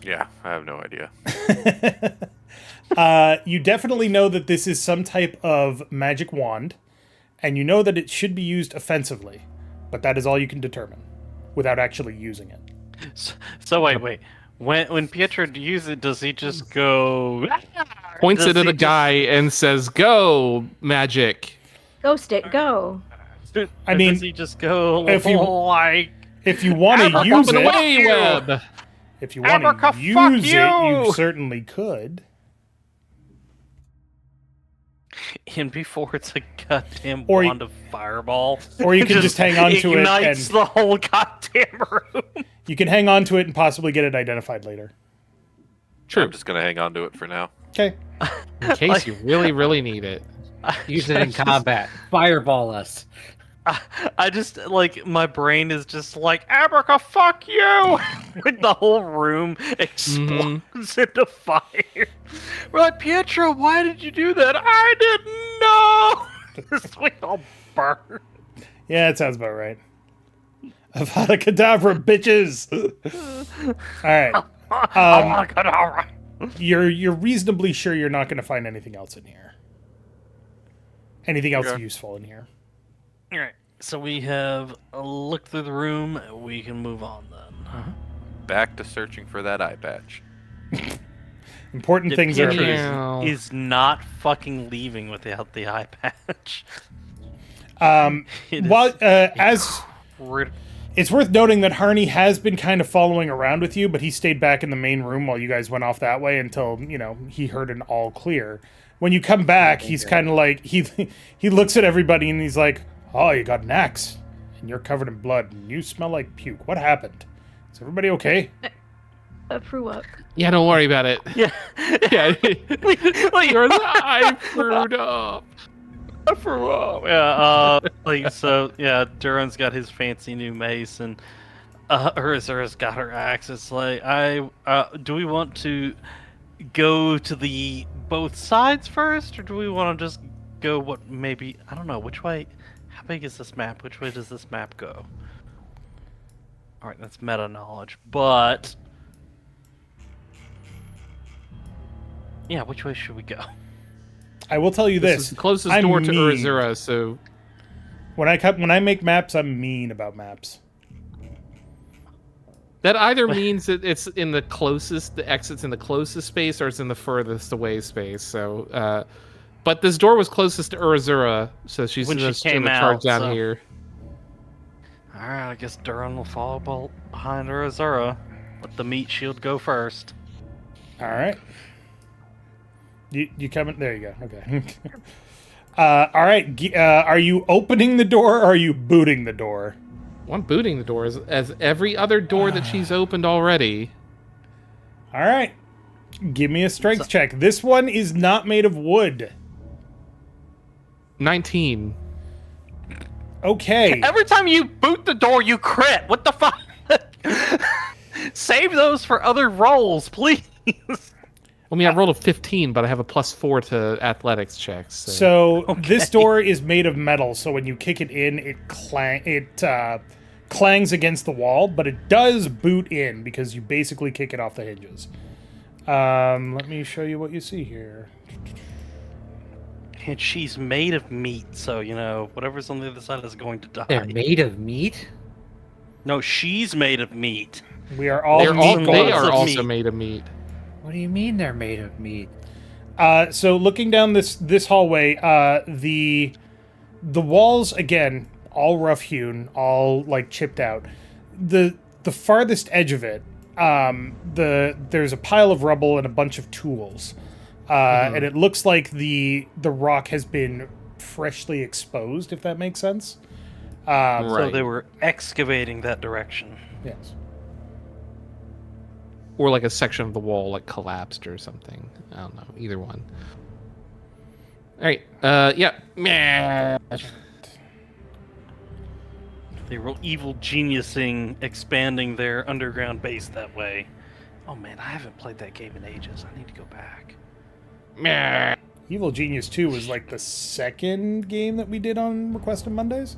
Yeah, I have no idea. You definitely know that this is some type of magic wand, and you know that it should be used offensively, but that is all you can determine without actually using it. So wait. When Pietro uses it, does he just go... Points Does it at he a guy and says, "Go, magic." Ghost it, go. I mean, does he just go if you- like... If you want to Abraca- use Up and it, away, web. if you want Abraca- to fuck use it, you you! certainly could. And before it's a goddamn Or wand of fireball. or you can just hang on to it ignites and- the whole goddamn room. You can hang on to it and possibly get it identified later. True. I'm just gonna hang on to it for now. Okay. In case you really, really need it. Use it in combat. Fireball us. I just, like, my brain is just like, Abraca, fuck you! When the whole room explodes into fire. We're like, Pietro, why did you do that? I didn't know! Just we all burn. Yeah, that sounds about right. Avada Kedavra, bitches! Alright. Alright. You're reasonably sure you're not going to find anything else in here. Anything else Okay. useful in here. Alright, so we have a look through the room. We can move on then. Back to searching for that eye patch. Important things are... Pietro Meow. is not fucking leaving without the eye patch. It is Well, as... crit- It's worth noting that Harney has been kind of following around with you, but he stayed back in the main room while you guys went off that way until, he heard an all clear. When you come back, he's kind of like, he looks at everybody and he's like, "Oh, you got an axe, and you're covered in blood, and you smell like puke. What happened? Is everybody okay?" I threw up. Yeah, don't worry about it. Yeah. Yeah, Like, your eye screwed up. yeah, so, yeah, Durin's got his fancy new mace, and Urizura's got her axe. It's like, do we want to go to the both sides first, or do we want to just go I don't know, which way, how big is this map? Which way does this map go? Alright, that's meta knowledge, but... Yeah, which way should we go? I will tell you This this. is the closest I'm door to mean. Urizura, so When I make maps, I'm mean about maps. that either means that it's in the exit's in the closest space, or it's in the furthest away space. So, but this door was closest to Urizura, so she's When she just came gonna charge out, down so- here. Alright, I guess Durin will follow behind Urizura. Let the meat shield go first. All right. You coming? There you go. Okay. All right. Are you opening the door or are you booting the door? One booting the door as every other door that she's opened already. All right. Give me a strength check. This one is not made of wood. 19. Okay. Every time you boot the door, you crit. What the fuck? Save those for other rolls, please. I mean, I rolled a 15, but I have a +4 to athletics checks. So this door is made of metal, so when you kick it in, it clangs against the wall, but it does boot in because you basically kick it off the hinges. Let me show you what you see here. And she's made of meat, so whatever's on the other side is going to die. They're made of meat? No, she's made of meat. We are all They're meat all, they lots are of also meat. made of meat. What do you mean they're made of meat? So looking down this hallway, the walls again, all rough hewn, all like chipped out. The farthest edge of it, there's a pile of rubble and a bunch of tools, and it looks like the rock has been freshly exposed, if that makes sense. So Right. they were excavating that direction. Yes. Or like a section of the wall like collapsed or something. I don't know. Either one. All right. Yeah. Meh. They were evil geniusing, expanding their underground base that way. Oh man, I haven't played that game in ages. I need to go back. Meh. Evil Genius 2 was like the second game that we did on Request on Mondays.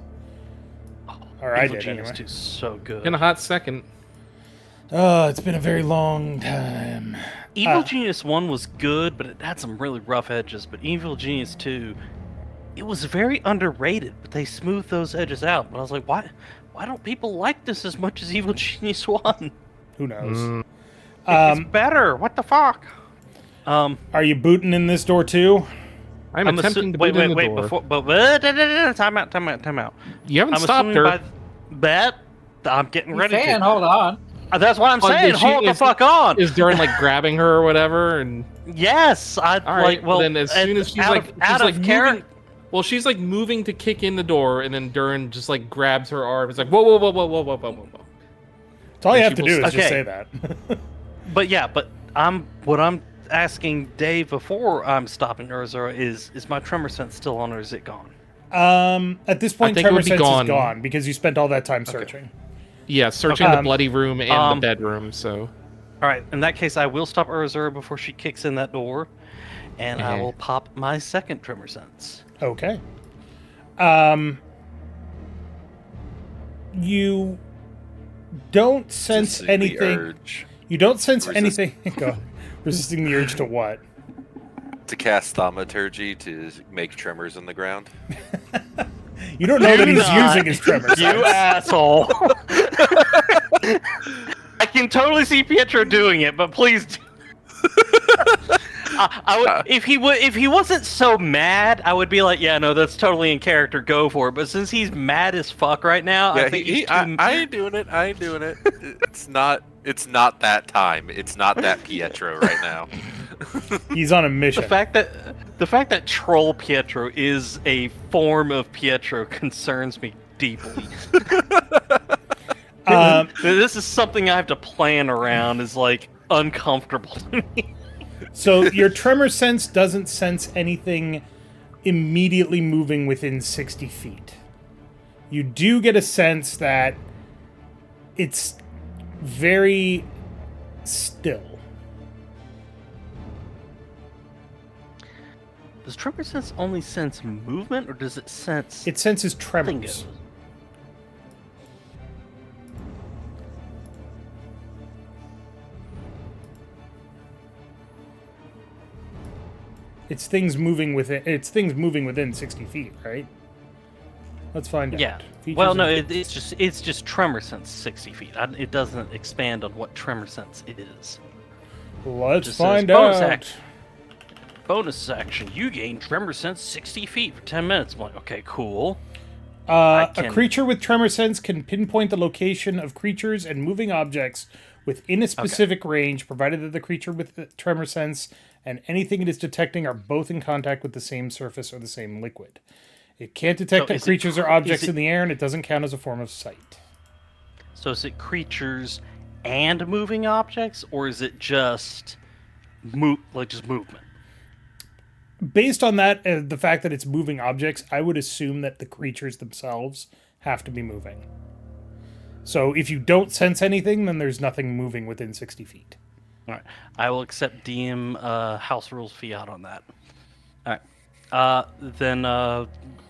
Or I Evil did Genius anyway. 2 is so good. In a hot second. Oh, it's been a very long time. Evil Genius 1 was good, but it had some really rough edges. But Evil Genius 2, it was very underrated, but they smoothed those edges out. But I was like, why don't people like this as much as Evil Genius 1? Who knows? Mm. It's better. What the fuck? Are you booting in this door too? I'm attempting to wait, boot in the wait, door. before, time out. You haven't I'm stopped assuming her. by that I'm getting ready Fan, to. hold on. That's what I'm Oh, saying. did she- Hold the is- fuck on. Is Durin like grabbing her or whatever? And Yes, I'd all right, like. Well, then as soon as she's like character. moving, well, she's like moving to kick in the door, and then Durin just like grabs her arm. It's like whoa, whoa, whoa, whoa, whoa, whoa, whoa, whoa, whoa. That's all you And have she to do will- is just Okay. say that. But yeah, what I'm asking Dave before I'm stopping Urizura is my tremor sense still on or is it gone? At this point, think it Tremor would be Sense gone. is gone because you spent all that time searching. Yeah, searching Okay. the bloody room and Um, the bedroom. So All right, in that case, I will stop Urizura before she kicks in that door, and I Mhm. will pop my second tremor sense. Okay. You don't sense Resisting the anything. urge You don't sense Resist- anything. Go. Resisting the urge to what? to cast thaumaturgy to make tremors in the ground. You don't know that he's not. using his tremor You sense. asshole! I can totally see Pietro doing it, but please. I would, if he wasn't so mad, I would be like, yeah, no, that's totally in character. Go for it. But since he's mad as fuck right now, Yeah, I think he's too. I ain't doing it. I ain't doing it. It's not that time. It's not that Pietro right now. He's on a mission. The fact that Troll Pietro is a form of Pietro concerns me deeply. This is something I have to plan around. Is like uncomfortable to me. So your tremor sense doesn't sense anything immediately moving within 60 feet. You do get a sense that it's very still. Does tremor sense only sense movement, or does it sense? It senses tremors. Bingo. It's things moving within 60 feet, right? Let's find Yeah. out. Features Well, no, and- it's just tremor sense 60 feet. It doesn't expand on what tremor sense is. Let's just says find bonus out. action. Bonus action. You gain tremor sense 60 feet for 10 minutes. I'm like, okay, cool. A can- creature with tremor sense can pinpoint the location of creatures and moving objects within a specific range, provided that the creature with the tremor sense and anything it is detecting are both in contact with the same surface or the same liquid. It can't detect So is it creatures or cr- objects is it- in the air, and it doesn't count as a form of sight. So is it creatures and moving objects, or is it just just movement? Based on that, the fact that it's moving objects, I would assume that the creatures themselves have to be moving. So if you don't sense anything, then there's nothing moving within 60 feet. All right, I will accept DM house rules fiat on that. All right, then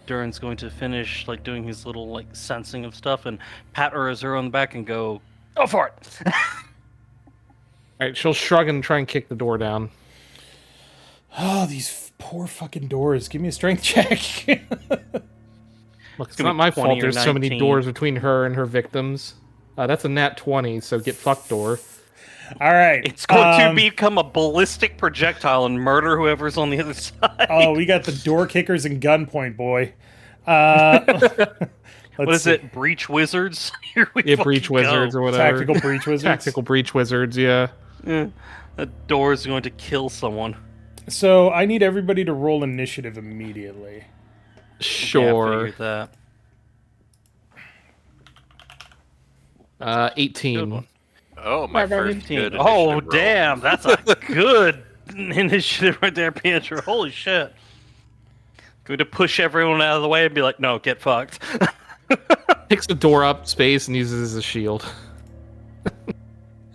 Durin's going to finish doing his little sensing of stuff and pat Urizura on the back and go for it. all right, she'll shrug and try and kick the door down. Oh, these poor fucking doors. Give me a strength check. Look, it's gonna not be my 20 fault. or There's so many 19. doors between her and her victims. That's a nat 20, so get fucked, door. All right. It's going to become a ballistic projectile and murder whoever's on the other side. Oh, we got the door kickers and gunpoint, boy. What is it? Breach wizards? Here we Yeah, breach fucking wizards go. or whatever. Tactical breach wizards. Tactical breach wizards, yeah. A door is going to kill someone. So I need everybody to roll initiative immediately. Sure. Yeah, I figured that. 18. Oh, my Eleven. first good Oh, initiative roll. damn. That's a good initiative right there, Pietro. Holy shit. Going to push everyone out of the way and be like, no, get fucked. Picks the door up space and uses it as a shield.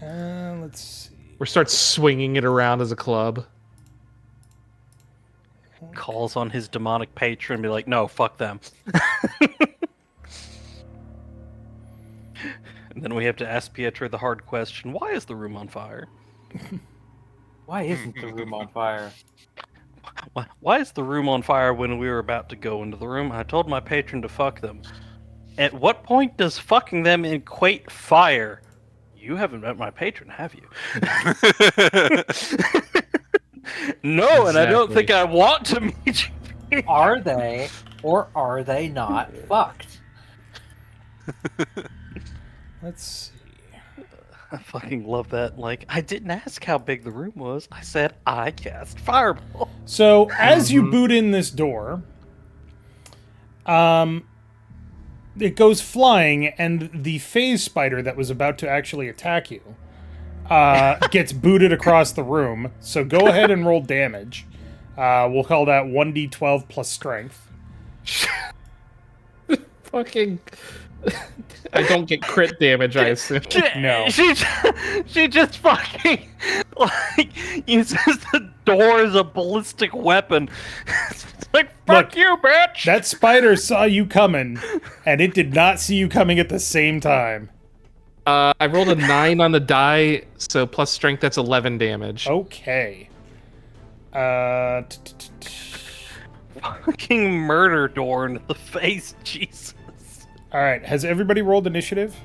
Let's see. Or starts swinging it around as a club. Calls on his demonic patron and be like, no, fuck them. And then we have to ask Pietro the hard question, why is the room on fire? Why isn't the room on fire? Why is the room on fire when we were about to go into the room? I told my patron to fuck them. At what point does fucking them equate fire? You haven't met my patron, have you? No, and I don't think I want to meet you. Are they or are they not fucked? Let's see. I fucking love that. Like, I didn't ask how big the room was. I said I cast fireball. So as you boot in this door, it goes flying, and the phase spider that was about to actually attack you gets booted across the room. So go ahead and roll damage. We'll call that 1d12 plus strength. Fucking... I don't get crit damage, I assume. No. She just fucking like uses the door as a ballistic weapon. It's like, fuck Look, you, bitch. That spider saw you coming, and it did not see you coming at the same time. I rolled a 9 on the die, so plus strength, that's 11 damage. Okay. Fucking murder door into the face, Jesus. All right. Has everybody rolled initiative?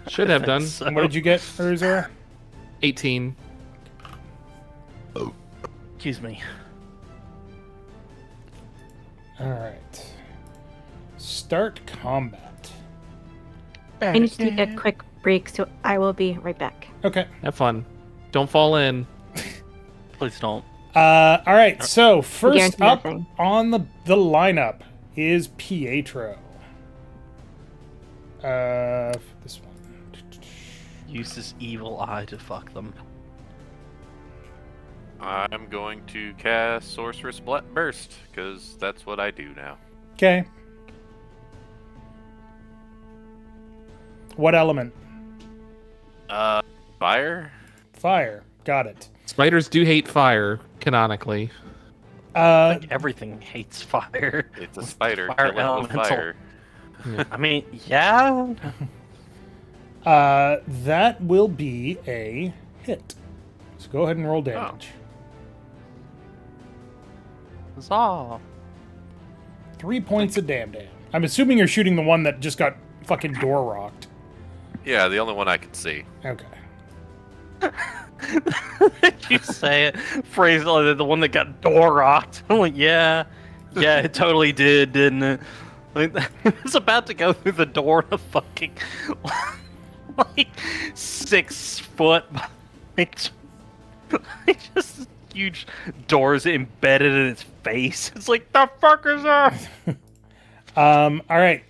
Should have done. So- And what did you get, Urizura? 18. Excuse me. All right. Start combat. I need to take a quick break, so I will be right back. Okay. Have fun. Don't fall in. Please don't. All right. So first guarantee up nothing. on the lineup is Pietro. This one. Use this evil eye to fuck them. I'm going to cast Sorceress Burst, because that's what I do now. Okay. What element? Fire? Fire. Got it. Spiders do hate fire, canonically. Like everything hates fire. It's a spider. Fire Kill it with elemental. fire. I mean, yeah. That will be a hit. So go ahead and roll damage. Huzzah. 3 points of damn. I'm assuming you're shooting the one that just got fucking door rocked. Yeah, the only one I can see. Okay. You say it, phrase it like the one that got door rocked. I'm like, yeah, it totally did, didn't it? Like, it was about to go through the door in a fucking like 6 foot, like just huge doors embedded in its face. It's like, the fuck is that? All right.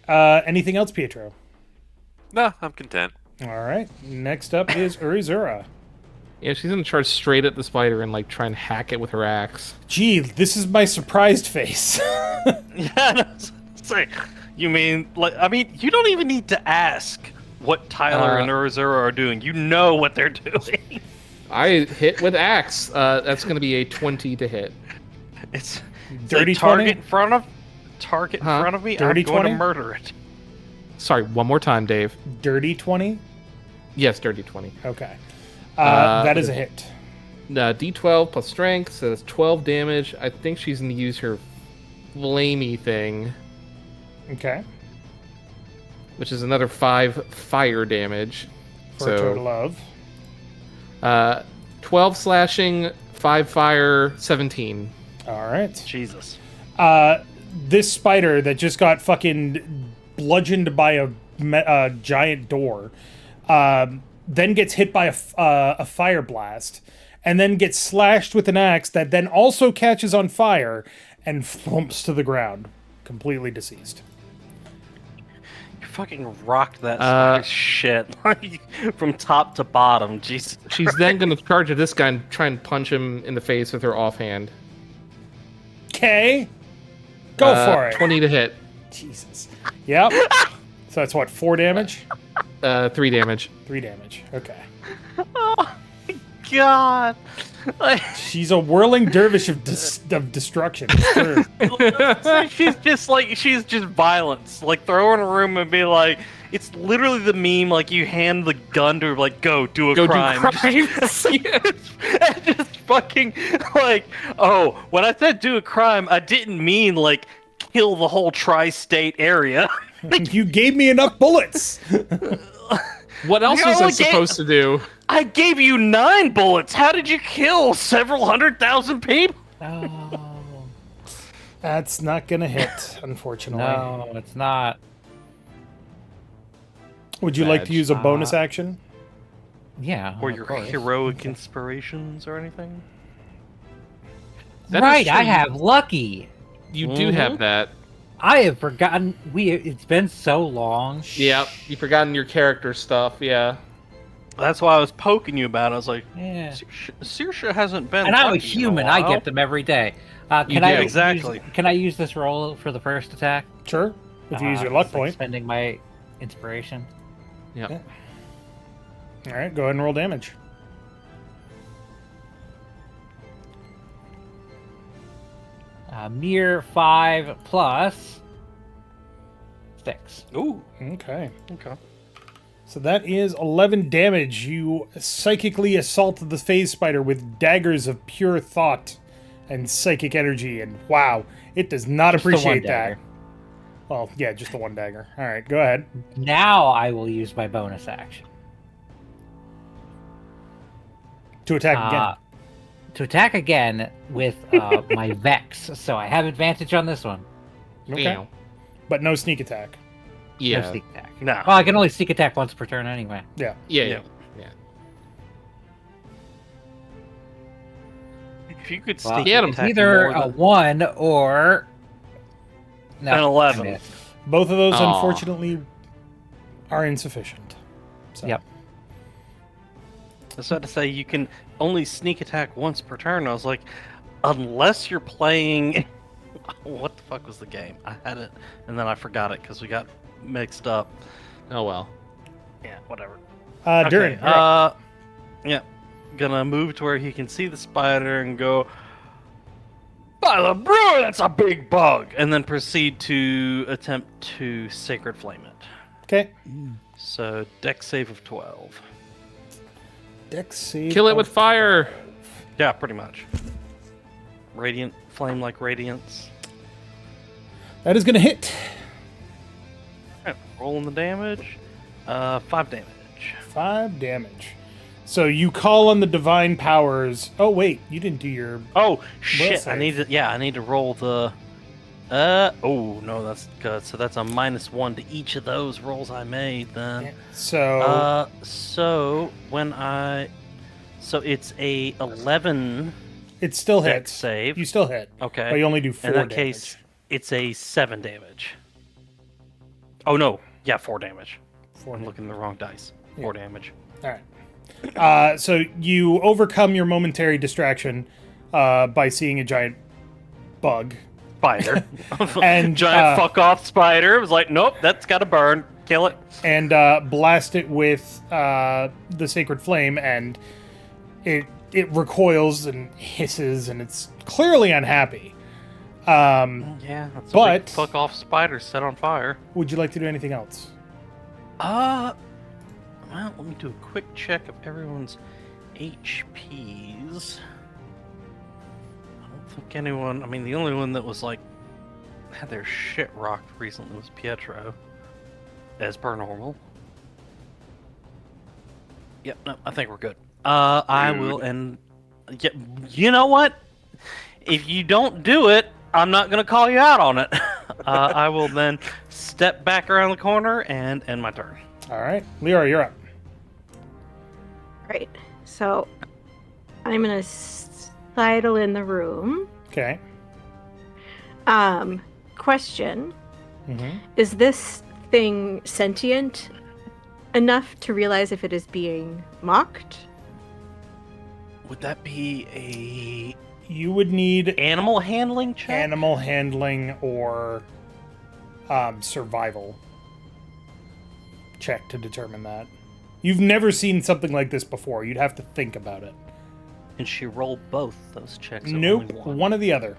Anything else, Pietro? No, I'm content. All right. Next up is Urizura. Yeah, she's gonna charge straight at the spider and like try and hack it with her axe. Gee, this is my surprised face. Yeah, that's like, you mean, like, I mean, you don't even need to ask what Tyler and Urizura are doing. You know what they're doing. I hit with axe. That's gonna be a 20 to hit. It's Dirty a target 20? in front of me. Dirty I'm going 20? to murder it. Sorry, one more time, Dirty 20? Yes, dirty 20. Okay. That is a hit. D12 plus strength, so that's 12 damage. I think she's going to use her flamey thing, Okay. which is another 5 fire damage. For a total of 12 slashing, 5 fire, 17. all right. Jesus. This spider that just got fucking bludgeoned by a giant door, then gets hit by a fire blast, and then gets slashed with an axe that then also catches on fire and flumps to the ground, completely deceased. You fucking rocked that shit like from top to bottom. Jesus. She's then going to charge at this guy and try and punch him in the face with her offhand. Okay. Go for it. 20 to hit. Jesus. Yep. So that's what, 4 damage? 3 damage. 3 damage. Okay. Oh my god. She's a whirling dervish of destruction. It's true. she's just violence. Like throw her in a room and be like, it's literally the meme. Like you hand the gun to her, like go do a crime. Do crimes. And just fucking like, oh, when I said do a crime, I didn't mean like kill the whole tri-state area. You gave me enough bullets. What else was I supposed to do? I gave you 9 bullets. How did you kill several 100,000 people? Oh. That's not gonna hit, unfortunately. No, it's not. Would you like to That's use a bonus not- action? Yeah. Or of your course. heroic inspirations or anything? That is Right, I true. have lucky. You do have that. I have forgotten. It's been so long. Yep. You've forgotten your character stuff. Yeah. That's why I was poking you about it. I was like, Yeah. Saoirse hasn't been. And I'm a lucky in human. while. I get them every day. Can You I do. Exactly. Can I use this roll for the first attack? Sure. If you use your luck It's like point. spending my inspiration. Yep. Yeah. All right, go ahead and roll damage. Mere 5 plus 6. Ooh. Okay. Okay. So that is 11 damage. You psychically assault the phase spider with daggers of pure thought and psychic energy, and wow, it does not Just the one appreciate that. dagger. Well, yeah, just the one dagger. All right, go ahead. Now I will use my bonus action. To attack again. To attack again with my Vex. So I have advantage on this one. Okay. Yeah. But no sneak attack. No Yeah. sneak attack. No. Well, I can only sneak attack once per turn anyway. Yeah. Yeah. If you could Well, sneak get 'em. attack Either more a 1 or... No, An 11. I missed. Both of those, Aw. unfortunately, are insufficient. So. Yep. I was about to say you can only sneak attack once per turn. I was like, unless you're playing. What the fuck was the game? I had it and then I forgot it because we got mixed up. Oh well. Yeah, whatever. Durin, Okay, you're up. yeah. Gonna move to where he can see the spider and go, by the brew, that's a big bug! And then proceed to attempt to Sacred Flame it. Okay. So, dex save of 12. Dex save. Kill it of- with fire. Yeah, pretty much. Radiant flame like radiance. That is going to hit. Alright, rolling the damage. 5 damage. 5 damage. So you call on the divine powers. Oh wait, you didn't do your. Oh shit! I save. need to. Yeah, I need to roll the. Oh no, that's good. So that's a -1 to each of those rolls I made. Then. So So when I. So it's a 11. it still dex hits. save. You still hit. Okay. But you only do 4 In that damage. case, it's a 7 damage. Oh no! Yeah, 4 damage. 4 I'm damage. looking at the wrong dice. 4 damage. All right. So you overcome your momentary distraction by seeing a giant bug. Spider. And, Giant fuck off spider. It was like, nope, that's got to burn. Kill it. And blast it with the sacred flame, and it recoils and hisses, and it's clearly unhappy. Yeah, that's a But- big fuck off spider set on fire. Would you like to do anything else? Well, let me do a quick check of everyone's HPs. I don't think anyone. I mean, the only one that was like had their shit rocked recently was Pietro, as per normal. Yep, no, I think we're good. I will, and yeah, you know what? If you don't do it, I'm not gonna call you out on it. I will then step back around the corner and end my turn. All right, Leorah, you're up. Right. So I'm gonna sidle in the room. Okay. Question: Mm-hmm. Is this thing sentient enough to realize if it is being mocked? Would that be a You would need animal handling check? animal handling or survival check to determine that. You've never seen something like this before. You'd have to think about it. And she rolled both those checks. Or Nope, only one or the other.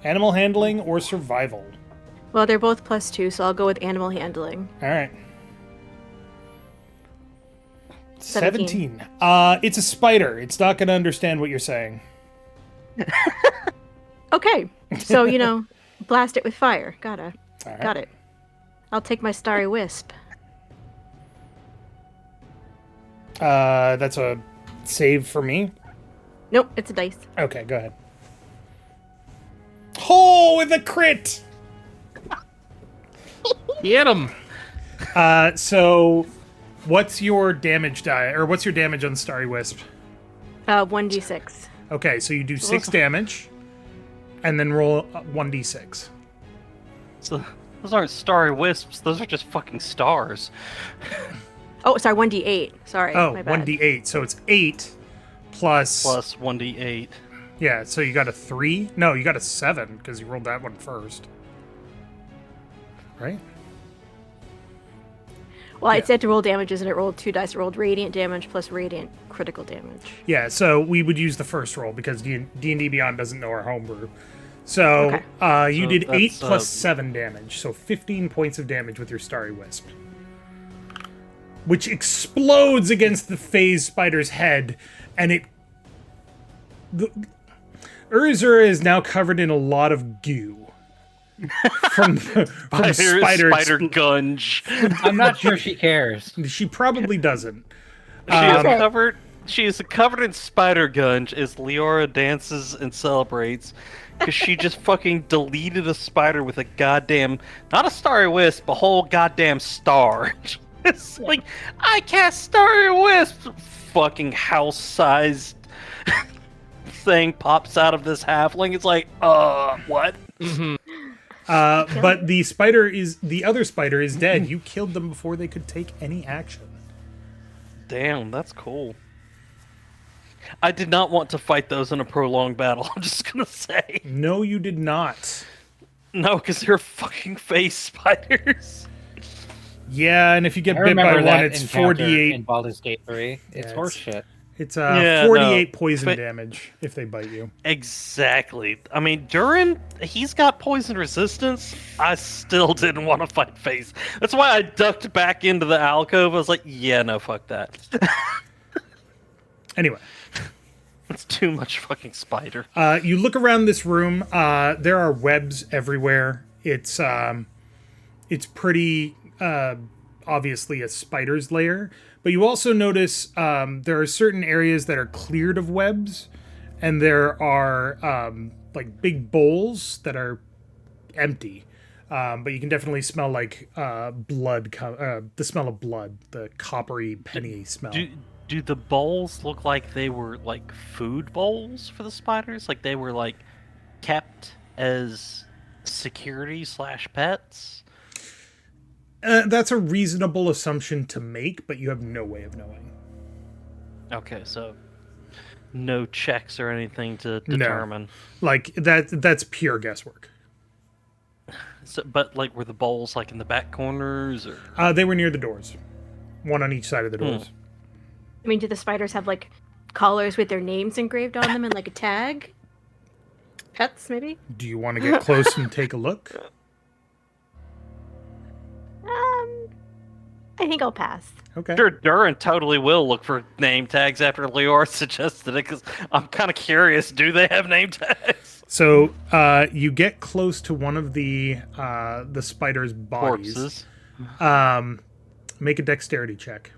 Animal handling or survival. Well, they're both +2, so I'll go with animal handling. All right. 17. It's a spider. It's not going to understand what you're saying. Okay. So, blast it with fire. All right. Got it. I'll take my starry wisp. That's a save for me. Nope, it's a dice. Okay, go ahead. Oh, with a crit! Get him. So what's your damage die, or what's your damage on Starry Wisp? 1d6. Okay, so you do 6 damage, and then roll 1d6. So those aren't starry wisps. Those are just fucking stars. Oh, sorry, 1d8. Sorry, Oh, my bad. 1d8. So it's 8 plus... Plus 1d8. Yeah, so you got a 3? No, you got a 7, because you rolled that one first. Right? Well, it said to roll damages, and it rolled 2 dice. It rolled radiant damage plus radiant critical damage. Yeah, so we would use the first roll, because D&D Beyond doesn't know our homebrew. So, you So did 8 that's, plus 7 damage, so 15 points of damage with your Starry Wisp. Which explodes against the phase spider's head, and Urizura is now covered in a lot of goo. from spider gunge. I'm not sure she cares. She probably doesn't. She is covered in spider gunge as Leorah dances and celebrates because she just fucking deleted a spider with a goddamn, not a starry wisp, a whole goddamn star. It's like, I cast starry wisp. Fucking house-sized thing pops out of this halfling. It's like, what? Mm-hmm. But the other spider is dead. You killed them before they could take any action. Damn, that's cool. I did not want to fight those in a prolonged battle, I'm just gonna say. No, you did not. No, because they're fucking face spiders. Yeah, and if you get I bit by remember one, that it's encounter 48. in Baldur's Gate 3. It's Yeah, horseshit. It's Yeah, 48 no. poison But- damage if they bite you. Exactly. I mean, Durin, he's got poison resistance. I still didn't want to fight face. That's why I ducked back into the alcove. I was like, yeah, no, fuck that. Anyway, It's too much fucking spider. you look around this room. There are webs everywhere. It's pretty obviously a spider's lair. But you also notice there are certain areas that are cleared of webs, and there are like big bowls that are empty. But you can definitely smell like blood, the smell of blood, the coppery penny smell. Do the bowls look like they were like food bowls for the spiders? Like they were like kept as security/pets? That's a reasonable assumption to make, but you have no way of knowing. Okay, so no checks or anything to determine. Like that's pure guesswork. So, but like, were the bowls like in the back corners or? They were near the doors, one on each side of the doors. I mean, do the spiders have, like, collars with their names engraved on them and, like, a tag? Pets, maybe? Do you want to get close and take a look? I I think I'll pass. Okay. Sure, Durin totally will look for name tags after Leorah suggested it, because I'm kind of curious. Do they have name tags? So you get close to one of the spider's bodies. Corpses. Make a dexterity check.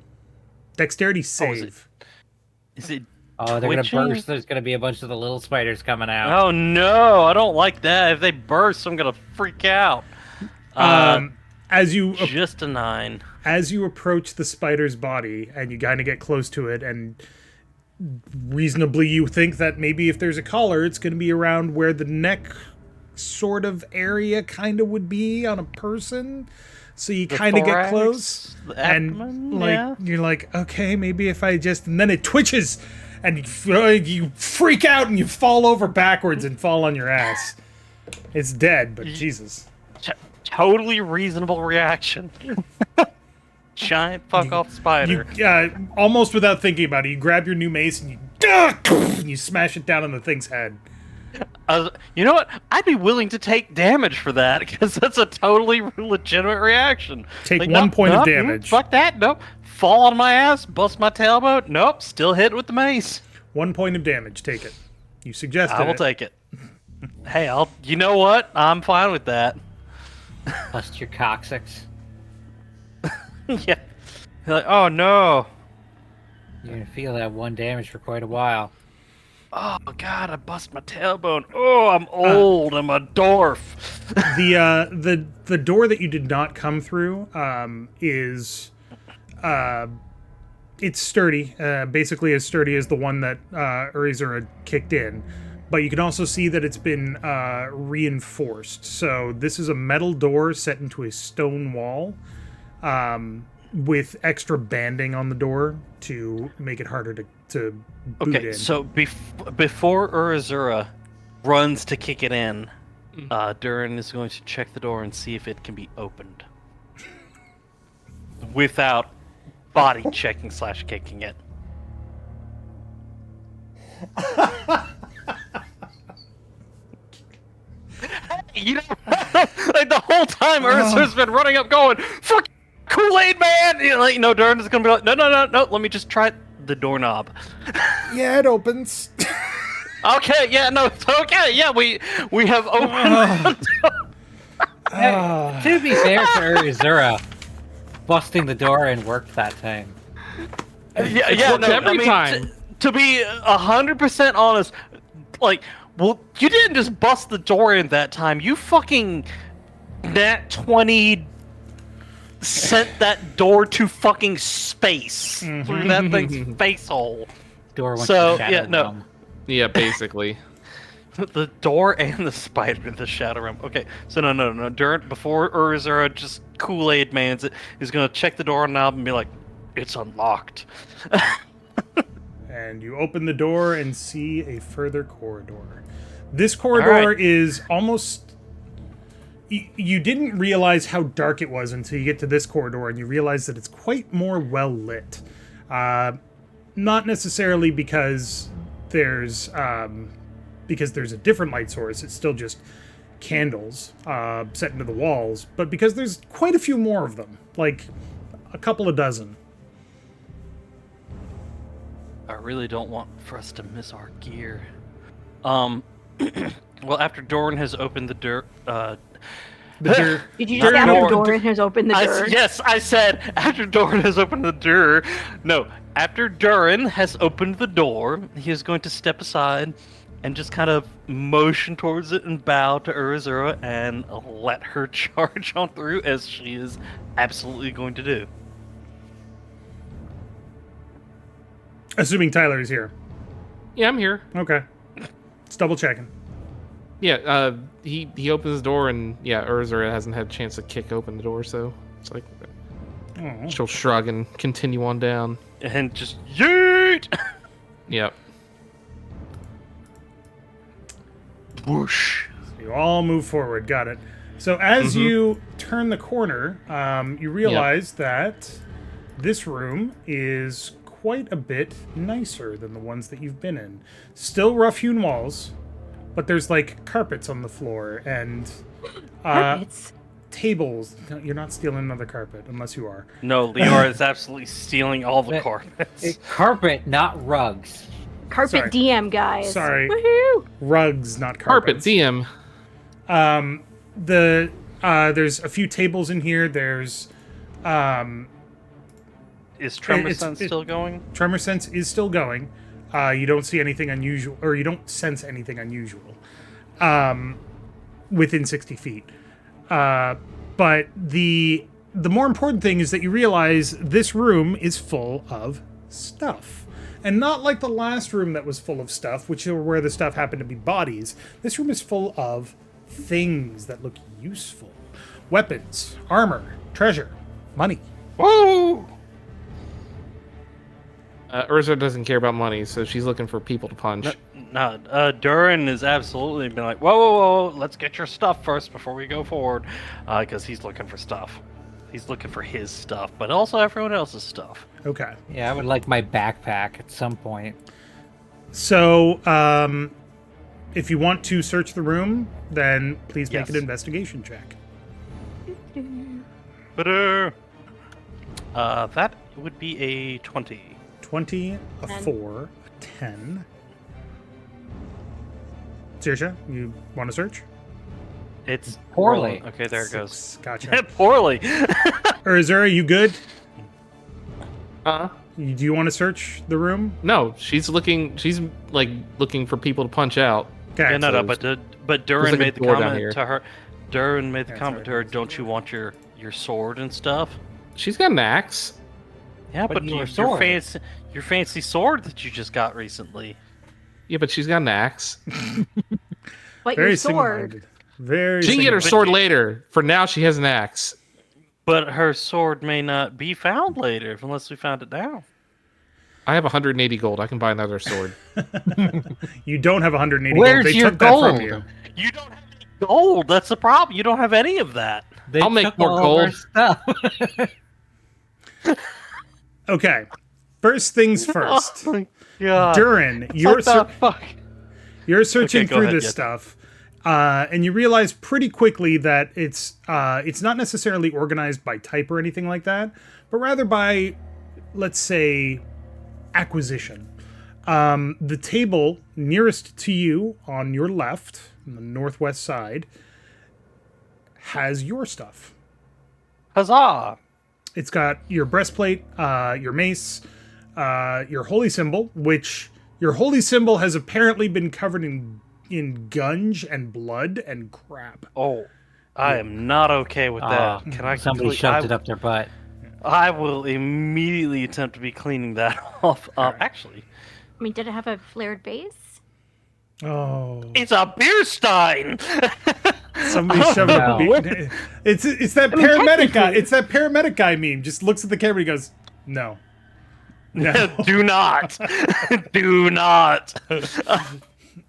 Dexterity save. Is it? Oh, they're gonna twitching? burst. There's gonna be a bunch of the little spiders coming out. Oh no, I don't like that. If they burst, I'm gonna freak out. As you Just a 9. as you approach the spider's body and you kind of get close to it, and reasonably you think that maybe if there's a collar, it's going to be around where the neck sort of area kind of would be on a person. So you kind of get close, the and abdomen, like yeah. you're like, okay, maybe if I just, and then it twitches, and you freak out and you fall over backwards and fall on your ass. It's dead, but Jesus. Totally reasonable reaction. Giant fuck off spider. You, almost without thinking about it, you grab your new mace and you smash it down on the thing's head. You know what? I'd be willing to take damage for that, because that's a totally legitimate reaction. Take Like, 1 point of nope, damage. Fuck that. Nope. Fall on my ass. Bust my tailbone. Nope. Still hit with the mace. 1 point of damage. Take it. You suggested I will it. take it. Hey, you know what? I'm fine with that. Bust your coccyx. Yeah. You're like, oh no. You're gonna feel that 1 damage for quite a while. Oh god, I bust my tailbone. Oh, I'm old. I'm a dwarf. The door that you did not come through is it's sturdy, basically as sturdy as the one that Urizura kicked in. But you can also see that it's been reinforced. So this is a metal door set into a stone wall, with extra banding on the door to make it harder to boot Okay, in. so before Urizura runs to kick it in, Durin is going to check the door and see if it can be opened without body checking / kicking it. You know, like the whole time Urizura's been running up going, "Fuck Kool-Aid man!" You know, Durin is gonna be like, "No, let me just try the doorknob." Yeah, it opens. Okay, yeah, no, it's okay. Yeah, we have opened. To be fair to Urizura, busting the door in worked that time. yeah, worked every time. To be 100% honest, like, well, you didn't just bust the door in that time. You fucking nat 20 sent that door to fucking space through that thing's face hole. Door went So, to the shadow yeah, no. realm. Yeah, basically. The door and the spider in the shadow realm. Okay, so no. During before Urizura just Kool-Aid mans it, he's gonna check the door knob and be like, "It's unlocked." And you open the door and see a further corridor. This corridor Alright. is almost... You didn't realize how dark it was until you get to this corridor, and you realize that it's quite more well lit. Not necessarily because there's a different light source. It's still just candles set into the walls, but because there's quite a few more of them, like a couple of dozen. I really don't want for us to miss our gear. Well, after Durin has opened the door, The Did you Not just after door. Durin has opened the door? yes, I said after Durin has opened the door. No, after Durin has opened the door, he is going to step aside and just kind of motion towards it and bow to Urizura and let her charge on through, as she is absolutely going to do. Assuming Tyler is here. Yeah, I'm here. Okay. Just double checking. Yeah, he opens the door and yeah, Urizura hasn't had a chance to kick open the door, so it's like Oh. she'll shrug and continue on down. And just yeet! Yep. Whoosh. You all move forward. Got it. So as you turn the corner, you realize that this room is quite a bit nicer than the ones that you've been in. Still rough-hewn walls, but there's like carpets on the floor and Carpets. tables. No, you're not stealing another carpet, unless you are. No, Leorah is absolutely stealing all the carpets. Carpet, not rugs. Carpet Sorry. DM, guys. Sorry. Woohoo! Rugs, not Carpet carpets. DM. There's a few tables in here. There's Is Tremor It's- Sense it- still going? Tremor sense is still going. You don't see anything unusual, or you don't sense anything unusual within 60 feet. But the more important thing is that you realize this room is full of stuff. And not like the last room that was full of stuff, which are where the stuff happened to be bodies. This room is full of things that look useful. Weapons, armor, treasure, money. Woo! Urza doesn't care about money, so she's looking for people to punch. No, Durin is absolutely been like, whoa, whoa, whoa, let's get your stuff first before we go forward, because he's looking for stuff. He's looking for his stuff, but also everyone else's stuff. Okay. Yeah, I would like my backpack at some point. So, if you want to search the room, then please make Yes. an investigation check. But that would be a 20. 20, a 10. 4, a 10. Saoirse, you want to search? It's Poorly. rolling. Okay, there it goes. 6, gotcha. Poorly. Urizura, you good? Huh? Do you want to search the room? No, she's looking. She's like looking for people to punch out. Okay. Yeah, no, so but Durin like a made the door down comment here. to her. Durin made the Yeah, comment to sorry. her, "Don't you want your sword and stuff?" She's got an axe. Yeah, But but your your sword. fancy sword that you just got recently. Yeah, but she's got an axe. But Very your sword. single-minded. Very She can get her single-minded. sword later. For now, she has an axe. But her sword may not be found later unless we found it now. I have 180 gold. I can buy another sword. You don't have 180 Where's gold. They your took that from gold? you. You don't have any gold. That's the problem. You don't have any of that. They I'll make took more all of our gold. stuff. Okay. First things first. Oh my God. Durin, you're What the fuck? You're searching Okay, go through ahead, this yeah. stuff, and you realize pretty quickly that it's not necessarily organized by type or anything like that, but rather by, let's say, acquisition. The table nearest to you on your left, on the northwest side, has your stuff. Huzzah! It's got your breastplate, your mace, your holy symbol, which your holy symbol has apparently been covered in gunge and blood and crap. Oh, I am not okay with that. Can I? Somebody shoved it up their butt. I will immediately attempt to be cleaning that off. Actually, I mean, did it have a flared base? Oh, it's a beer stein. somebody shoved no. it. It's that paramedic guy. It's that paramedic guy meme. Just looks at the camera and he goes, "No, no." Do not, do not.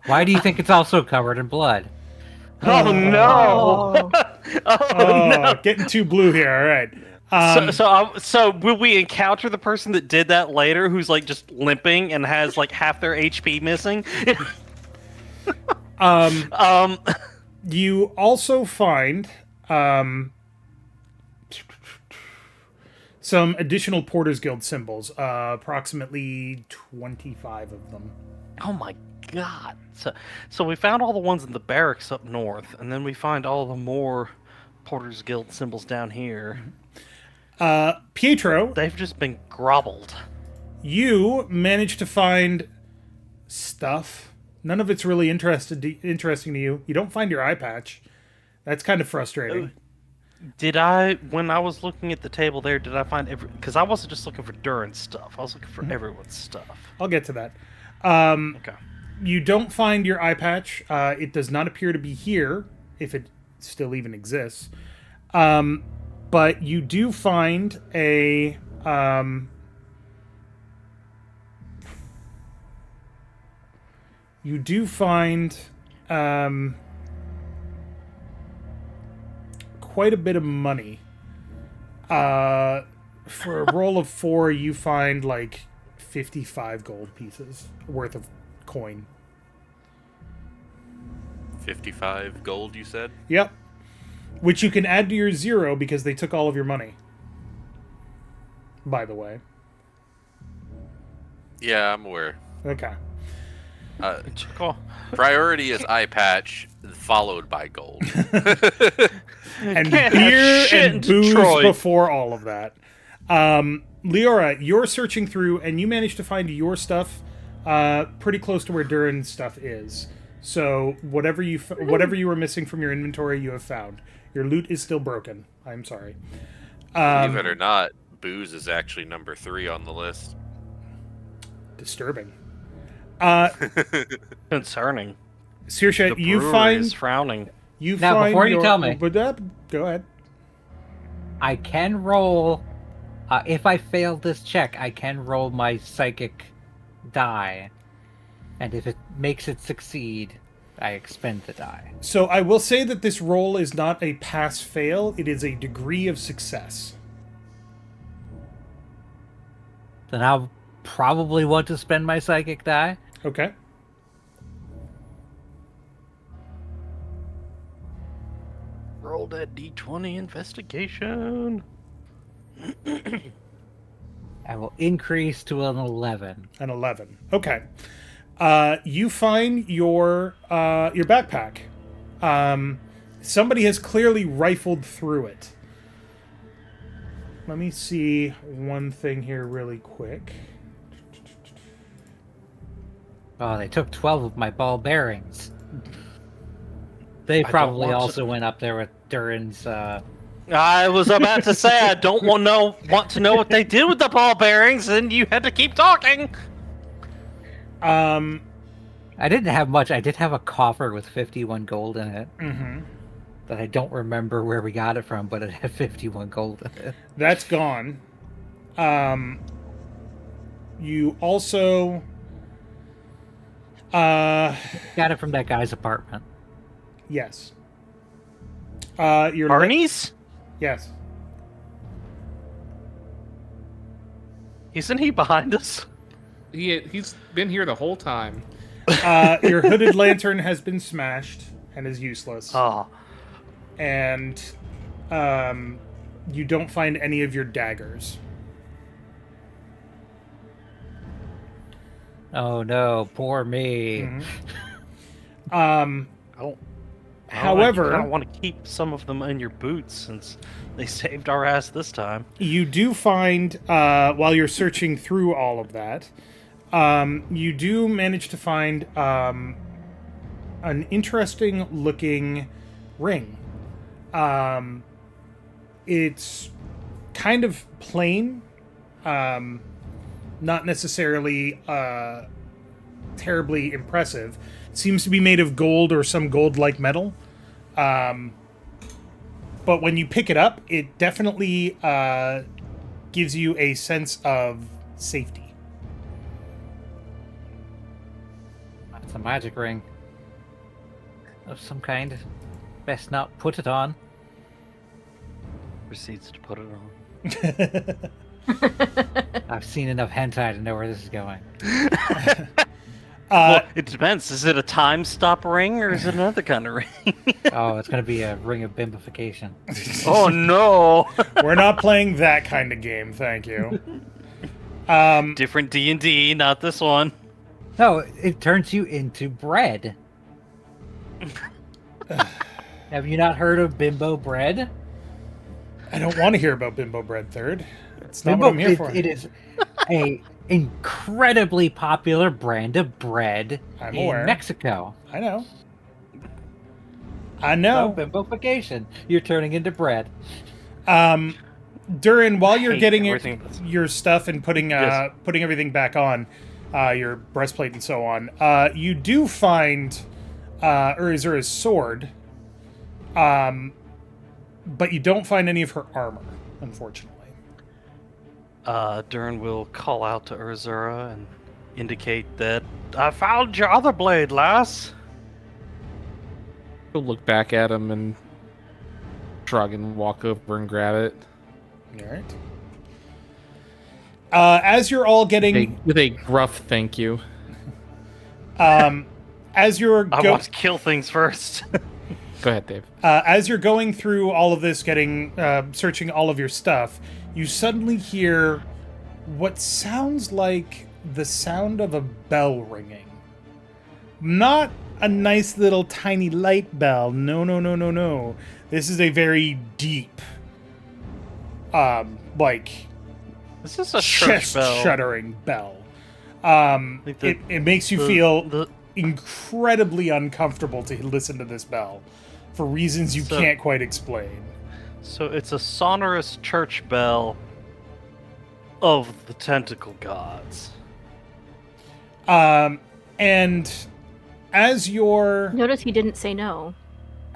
Why do you think it's also covered in blood? Oh no! Oh, getting too blue here. All right. So will we encounter the person that did that later, who's like just limping and has like half their HP missing? You also find some additional Porters Guild symbols, approximately 25 of them. Oh my god! So we found all the ones in the barracks up north, and then we find all the more Porters Guild symbols down here. Pietro, They've just been groveled. you managed to find stuff. None of it's really interesting to you. You don't find your eye patch. That's kind of frustrating. Did I, when I was looking at the table there, did I find because I wasn't just looking for Durin's stuff. I was looking for everyone's stuff. I'll get to that. Okay. You don't find your eye patch. It does not appear to be here, if it still even exists. But you do find a... you do find quite a bit of money. For a roll of 4, you find like 55 gold pieces worth of coin. 55 gold, you said? Yep. which you can add to your 0 because they took all of your money. By the way. Yeah, I'm aware. Okay. Cool. Priority is eye patch, followed by gold. And Can't have beer shit and in booze Detroit. before all of that. Leorah, you're searching through, and you managed to find your stuff pretty close to where Durin's stuff is. So whatever you were missing from your inventory, you have found. Your loot is still broken. I'm sorry. Believe it or not, booze is actually number 3 on the list. Disturbing. Concerning. Saoirse, The you brewery find is frowning. you Now, find before you your- tell me. Go ahead. I can roll. If I fail this check, I can roll my psychic die. And if it makes it succeed, I expend the die. So I will say that this roll is not a pass-fail. It is a degree of success. Then I'll probably want to spend my psychic die. Okay. Roll that D20 investigation. I will increase to an 11. An 11. Okay. You find your backpack. Somebody has clearly rifled through it. Let me see one thing here really quick. Oh, they took 12 of my ball bearings. They don't probably want to- also went up there with Durin's. I was about to say I don't want to know what they did with the ball bearings, and you had to keep talking. I didn't have much. I did have a coffer with 51 gold in it. Mm-hmm. That I don't remember where we got it from, but it had 51 gold in it. That's gone. You also Got it from that guy's apartment. yes. Your Barney's? yes. Isn't he behind us? He's been here the whole time. Your hooded lantern has been smashed and is useless. Oh, And you don't find any of your daggers. Oh no, poor me. Mhm. I However, don't want to keep some of them in your boots since they saved our ass this time. you do find, while you're searching through all of that, you do manage to find an interesting looking ring. It's kind of plain, not necessarily terribly impressive. It seems to be made of gold or some gold-like metal. But when you pick it up, it definitely gives you a sense of safety. It's a magic ring of some kind. Best not put it on. Proceeds to put it on. I've seen enough hentai to know where this is going. Well, it depends. Is it a time stop ring or is it another kind of ring? Oh, it's gonna be a ring of bimbification. Oh no! We're not playing that kind of game, thank you. Different D&D, not this one. No, it turns you into bread. Have you not heard of bimbo bread? I don't want to hear about Bimbo Bread Third. It's not what I'm here for. It is a incredibly popular brand of bread I'm in aware. Mexico. I know. I So, know. bimbofication. You're turning into bread. Durin, while you're hate getting everything that's- your stuff and putting Yes. putting everything back on, your breastplate and so on, you do find Urizura's sword, but you don't find any of her armor, unfortunately. Durin will call out to Urizura and indicate that I found your other blade, lass. He'll look back at him and shrug and walk over and grab it. All right. As you're all getting, With a gruff thank you. as you're I want to kill things first. Go ahead, Dave. As you're going through all of this, searching all of your stuff, you suddenly hear what sounds like the sound of a bell ringing. Not a nice little tiny light bell. No. This is a very deep, This is a church bell. chest-shuddering bell. Like It makes you feel incredibly uncomfortable to listen to this bell for reasons you can't quite explain. So it's a sonorous church bell of the tentacle gods. And as you're Notice he didn't say no.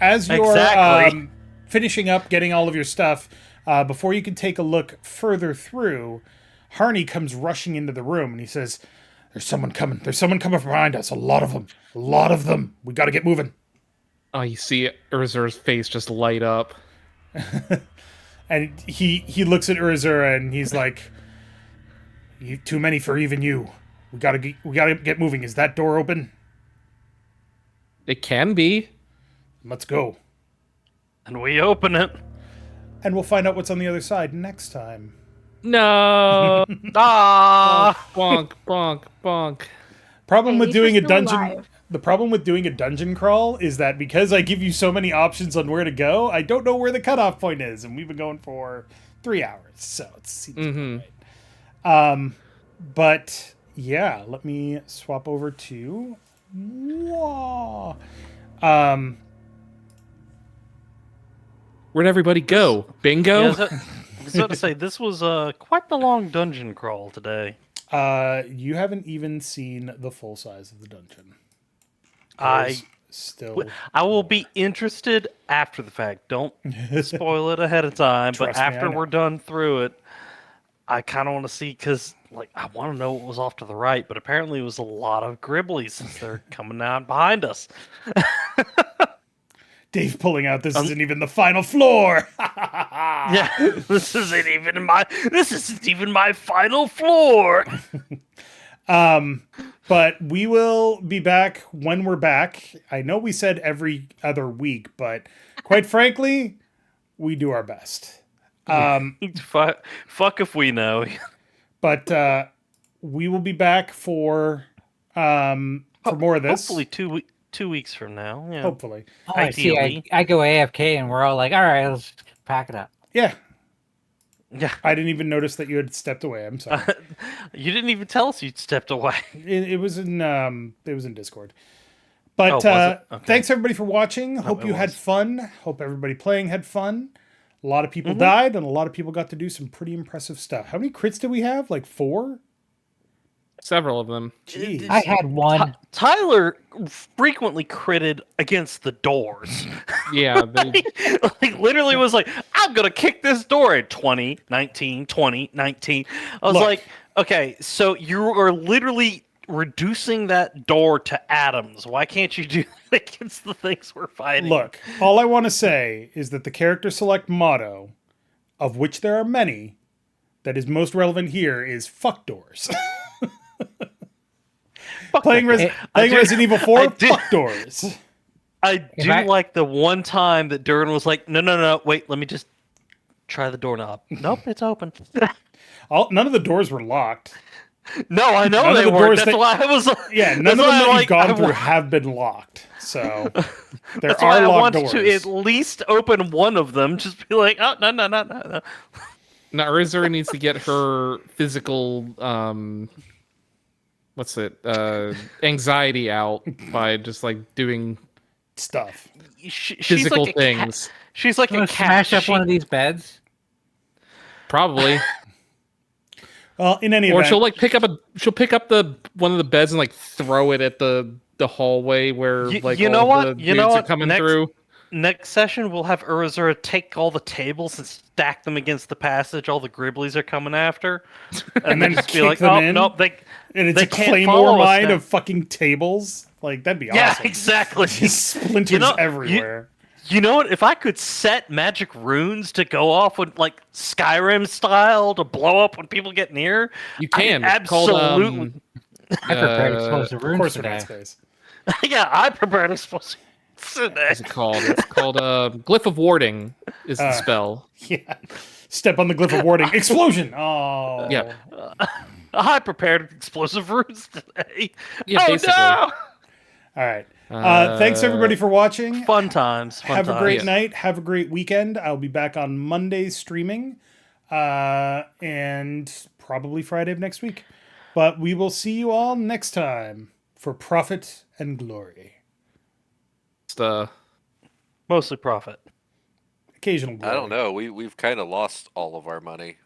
Exactly. Finishing up, getting all of your stuff, before you can take a look further through, Harney comes rushing into the room and he says, There's someone coming from behind us. A lot of them. We got to get moving. Oh, you see Urizura's face just light up. And he looks at Urizura and he's like, "You too many for even you. We gotta get moving. Is that door open? It can be. Let's go." And we open it. And we'll find out what's on the other side next time. No. Ah! bonk. Problem Hey, with at least doing we're a still dungeon. alive. The problem with doing a dungeon crawl is that because I give you so many options on where to go, I don't know where the cutoff point is, and we've been going for 3 hours, so it seems about right. But yeah, let me swap over to. Where'd everybody go? Bingo? Yeah, I was about to say, this was quite the long dungeon crawl today. You haven't even seen the full size of the dungeon. I Still. will be interested after the fact. Don't spoil it ahead of time. Trust But me, after I know. we're done through it, I kind of want to see, because I want to know what was off to the right. But apparently it was a lot of Gribblies since they're coming out behind us. Dave pulling out. This isn't even the final floor. Yeah, this isn't even my final floor. But we will be back when we're back. I know we said every other week, but quite frankly, we do our best. Fuck if we know. But we will be back for more of this. Hopefully 2 weeks from now. Yeah. Hopefully. Oh, I see. Ideally. I go AFK and we're all like, all right, let's pack it up. Yeah. Yeah. I didn't even notice that you had stepped away. I'm sorry. You didn't even tell us you'd stepped away. It was in Discord. But was it? Okay. thanks everybody for watching. Hope it you had was. fun. Hope everybody playing had fun. A lot of people died, and a lot of people got to do some pretty impressive stuff. How many crits did we have? Like 4? Several of them. Jeez. I had one. Tyler frequently critted against the doors. Yeah. They, Like literally was like, I'm gonna kick this door at 20, 19, 20, 19. I was Look. like, okay, so you are literally reducing that door to atoms. Why can't you do that against the things we're fighting? Look, all I want to say is that the character select motto, of which there are many, that is most relevant here is fuck doors. playing Resident Evil 4, fuck doors. I do like the one time that Durin was like, no, wait, let me just try the doorknob. Nope, it's open. None of the doors were locked. No, I know None of they the weren't. doors That's that- why I was like, Yeah, none that's of them why that I'm you've like, gone through have been locked. So there That's why are I locked wanted doors. to at least open one of them. Just be like, oh, no. now, Urizura needs to get her physical, anxiety out by just, like, doing Stuff. She's physical like a cat. things. She's like I'm a gonna cat. smash up one of these beds. Probably. Well, in any Or event, she'll pick up the one of the beds and, like, throw it at the hallway where, like, you all know what? the You know dudes are what? coming through. Next session, we'll have Urizura take all the tables and stack them against the passage all the Gribblies are coming after. and then just kick them in. nope, they and it's they a can't claymore follow us mine now. of fucking tables. Like that'd be Yeah, awesome. exactly. Just splinters everywhere. You know what? If I could set magic runes to go off with like Skyrim style to blow up when people get near, You can. I It's called, absolutely. I prepared explosive Of runes course, we're today. not space. Yeah, I prepared explosive. today. What's it called? It's called Glyph of Warding is the spell. Yeah. Step on the glyph of warding. Explosion! Oh. Yeah. I prepared explosive runes today. Yeah, oh basically. no! All right. Thanks, everybody, for watching. Fun times. Fun Have times. a great Yeah. night. Have a great weekend. I'll be back on Monday streaming, and probably Friday of next week. But we will see you all next time for Profit and Glory. It's Mostly profit. Occasional glory. I don't know. We've kind of lost all of our money.